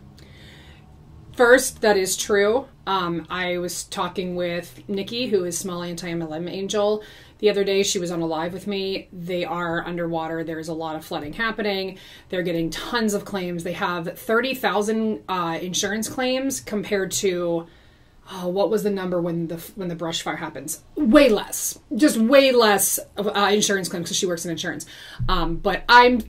A: First, that is true. I was talking with Nikki, who is Small Anti-MLM Angel, the other day. She was on a live with me. They are underwater. There's a lot of flooding happening. They're getting tons of claims. They have 30,000 insurance claims compared to oh, what was the number when the brush fire happens? Way less, just way less insurance claims because she works in insurance. But I'm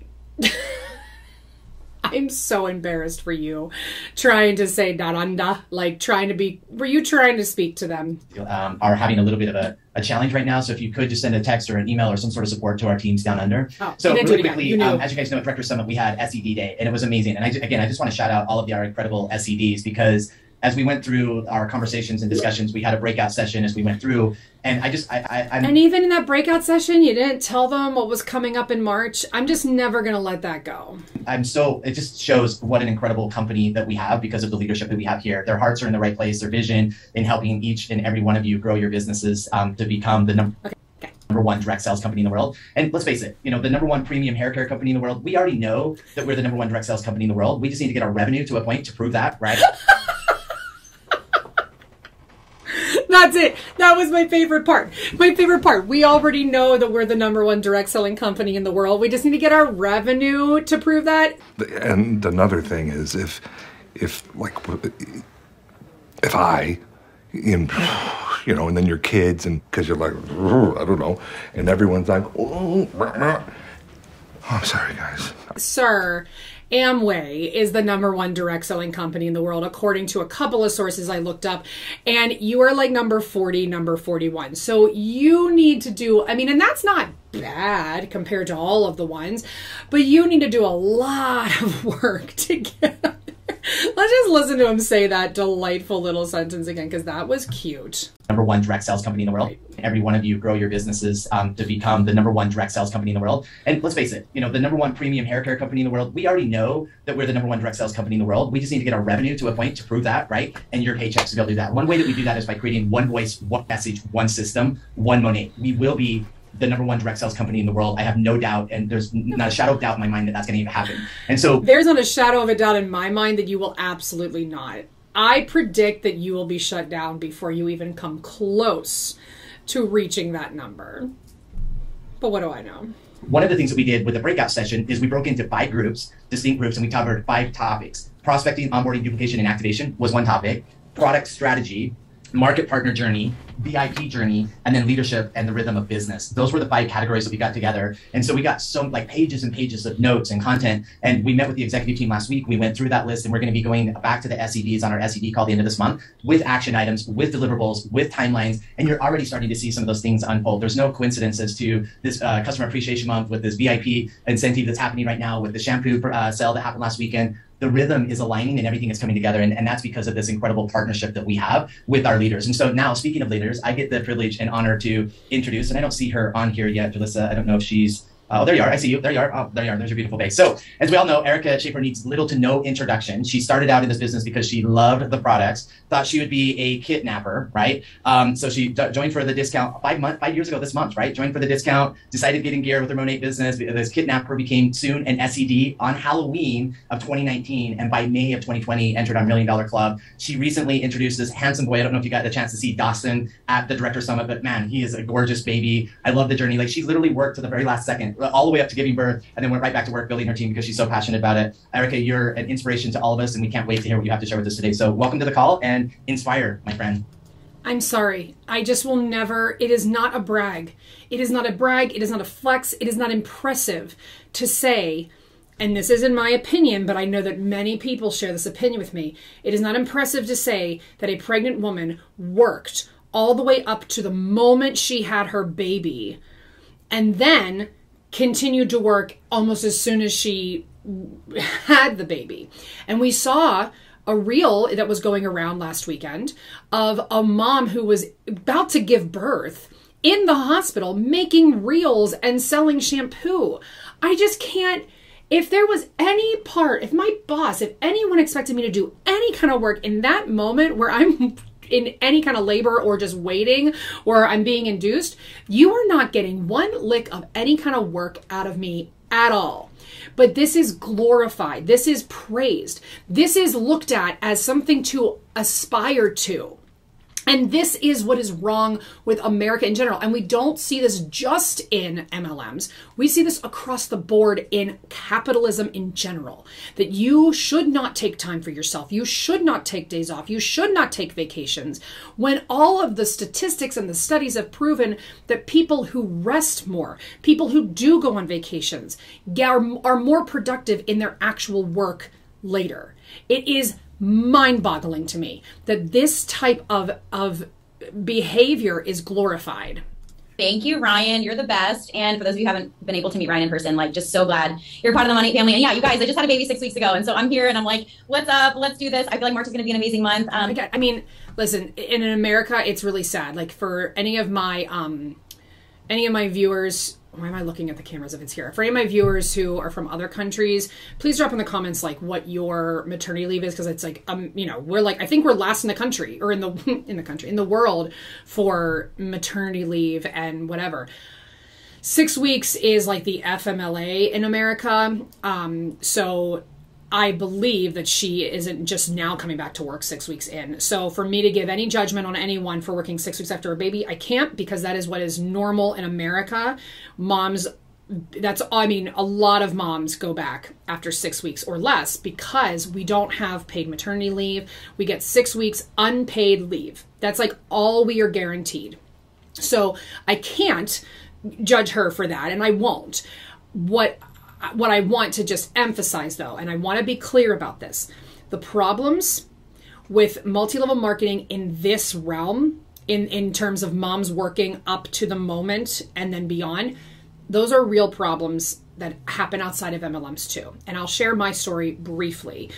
A: so embarrassed for you trying to say Daranda, like trying to be, were you trying to speak to them?
C: Are having a little bit of a challenge right now. So if you could just send a text or an email or some sort of support to our teams down under.
A: Oh,
C: so really quickly, as you guys know, at Director Summit, we had SED Day and it was amazing. And I just want to shout out all of our incredible SEDs because as we went through our conversations and discussions, we had a breakout session as we went through. And
A: and even in that breakout session, you didn't tell them what was coming up in March. I'm just never going to let that go.
C: It just shows what an incredible company that we have because of the leadership that we have here. Their hearts are in the right place, their vision in helping each and every one of you grow your businesses to become the number one direct sales company in the world. And let's face it, the number one premium hair care company in the world. We already know that we're the number one direct sales company in the world. We just need to get our revenue to a point to prove that, right?
A: That's it. That was my favorite part. My favorite part. We already know that we're the number one direct selling company in the world. We just need to get our revenue to prove that.
F: And another thing is if I, and then your kids, and because you're like, I don't know, and everyone's like, oh, I'm sorry, guys.
A: Sir, Amway is the number one direct selling company in the world, according to a couple of sources I looked up. And you are like number 40, number 41. So you need to do, and that's not bad compared to all of the ones, but you need to do a lot of work to get up there. Let's just listen to him say that delightful little sentence again, because that was cute.
C: Number one direct sales company in the world. Right. Every one of you grow your businesses to become the number one direct sales company in the world. And let's face it, the number one premium hair care company in the world. We already know that we're the number one direct sales company in the world. We just need to get our revenue to a point to prove that, right? And your paychecks to be able to do that. One way that we do that is by creating one voice, one message, one system, one Monat. We will be the number one direct sales company in the world. I have no doubt, and there's not a shadow of doubt in my mind that that's going to even happen. And so
A: there's not a shadow of a doubt in my mind that you will absolutely not. I predict that you will be shut down before you even come close to reaching that number. But what do I know?
C: One of the things that we did with the breakout session is we broke into 5 groups, distinct groups, and we covered 5 topics. Prospecting, onboarding, duplication, and activation was one topic. Product strategy, market partner journey, VIP journey, and then leadership and the rhythm of business. Those were the 5 categories that we got together. And so we got pages and pages of notes and content. And we met with the executive team last week. We went through that list, and we're going to be going back to the SEDs on our SED call at the end of this month with action items, with deliverables, with timelines. And you're already starting to see some of those things unfold. There's no coincidence as to this customer appreciation month with this VIP incentive that's happening right now with the shampoo sale that happened last weekend. The rhythm is aligning and everything is coming together. And that's because of this incredible partnership that we have with our leaders. And so now, speaking of leaders, I get the privilege and honor to introduce, and I don't see her on here yet, Jalissa. I don't know if she's, oh, there you are. I see you. There you are. Oh, there you are. There's your beautiful face. So as we all know, Erica Schaefer needs little to no introduction. She started out in this business because she loved the products, thought she would be a kidnapper, right? So she joined for the discount 5 years ago this month, right? Joined for the discount, decided to get in gear with her Monat business. This kidnapper became soon an SED on Halloween of 2019. And by May of 2020, entered our $1 Million Club. She recently introduced this handsome boy. I don't know if you got the chance to see Dawson at the Director Summit, but man, he is a gorgeous baby. I love the journey. Like, she literally worked to the very last second, all the way up to giving birth, and then went right back to work building her team because she's so passionate about it. Erica, you're an inspiration to all of us, and we can't wait to hear what you have to share with us today. So welcome to the call and inspire, my friend.
A: I'm sorry. I just will never, it is not a brag. It is not a brag. It is not a flex. It is not impressive to say, and this isn't my opinion, but I know that many people share this opinion with me. It is not impressive to say that a pregnant woman worked all the way up to the moment she had her baby and then continued to work almost as soon as she had the baby. And we saw a reel that was going around last weekend of a mom who was about to give birth in the hospital making reels and selling shampoo. I just can't, if there was any part, if my boss, if anyone expected me to do any kind of work in that moment where I'm in any kind of labor or just waiting or I'm being induced, you are not getting one lick of any kind of work out of me at all. But this is glorified. This is praised. This is looked at as something to aspire to. And this is what is wrong with America in general. And we don't see this just in MLMs. We see this across the board in capitalism in general, that you should not take time for yourself. You should not take days off. You should not take vacations, when all of the statistics and the studies have proven that people who rest more, people who do go on vacations, are more productive in their actual work later. It is mind-boggling to me that this type of behavior is glorified.
N: Thank you, Ryan. You're the best. And for those of you who haven't been able to meet Ryan in person, like, just so glad you're part of the Monat family. And yeah, you guys, I just had a baby 6 weeks ago. And so I'm here and I'm like, what's up? Let's do this. I feel like March is going to be an amazing month.
A: Again, I mean, listen, in America, it's really sad. Like, for any of my viewers, why am I looking at the cameras if it's here? For any of my viewers who are from other countries, please drop in the comments like what your maternity leave is, because it's like, you know, we're like, I think we're last in the country, or in the world for maternity leave and whatever. 6 weeks is like the FMLA in America. So I believe that she isn't just now coming back to work 6 weeks in. So for me to give any judgment on anyone for working 6 weeks after a baby, I can't, because that is what is normal in America. Moms, a lot of moms go back after 6 weeks or less because we don't have paid maternity leave. We get 6 weeks unpaid leave. That's like all we are guaranteed. So I can't judge her for that, and I won't. What I want to just emphasize, though, and I want to be clear about this, the problems with multi-level marketing in this realm, in terms of moms working up to the moment and then beyond, those are real problems that happen outside of MLMs too. And I'll share my story briefly.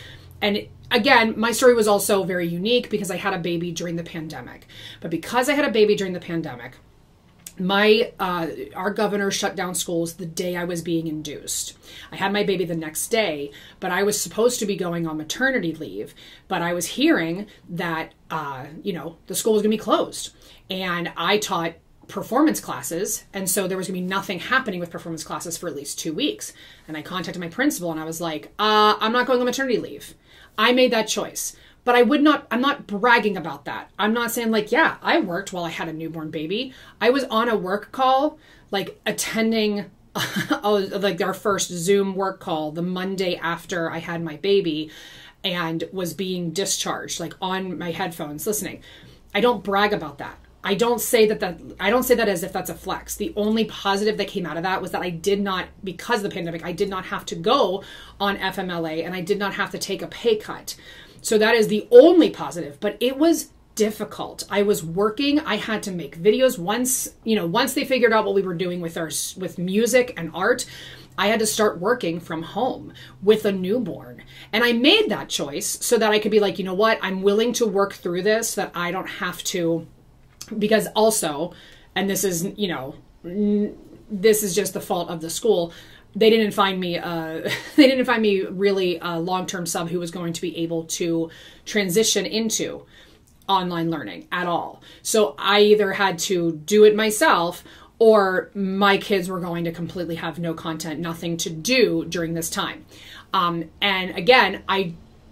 A: And again, my story was also very unique because I had a baby during the pandemic. But because I had a baby during the pandemic, our governor shut down schools the day I was being induced. I had my baby the next day, but I was supposed to be going on maternity leave, but I was hearing that, the school was going to be closed. And I taught performance classes, and so there was going to be nothing happening with performance classes for at least 2 weeks. And I contacted my principal and I was like, I'm not going on maternity leave. I made that choice. But I'm not bragging about that. I'm not saying like, yeah, I worked while I had a newborn baby. I was on a work call, like attending like our first Zoom work call the Monday after I had my baby, and was being discharged, like on my headphones listening. I don't brag about that. I don't say that as if that's a flex. The only positive that came out of that was that I did not, because of the pandemic, I did not have to go on FMLA and I did not have to take a pay cut. So that is the only positive, but it was difficult. I was working. I had to make videos. Once they figured out what we were doing with music and art, I had to start working from home with a newborn. And I made that choice so that I could be like, you know what? I'm willing to work through this, so that I don't have to, because also, and this is, this is just the fault of the school, they didn't find me really a long-term sub who was going to be able to transition into online learning at all. So I either had to do it myself, or my kids were going to completely have no content, nothing to do during this time. And again,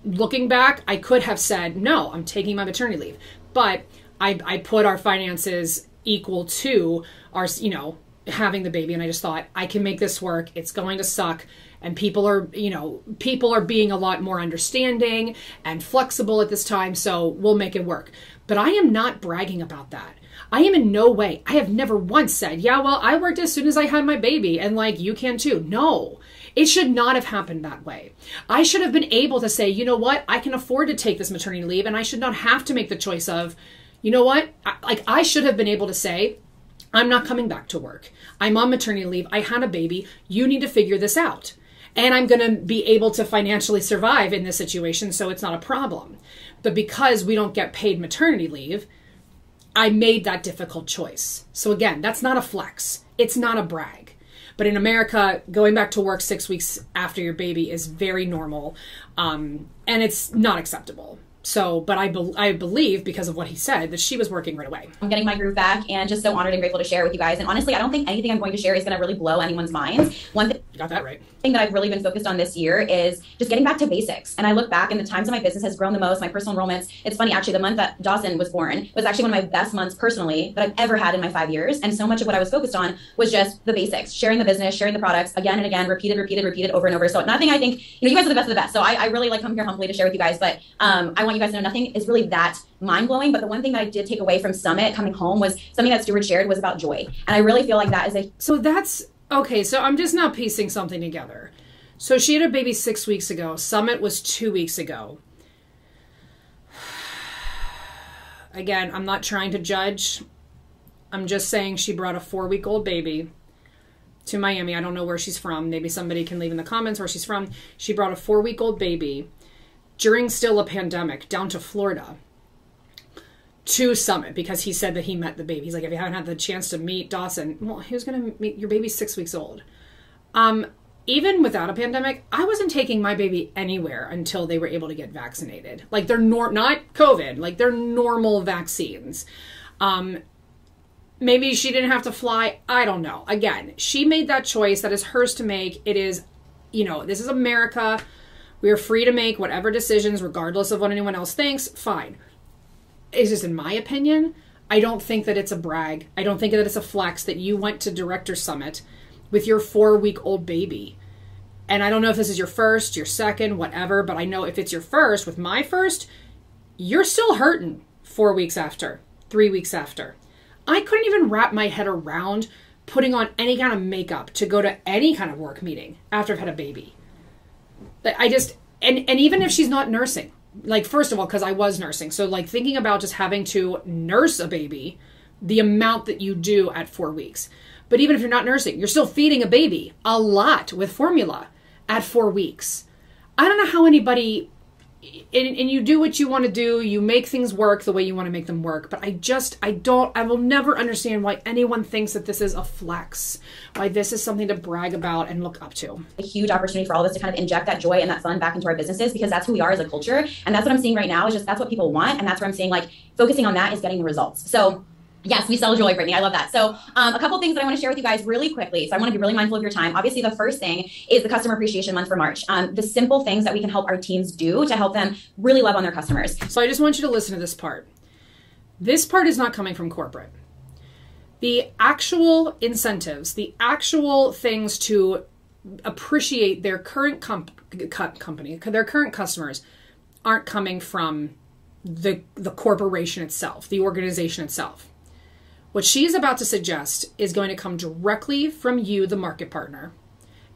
A: looking back, I could have said, no, I'm taking my maternity leave. But I put our finances equal to our, having the baby, and I just thought, I can make this work. It's going to suck, and people are being a lot more understanding and flexible at this time, so we'll make it work. But I am not bragging about that. I am in no way, I have never once said, yeah, well, I worked as soon as I had my baby, and like, you can too. No, it should not have happened that way. I should have been able to say, you know what, I can afford to take this maternity leave, and I should not have to make the choice of, you know what, I should have been able to say, I'm not coming back to work. I'm on maternity leave. I had a baby. You need to figure this out. And I'm going to be able to financially survive in this situation, so it's not a problem. But because we don't get paid maternity leave, I made that difficult choice. So again, that's not a flex. It's not a brag. But in America, going back to work 6 weeks after your baby is very normal. And it's not acceptable. So, but I believe, because of what he said, that she was working right away.
N: I'm getting my groove back, and just so honored and grateful to share with you guys. And honestly, I don't think anything I'm going to share is going to really blow anyone's minds. One thing,
A: you got that right.
N: Thing that I've really been focused on this year is just getting back to basics. And I look back, and the times that my business has grown the most, my personal enrollments. It's funny, actually, the month that Dawson was born was actually one of my best months personally that I've ever had in my 5 years. And so much of what I was focused on was just the basics, sharing the business, sharing the products again and again, repeated over and over. So nothing, I think, you guys are the best of the best. So I really like come here humbly to share with you guys, but I want you guys to know nothing is really that mind-blowing. But the one thing that I did take away from Summit coming home was something that Stuart shared was about joy. And I really feel like that is
A: so that's okay. So I'm just now piecing something together. So she had a baby 6 weeks ago. Summit was 2 weeks ago. Again, I'm not trying to judge. I'm just saying she brought a 4-week-old baby to Miami. I don't know where she's from. Maybe somebody can leave in the comments where she's from. She brought a 4-week-old baby during still a pandemic down to Florida to Summit, because he said that he met the baby. He's like, if you haven't had the chance to meet Dawson, well, he was going to meet your baby's 6 weeks old. Even without a pandemic, I wasn't taking my baby anywhere until they were able to get vaccinated. Like they're not COVID, like they're normal vaccines. Maybe she didn't have to fly. I don't know. Again, she made that choice. That is hers to make. It is, this is America. We are free to make whatever decisions, regardless of what anyone else thinks. Fine. It's just, in my opinion, I don't think that it's a brag. I don't think that it's a flex that you went to Director Summit with your 4-week-old baby. And I don't know if this is your first, your second, whatever, but I know if it's your first, with my first, you're still hurting 4 weeks after, 3 weeks after. I couldn't even wrap my head around putting on any kind of makeup to go to any kind of work meeting after I've had a baby. I just, and even if she's not nursing, like, first of all, because I was nursing. So like thinking about just having to nurse a baby, the amount that you do at 4 weeks. But even if you're not nursing, you're still feeding a baby a lot with formula at 4 weeks. I don't know how anybody, and you do what you want to do, you make things work the way you want to make them work, but I will never understand why anyone thinks that this is a flex, why this is something to brag about and look up to.
N: A huge opportunity for all of us to kind of inject that joy and that fun back into our businesses, because that's who we are as a culture. And that's what I'm seeing right now, is just that's what people want. And that's where I'm saying, like, focusing on that is getting the results. So yes, we sell joy, Brittany. I love that. So a couple things that I want to share with you guys really quickly. So I want to be really mindful of your time. Obviously, the first thing is the Customer Appreciation Month for March. The simple things that we can help our teams do to help them really love on their customers.
A: So I just want you to listen to this part. This part is not coming from corporate. The actual incentives, the actual things to appreciate their current company, their current customers, aren't coming from the corporation itself, the organization itself. What she's about to suggest is going to come directly from you, the market partner,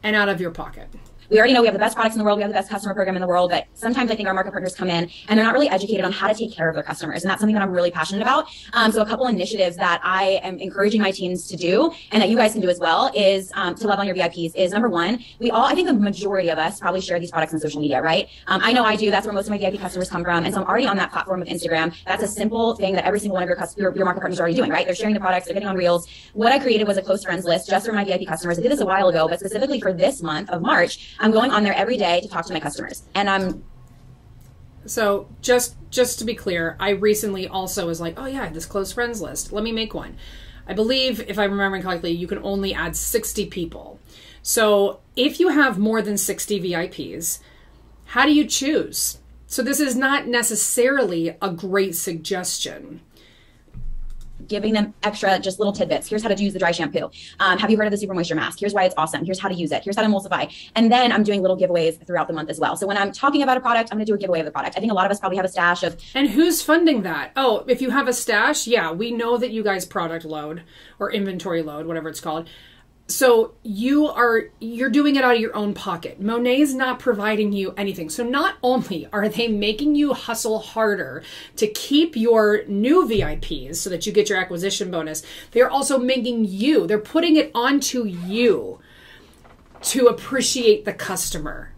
A: and out of your pocket.
N: We already know we have the best products in the world. We have the best customer program in the world. But sometimes I think our market partners come in and they're not really educated on how to take care of their customers. And that's something that I'm really passionate about. So a couple initiatives that I am encouraging my teams to do, and that you guys can do as well, is to love on your VIPs. Is number one, I think the majority of us probably share these products on social media, right? I know I do. That's where most of my VIP customers come from. And so I'm already on that platform of Instagram. That's a simple thing that every single one of your market partners are already doing, right? They're sharing the products. They're getting on Reels. What I created was a close friends list just for my VIP customers. I did this a while ago, but specifically for this month of March, I'm going on there every day to talk to my customers. And I'm
A: so just to be clear, I recently also was like, oh yeah, I have this close friends list. Let me make one. I believe, if I'm remembering correctly, you can only add 60 people. So if you have more than 60 VIPs, how do you choose? So this is not necessarily a great suggestion.
N: Giving them extra, just little tidbits. Here's how to use the dry shampoo. Have you heard of the Super Moisture Mask? Here's why it's awesome. Here's how to use it. Here's how to emulsify. And then I'm doing little giveaways throughout the month as well. So when I'm talking about a product, I'm going to do a giveaway of the product. I think a lot of us probably have a stash of.
A: And who's funding that? Oh, if you have a stash, yeah, we know that you guys product load or inventory load, whatever it's called. So you're doing it out of your own pocket. Monat's not providing you anything. So not only are they making you hustle harder to keep your new VIPs so that you get your acquisition bonus, they're also making you, they're putting it onto you to appreciate the customer.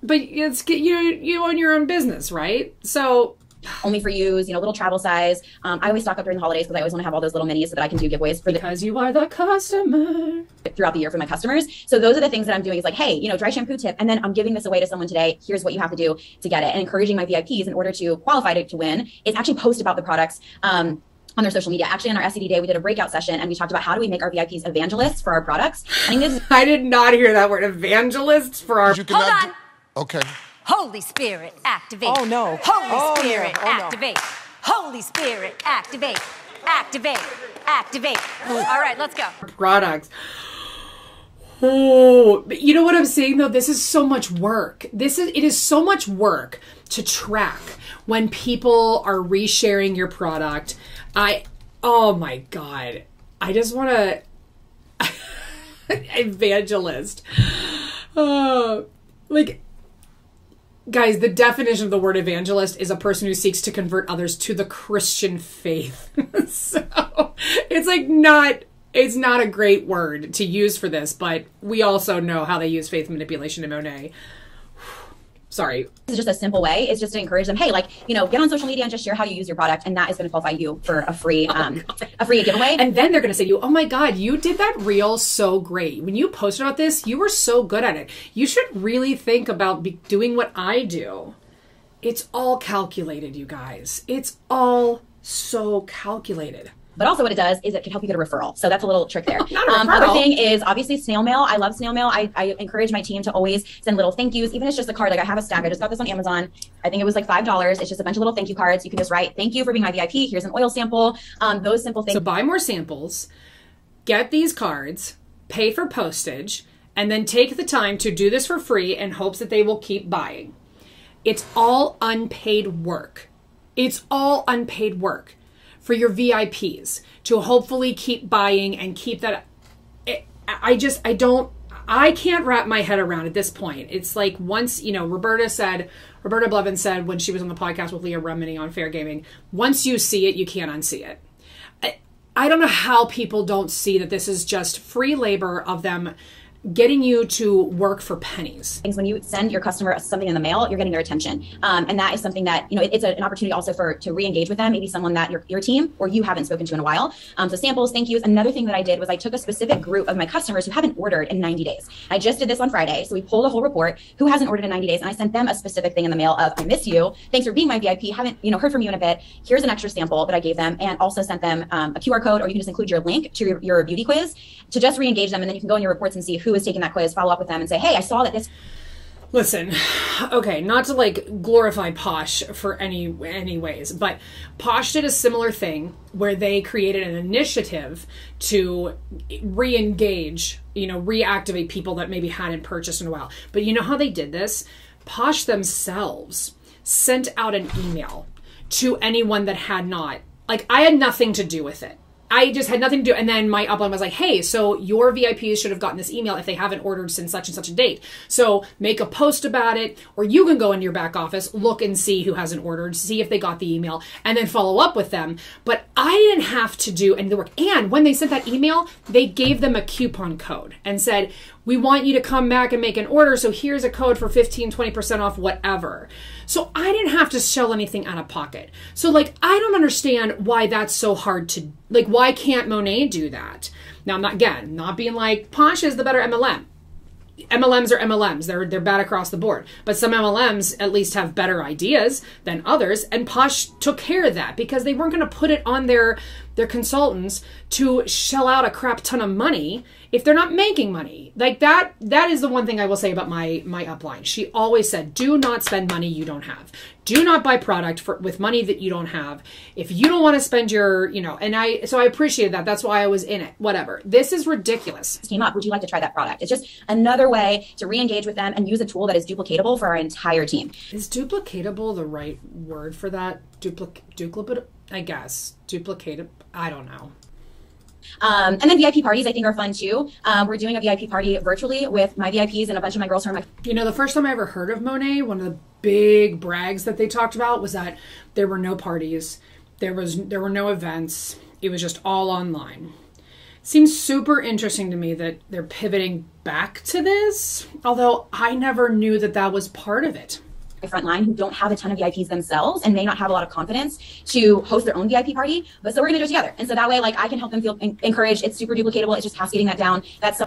A: But it's you own your own business, right? So
N: only for use, you know, little travel size. I always stock up during the holidays because I always want to have all those little minis so that I can do giveaways
A: because you are the customer
N: throughout the year for my customers. So those are the things that I'm doing is like, hey, you know, dry shampoo tip, and then I'm giving this away to someone today. Here's what you have to do to get it. And encouraging my VIPs in order to qualify to win is actually post about the products on their social media. Actually, on our SCD day, we did a breakout session and we talked about how do we make our VIPs evangelists for our products.
A: I did not hear that word, evangelists for our.
O: Hold on.
F: Okay.
O: Holy Spirit, activate.
P: Oh, no.
O: Holy Spirit,
P: no. Oh, no.
O: activate. Holy Spirit, activate. Activate. Activate. All right, let's go.
A: Products. Oh, you know what I'm saying though? This is so much work. It is so much work to track when people are resharing your product. Oh my God. I just want to evangelist. Like, guys, the definition of the word evangelist is a person who seeks to convert others to the Christian faith. So it's like it's not a great word to use for this, but we also know how they use faith manipulation in Monet. Sorry.
N: This is just a simple way. It's just to encourage them. Hey, like, you know, get on social media and just share how you use your product. And that is going to qualify you for a free giveaway.
A: And then they're going to say to you, oh my God, you did that reel so great. When you posted about this, you were so good at it. You should really think about doing what I do. It's all calculated, you guys. It's all so calculated.
N: But also what it does is it can help you get a referral. So that's a little trick there. Other thing is obviously snail mail. I love snail mail. I encourage my team to always send little thank yous. Even if it's just a card. Like I have a stack. I just got this on Amazon. I think it was like $5. It's just a bunch of little thank you cards. You can just write, thank you for being my VIP. Here's an oil sample. Those simple things.
A: So buy more samples, get these cards, pay for postage, and then take the time to do this for free in hopes that they will keep buying. It's all unpaid work. It's all unpaid work for your VIPs to hopefully keep buying and keep that. I can't wrap my head around at this point. It's like once, you know, Roberta Blevins said when she was on the podcast with Leah Remini on Fair Gaming, once you see it, you can't unsee it. I don't know how people don't see that this is just free labor of them getting you to work for pennies.
N: When you send your customer something in the mail, you're getting their attention. And that is something that, you know, it's an opportunity also to re-engage with them, maybe someone that your team or you haven't spoken to in a while. So samples, thank yous. Another thing that I did was I took a specific group of my customers who haven't ordered in 90 days. I just did this on Friday. So we pulled a whole report, who hasn't ordered in 90 days. And I sent them a specific thing in the mail of, I miss you. Thanks for being my VIP. Haven't, you know, heard from you in a bit. Here's an extra sample that I gave them, and also sent them a QR code, or you can just include your link to your beauty quiz to just re-engage them. And then you can go in your reports and see who is taking that quiz, follow up with them and say, hey, I saw that this.
A: Listen, okay, not to like glorify Posh for any ways, but Posh did a similar thing where they created an initiative to re-engage, you know, reactivate people that maybe hadn't purchased in a while. But you know how they did this? Posh themselves sent out an email to anyone that had not, like, I had nothing to do with it. I just had nothing to do. And then my upline was like, hey, so your VIPs should have gotten this email if they haven't ordered since such and such a date. So make a post about it, or you can go into your back office, look and see who hasn't ordered, see if they got the email, and then follow up with them. But I didn't have to do any of the work. And when they sent that email, they gave them a coupon code and said, we want you to come back and make an order. So here's a code for 15-20% off whatever. So I didn't have to shell anything out of pocket. So like, I don't understand why that's so hard to, like, why can't Monet do that? Now, I'm not being like, Posh is the better MLM. MLMs are MLMs. They're bad across the board. But some MLMs at least have better ideas than others. And Posh took care of that because they weren't going to put it on their consultants to shell out a crap ton of money if they're not making money. Like that is the one thing I will say about my upline. She always said, do not spend money you don't have. Do not buy product with money that you don't have. If you don't want to spend your, you know, so I appreciated that. That's why I was in it. Whatever. This is ridiculous.
N: Came up. Would you like to try that product? It's just another way to re-engage with them and use a tool that is duplicatable for our entire team.
A: Is duplicatable the right word for that? Duplicate? I guess. Duplicated? I don't know.
N: And then VIP parties, I think, are fun too. We're doing a VIP party virtually with my VIPs and a bunch of my girls from my.
A: You know, the first time I ever heard of Monet, one of the big brags that they talked about was that there were no parties, there were no events. It was just all online. Seems super interesting to me that they're pivoting back to this, although I never knew that was part of it.
N: front line who don't have a ton of VIPs themselves and may not have a lot of confidence to host their own VIP party, but so we're gonna do it together. And so that way, like, I can help them feel encouraged. It's super duplicatable. It's just cascading that down. That's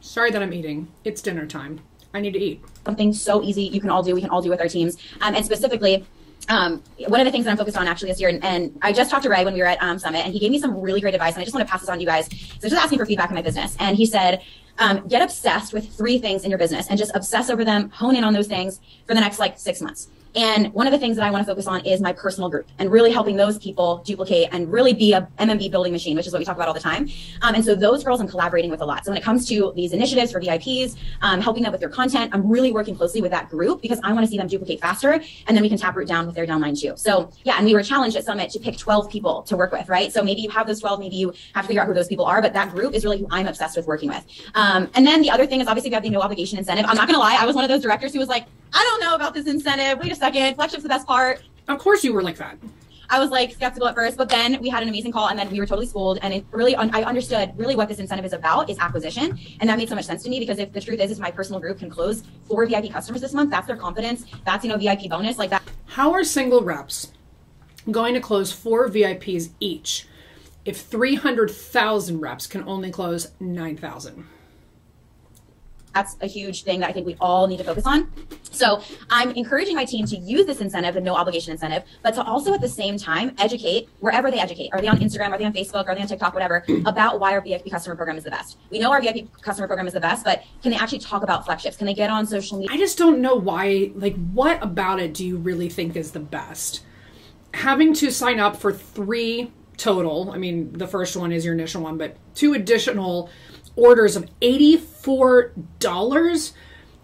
A: sorry that I'm eating. It's dinner time. I need to eat.
N: Something so easy you can all do. We can all do with our teams. And specifically, one of the things that I'm focused on actually this year, and I just talked to Ray when we were at Summit, and he gave me some really great advice, and I just want to pass this on to you guys. So just asking for feedback in my business. And he said, get obsessed with 3 things in your business and just obsess over them, hone in on those things for the next like 6 months. And one of the things that I want to focus on is my personal group and really helping those people duplicate and really be a MMB building machine, which is what we talk about all the time. And so those girls I'm collaborating with a lot. So when it comes to these initiatives for VIPs, helping them with their content, I'm really working closely with that group because I want to see them duplicate faster, and then we can taproot down with their downline too. So yeah, and we were challenged at Summit to pick 12 people to work with, right? So maybe you have those 12, maybe you have to figure out who those people are, but that group is really who I'm obsessed with working with. And then the other thing is obviously we have the no obligation incentive. I'm not going to lie, I was one of those directors who was like, I don't know about this incentive. Wait a second, flagship's the best part.
A: Of course you were like that.
N: I was like skeptical at first, but then we had an amazing call, and then we were totally schooled, and it really, I understood really what this incentive is about is acquisition, and that made so much sense to me because if the truth is my personal group can close 4 VIP customers this month, that's their confidence, that's, you know, VIP bonus like that.
A: How are single reps going to close 4 VIPs each if 300,000 reps can only close 9,000?
N: That's a huge thing that I think we all need to focus on. So I'm encouraging my team to use this incentive, the no obligation incentive, but to also at the same time educate wherever they educate. Are they on Instagram? Are they on Facebook? Are they on TikTok? Whatever, about why our VIP customer program is the best. We know our VIP customer program is the best, but can they actually talk about flagships? Can they get on social media?
A: I just don't know why, like, what about it do you really think is the best? Having to sign up for 3 total, I mean, the first one is your initial one, but 2 additional orders of $84,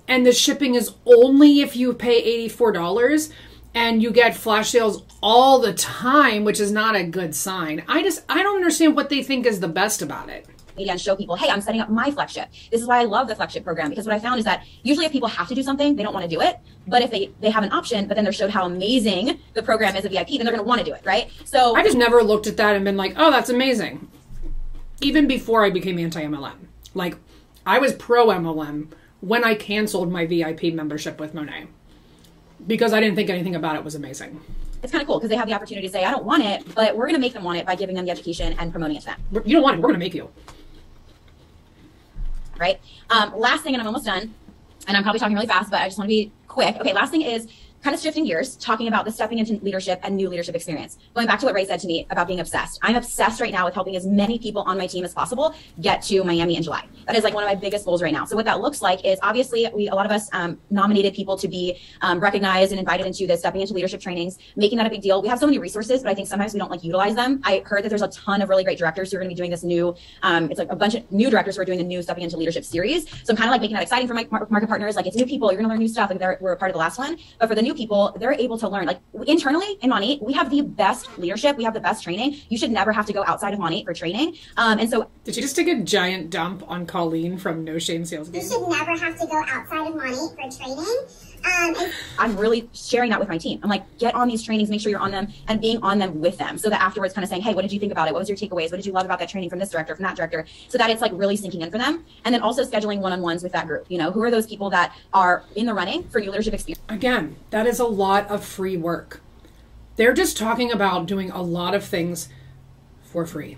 A: and the shipping is only if you pay $84, and you get flash sales all the time, which is not a good sign. I don't understand what they think is the best about it.
N: And show people, hey, I'm setting up my flagship. This is why I love the flagship program, because what I found is that usually if people have to do something, they don't want to do it. But if they have an option, but then they're showed how amazing the program is a VIP, then they're going to want to do it, right? So
A: I just never looked at that and been like, oh, that's amazing. Even before I became anti-MLM. Like, I was pro-MLM when I canceled my VIP membership with Monat because I didn't think anything about it was amazing.
N: It's kind of cool because they have the opportunity to say, I don't want it, but we're going to make them want it by giving them the education and promoting it to them.
A: You don't want it, we're going to make you.
N: Right? Last thing, and I'm almost done, and I'm probably talking really fast, but I just want to be quick. Okay, last thing is kind of shifting gears, talking about the stepping into leadership and new leadership experience. Going back to what Ray said to me about being obsessed. I'm obsessed right now with helping as many people on my team as possible get to Miami in July. That is like one of my biggest goals right now. So what that looks like is obviously a lot of us nominated people to be recognized and invited into the stepping into leadership trainings, making that a big deal. We have so many resources, but I think sometimes we don't like utilize them. I heard that there's a ton of really great directors who are going to be doing this new, it's like a bunch of new directors who are doing the new stepping into leadership series. So I'm kind of like making that exciting for my market partners. Like, it's new people, you're going to learn new stuff. Like, we're a part of the last one, but for the new people, they're able to learn. Like, internally in Monat, we have the best leadership. We have the best training. You should never have to go outside of Monat for training. And so,
A: did you just take a giant dump on Colleen from No Shame Sales Game?
P: You should never have to go outside of Monat for training.
N: I'm really sharing that with my team. I'm like, get on these trainings, make sure you're on them, and being on them with them, so that afterwards kind of saying, hey, what did you think about it? What was your takeaways? What did you love about that training from this director, from that director? So that it's like really sinking in for them. And then also scheduling one-on-ones with that group. You know, who are those people that are in the running for new leadership experience?
A: Again, that is a lot of free work. They're just talking about doing a lot of things for free.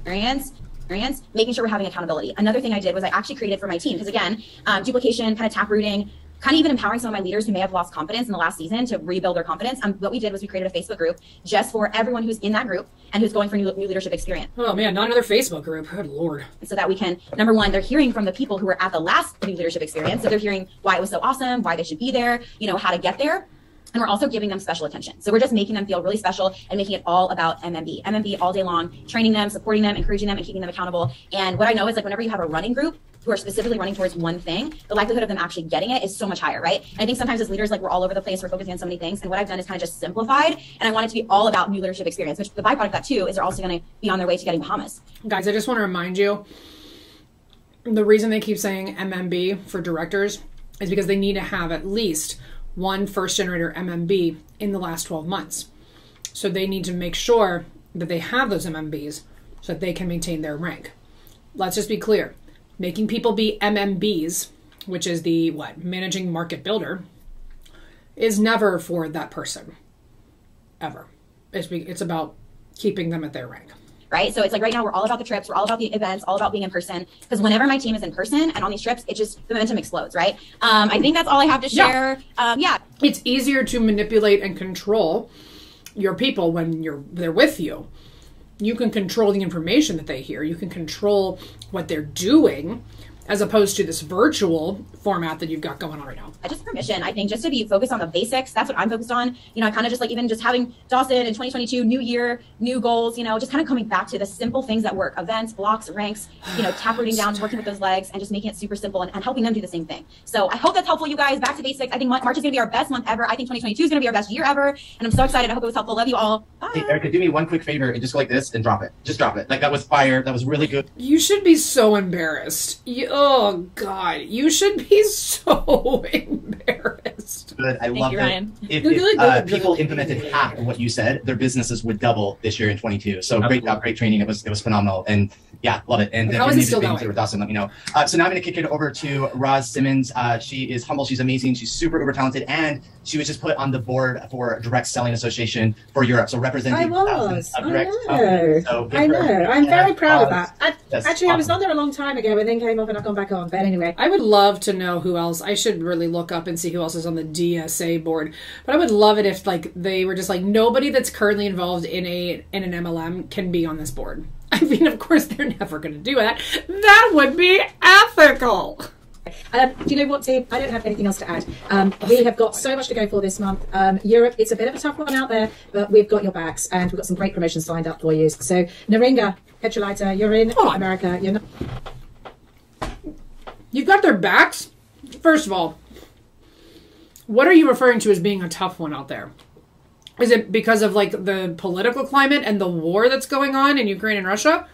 N: Experience, making sure we're having accountability. Another thing I did was I actually created for my team, because again, duplication, kind of taprooting, kind of even empowering some of my leaders who may have lost confidence in the last season to rebuild their confidence. What we did was we created a Facebook group just for everyone who's in that group and who's going for new leadership experience.
A: Oh man, not another Facebook group. Good Lord.
N: So that we can, number one, they're hearing from the people who were at the last new leadership experience. So they're hearing why it was so awesome, why they should be there, you know, how to get there. And we're also giving them special attention. So we're just making them feel really special and making it all about MMB. MMB all day long, training them, supporting them, encouraging them, and keeping them accountable. And what I know is, like, whenever you have a running group who are specifically running towards one thing, the likelihood of them actually getting it is so much higher, right? And I think sometimes as leaders, like, we're all over the place, we're focusing on so many things. And what I've done is kind of just simplified, and I want it to be all about new leadership experience, which the byproduct of that too is they're also going to be on their way to getting Bahamas.
A: Guys, I just want to remind you, the reason they keep saying MMB for directors is because they need to have at least one first generator MMB in the last 12 months. So they need to make sure that they have those MMBs so that they can maintain their rank. Let's just be clear. Making people be MMBs, which is the managing market builder, is never for that person. Ever. It's about keeping them at their rank.
N: Right? So it's like right now we're all about the trips, we're all about the events, all about being in person. Because whenever my team is in person and on these trips, it just, the momentum explodes, right? I think that's all I have to share. Yeah.
A: It's easier to manipulate and control your people when they're with you. You can control the information that they hear. You can control what they're doing, as opposed to this virtual format that you've got going on right now.
N: Just permission, I think, just to be focused on the basics. That's what I'm focused on. You know, I kind of just like even just having Dawson in 2022, new year, new goals, you know, just kind of coming back to the simple things that work. Events, blocks, ranks, you know, tap rooting down, working with those legs, and just making it super simple and helping them do the same thing. So I hope that's helpful, you guys. Back to basics. I think March is going to be our best month ever. I think 2022 is going to be our best year ever. And I'm so excited. I hope it was helpful. Love you all. Bye.
C: Hey, Erica, do me one quick favor and just go like this and drop it. Just drop it. Like, that was fire. That was really good.
A: You should be so embarrassed. Oh, God. You should be so embarrassed.
C: Good. I love
N: you,
C: it.
N: Ryan.
C: If people implemented half of what you said, their businesses would double this year in 22. So great job, great training. It was phenomenal. And yeah, love it. And
A: how is it still going?
C: With Dawson, let me know. So now I'm going to kick it over to Roz Simmons. She is humble. She's amazing. She's super uber talented. And she was just put on the board for Direct Selling Association for Europe. So representing thousands of direct companies. So
E: I know. I'm very proud of that. Actually, I was on there a long time ago and then came off and I've gone back on. But anyway.
A: I would love to know who else. I should really look up and see who else is on the DSA board. But I would love it if like they were just like nobody that's currently involved in an MLM can be on this board. I mean, of course, they're never going to do that. That would be ethical.
E: Do you know what, team? I don't have anything else to add. We have got so much to go for this month. Europe, it's a bit of a tough one out there, but we've got your backs and we've got some great promotions lined up for you. So, Naringa, Petrolita, you're in America. You're not.
A: You've got their backs? First of all, what are you referring to as being a tough one out there? Is it because of like the political climate and the war that's going on in Ukraine and Russia?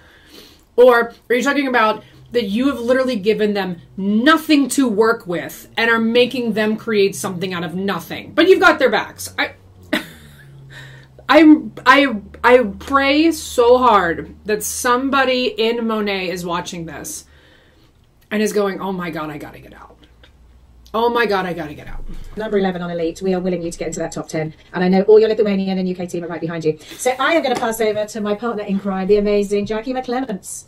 A: Or are you talking about that you have literally given them nothing to work with and are making them create something out of nothing? But you've got their backs. I pray so hard that somebody in Monat is watching this and is going, oh my God, I gotta get out. Oh my God, I gotta get out.
E: Number 11 on Elite. We are willing you to get into that top 10. And I know all your Lithuanian and UK team are right behind you. So I am going to pass over to my partner in crime, the amazing Jackie McClements.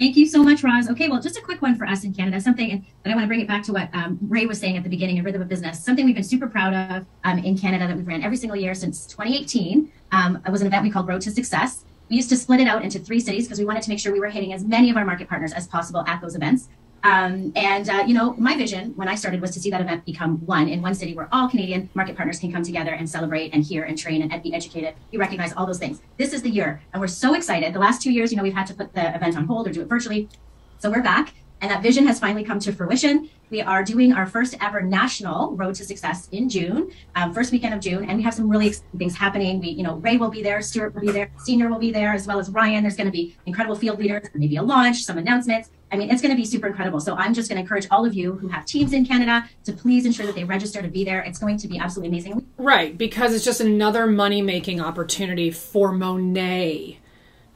D: Thank you so much, Roz. Okay, well, just a quick one for us in Canada, something that I want to bring it back to what Ray was saying at the beginning in Rhythm of Business, something we've been super proud of in Canada that we've ran every single year since 2018. It was an event we called Road to Success. We used to split it out into 3 cities because we wanted to make sure we were hitting as many of our market partners as possible at those events. You know, my vision when I started was to see that event become one in one city where all Canadian market partners can come together and celebrate and hear and train and be educated. You recognize all those things. This is the year, and we're so excited. The last 2 years, you know, we've had to put the event on hold or do it virtually. So we're back, and that vision has finally come to fruition. We are doing our first ever national Road to Success in June, first weekend of June, and we have some really exciting things happening. Ray will be there, Stuart will be there, Senior will be there, as well as Ryan. There's going to be incredible field leaders, maybe a launch, some announcements. I mean, it's going to be super incredible. So I'm just going to encourage all of you who have teams in Canada to please ensure that they register to be there. It's going to be absolutely amazing.
A: Right, because it's just another money-making opportunity for Monat.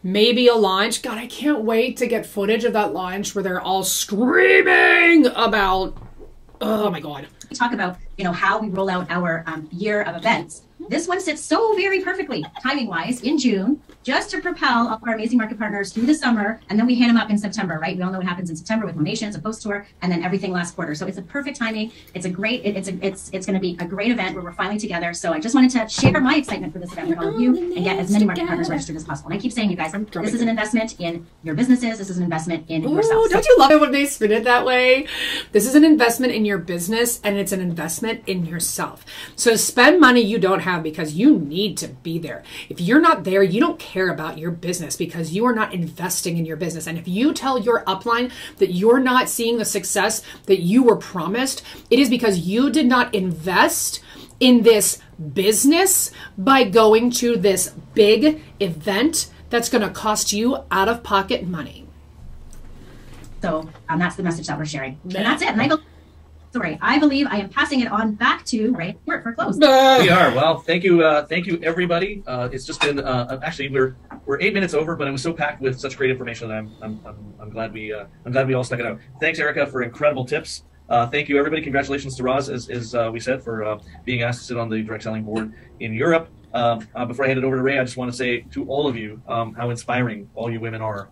A: Maybe a launch. God, I can't wait to get footage of that launch where they're all screaming about, oh my God.
D: We talk about, you know, how we roll out our year of events. This one sits so very perfectly, timing-wise, in June, just to propel all our amazing market partners through the summer, and then we hand them up in September, right? We all know what happens in September with Monations, a post tour, and then everything last quarter. So it's a perfect timing. It's a great, it's going to be a great event where we're finally together. So I just wanted to share my excitement for this event with all of you and get as many market partners registered as possible. And I keep saying, you guys, this is an investment in your businesses. This is an investment in yourself.
A: Don't you love it when they spin it that way? This is an investment in your business, and it's an investment in yourself. So spend money you don't have because you need to be there. If you're not there, you don't care about your business because you are not investing in your business. And if you tell your upline that you're not seeing the success that you were promised, it is because you did not invest in this business by going to this big event that's going to cost you out-of-pocket money.
D: So that's the message that we're sharing. And that's it. And I believe I am passing it on back to Ray for close.
G: We are. Well, thank you everybody. It's just been actually we're 8 minutes over, but it was so packed with such great information that I'm glad we all stuck it out. Thanks, Erica, for incredible tips. thank you, everybody. Congratulations to Roz, as we said, for being asked to sit on the direct selling board in Europe. Before I hand it over to Ray, I just want to say to all of you how inspiring all you women are.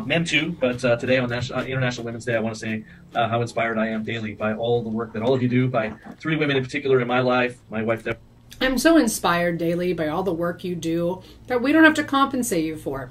G: Men too, but today on International Women's Day, I want to say how inspired I am daily by all the work that all of you do, by 3 women in particular in my life, my wife, Deborah.
A: I'm so inspired daily by all the work you do that we don't have to compensate you for.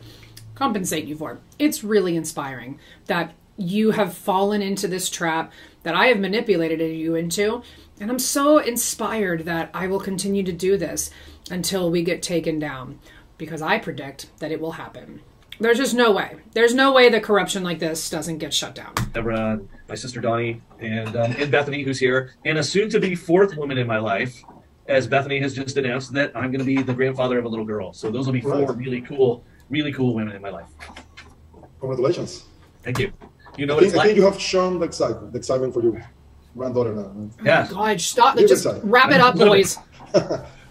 A: It's really inspiring that you have fallen into this trap that I have manipulated you into. And I'm so inspired that I will continue to do this until we get taken down, because I predict that it will happen. There's just no way. There's no way that corruption like this doesn't get shut down.
G: Deborah, my sister Donnie, and Bethany, who's here, and a soon-to-be 4th woman in my life, as Bethany has just announced that I'm going to be the grandfather of a little girl. So those will be 4 really cool women in my life.
B: Congratulations.
G: Thank you. You know what it's like.
B: I think you have shown the excitement for your granddaughter now. Right?
G: Yeah.
A: God, stop. Just wrap it up, boys.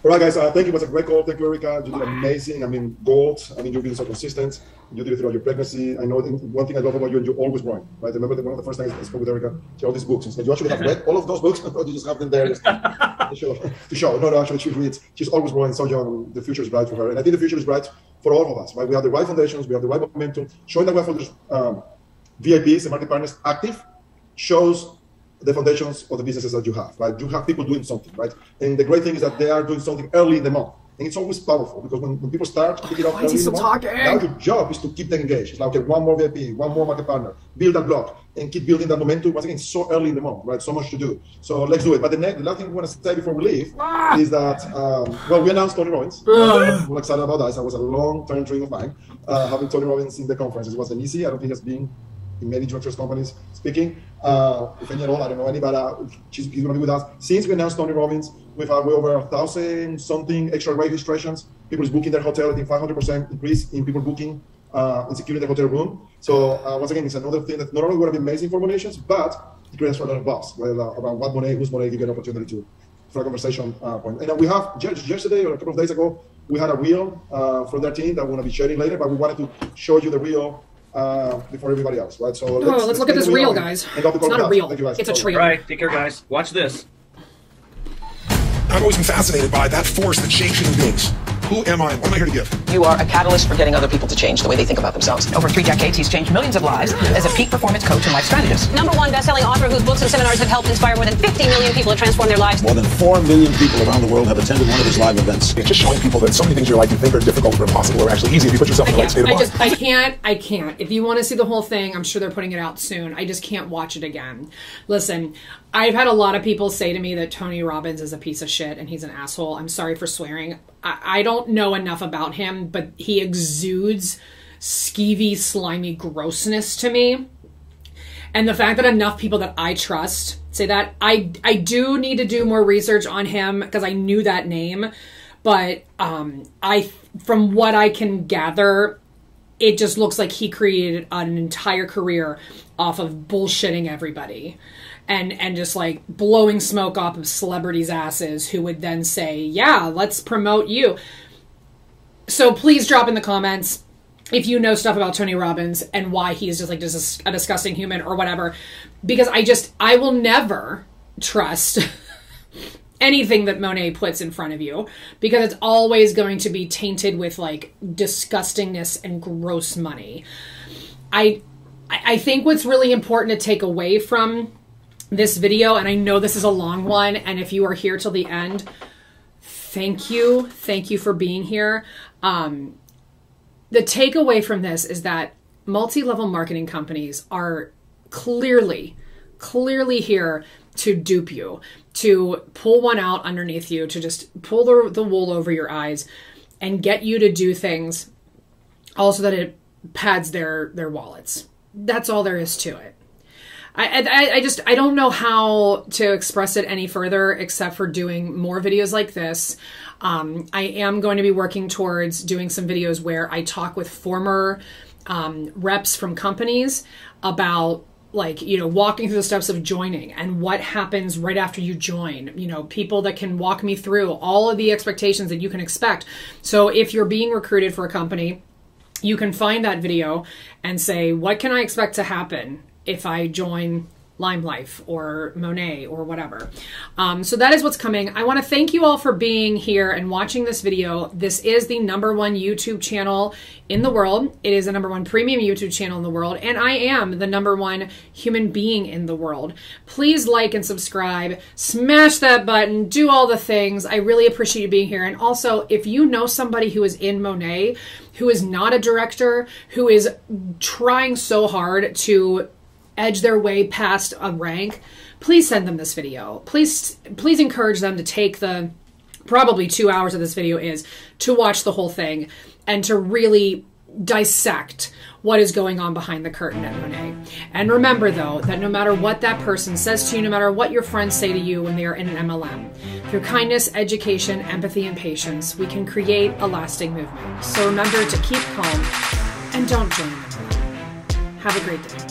B: All right, guys. Thank you. It was a great call. Thank you, Erica. You did amazing. I mean, gold. I mean, you've been so consistent. You did it throughout your pregnancy. I know one thing I love about you, and you're always growing, right? I remember that one of the first times I spoke with Erica, she had all these books, and said, you actually have read all of those books? Or you just have them there just to show. No, actually, she reads. She's always growing, so young. The future is bright for her. And I think the future is bright for all of us, right? We have the right foundations. We have the right momentum. Showing that we have VIPs and market partners active shows the foundations of the businesses that you have, right? You have people doing something, right? And the great thing is that they are doing something early in the month. And it's always powerful, because when people start picking up early in the month, now your job is to keep them engaged. It's like, okay, one more VIP, one more market partner, build that block, and keep building that momentum. Once again, it's so early in the month, right? So much to do. So let's do it. But the last thing we want to say before we leave is that, well, we announced Tony Robbins. We're excited about that. That was a long-term dream of mine, having Tony Robbins in the conference. It wasn't easy. I don't think it's been in many directors companies speaking. If any at all, I don't know any, but he's going to be with us. Since we announced Tony Robbins, we've had way over 1,000 something extra registrations. People is booking their hotel. I think 500% increase in people booking and securing the hotel room. So once again, it's another thing that not only going to be amazing for donations, but it creates a lot of buzz around what Monat, who's Monat, give you an opportunity for a conversation point. And we have just yesterday or a couple of days ago, we had a reel from their team that we're going to be sharing later, but we wanted to show you the reel before everybody else, right? So
A: let's look at this reel, guys. It's not a reel. It's a trail.
G: All right, take care, guys. Watch this.
Q: I've always been fascinated by that force that shapes human beings. Who am I? What am I here to give?
R: You are a catalyst for getting other people to change the way they think about themselves. Over 3 decades, he's changed millions of lives as a peak performance coach and life strategist.
S: #1 best-selling author whose books and seminars have helped inspire more than 50 million people to transform their lives.
T: More than 4 million people around the world have attended one of his live events.
Q: It's just showing people that so many things in your life you think are difficult or impossible are actually easy if you put yourself in the right state of mind.
A: I can't. If you want to see the whole thing, I'm sure they're putting it out soon. I just can't watch it again. Listen, I've had a lot of people say to me that Tony Robbins is a piece of shit and he's an asshole. I'm sorry for swearing. I don't know enough about him, but he exudes skeevy, slimy grossness to me. And the fact that enough people that I trust say that, I do need to do more research on him because I knew that name. But from what I can gather, it just looks like he created an entire career off of bullshitting everybody. And just like blowing smoke off of celebrities' asses who would then say, yeah, let's promote you. So please drop in the comments if you know stuff about Tony Robbins and why he is just like just a disgusting human or whatever. Because I will never trust anything that Monat puts in front of you, because it's always going to be tainted with like disgustingness and gross money. I think what's really important to take away from this video, and I know this is a long one, and if you are here till the end, thank you for being here. The takeaway from this is that multi-level marketing companies are clearly here to dupe you, to pull one out underneath you, to just pull the wool over your eyes and get you to do things also that it pads their wallets. That's all there is to it. I don't know how to express it any further except for doing more videos like this. I am going to be working towards doing some videos where I talk with former reps from companies about, like, you know, walking through the steps of joining and what happens right after you join. You know, people that can walk me through all of the expectations that you can expect. So if you're being recruited for a company, you can find that video and say, what can I expect to happen if I join Lime Life or Monet or whatever. So that is what's coming. I want to thank you all for being here and watching this video. This is the #1 YouTube channel in the world. It is the #1 premium YouTube channel in the world, and I am the #1 human being in the world. Please like and subscribe, smash that button, do all the things. I really appreciate you being here. And also, if you know somebody who is in Monet, who is not a director, who is trying so hard to edge their way past a rank, please send them this video. Please encourage them to take the probably 2 hours of this video is to watch the whole thing and to really dissect what is going on behind the curtain at Monet. And remember though, that no matter what that person says to you, no matter what your friends say to you when they are in an MLM, through kindness, education, empathy, and patience, we can create a lasting movement. So remember to keep calm and don't join them. Have a great day.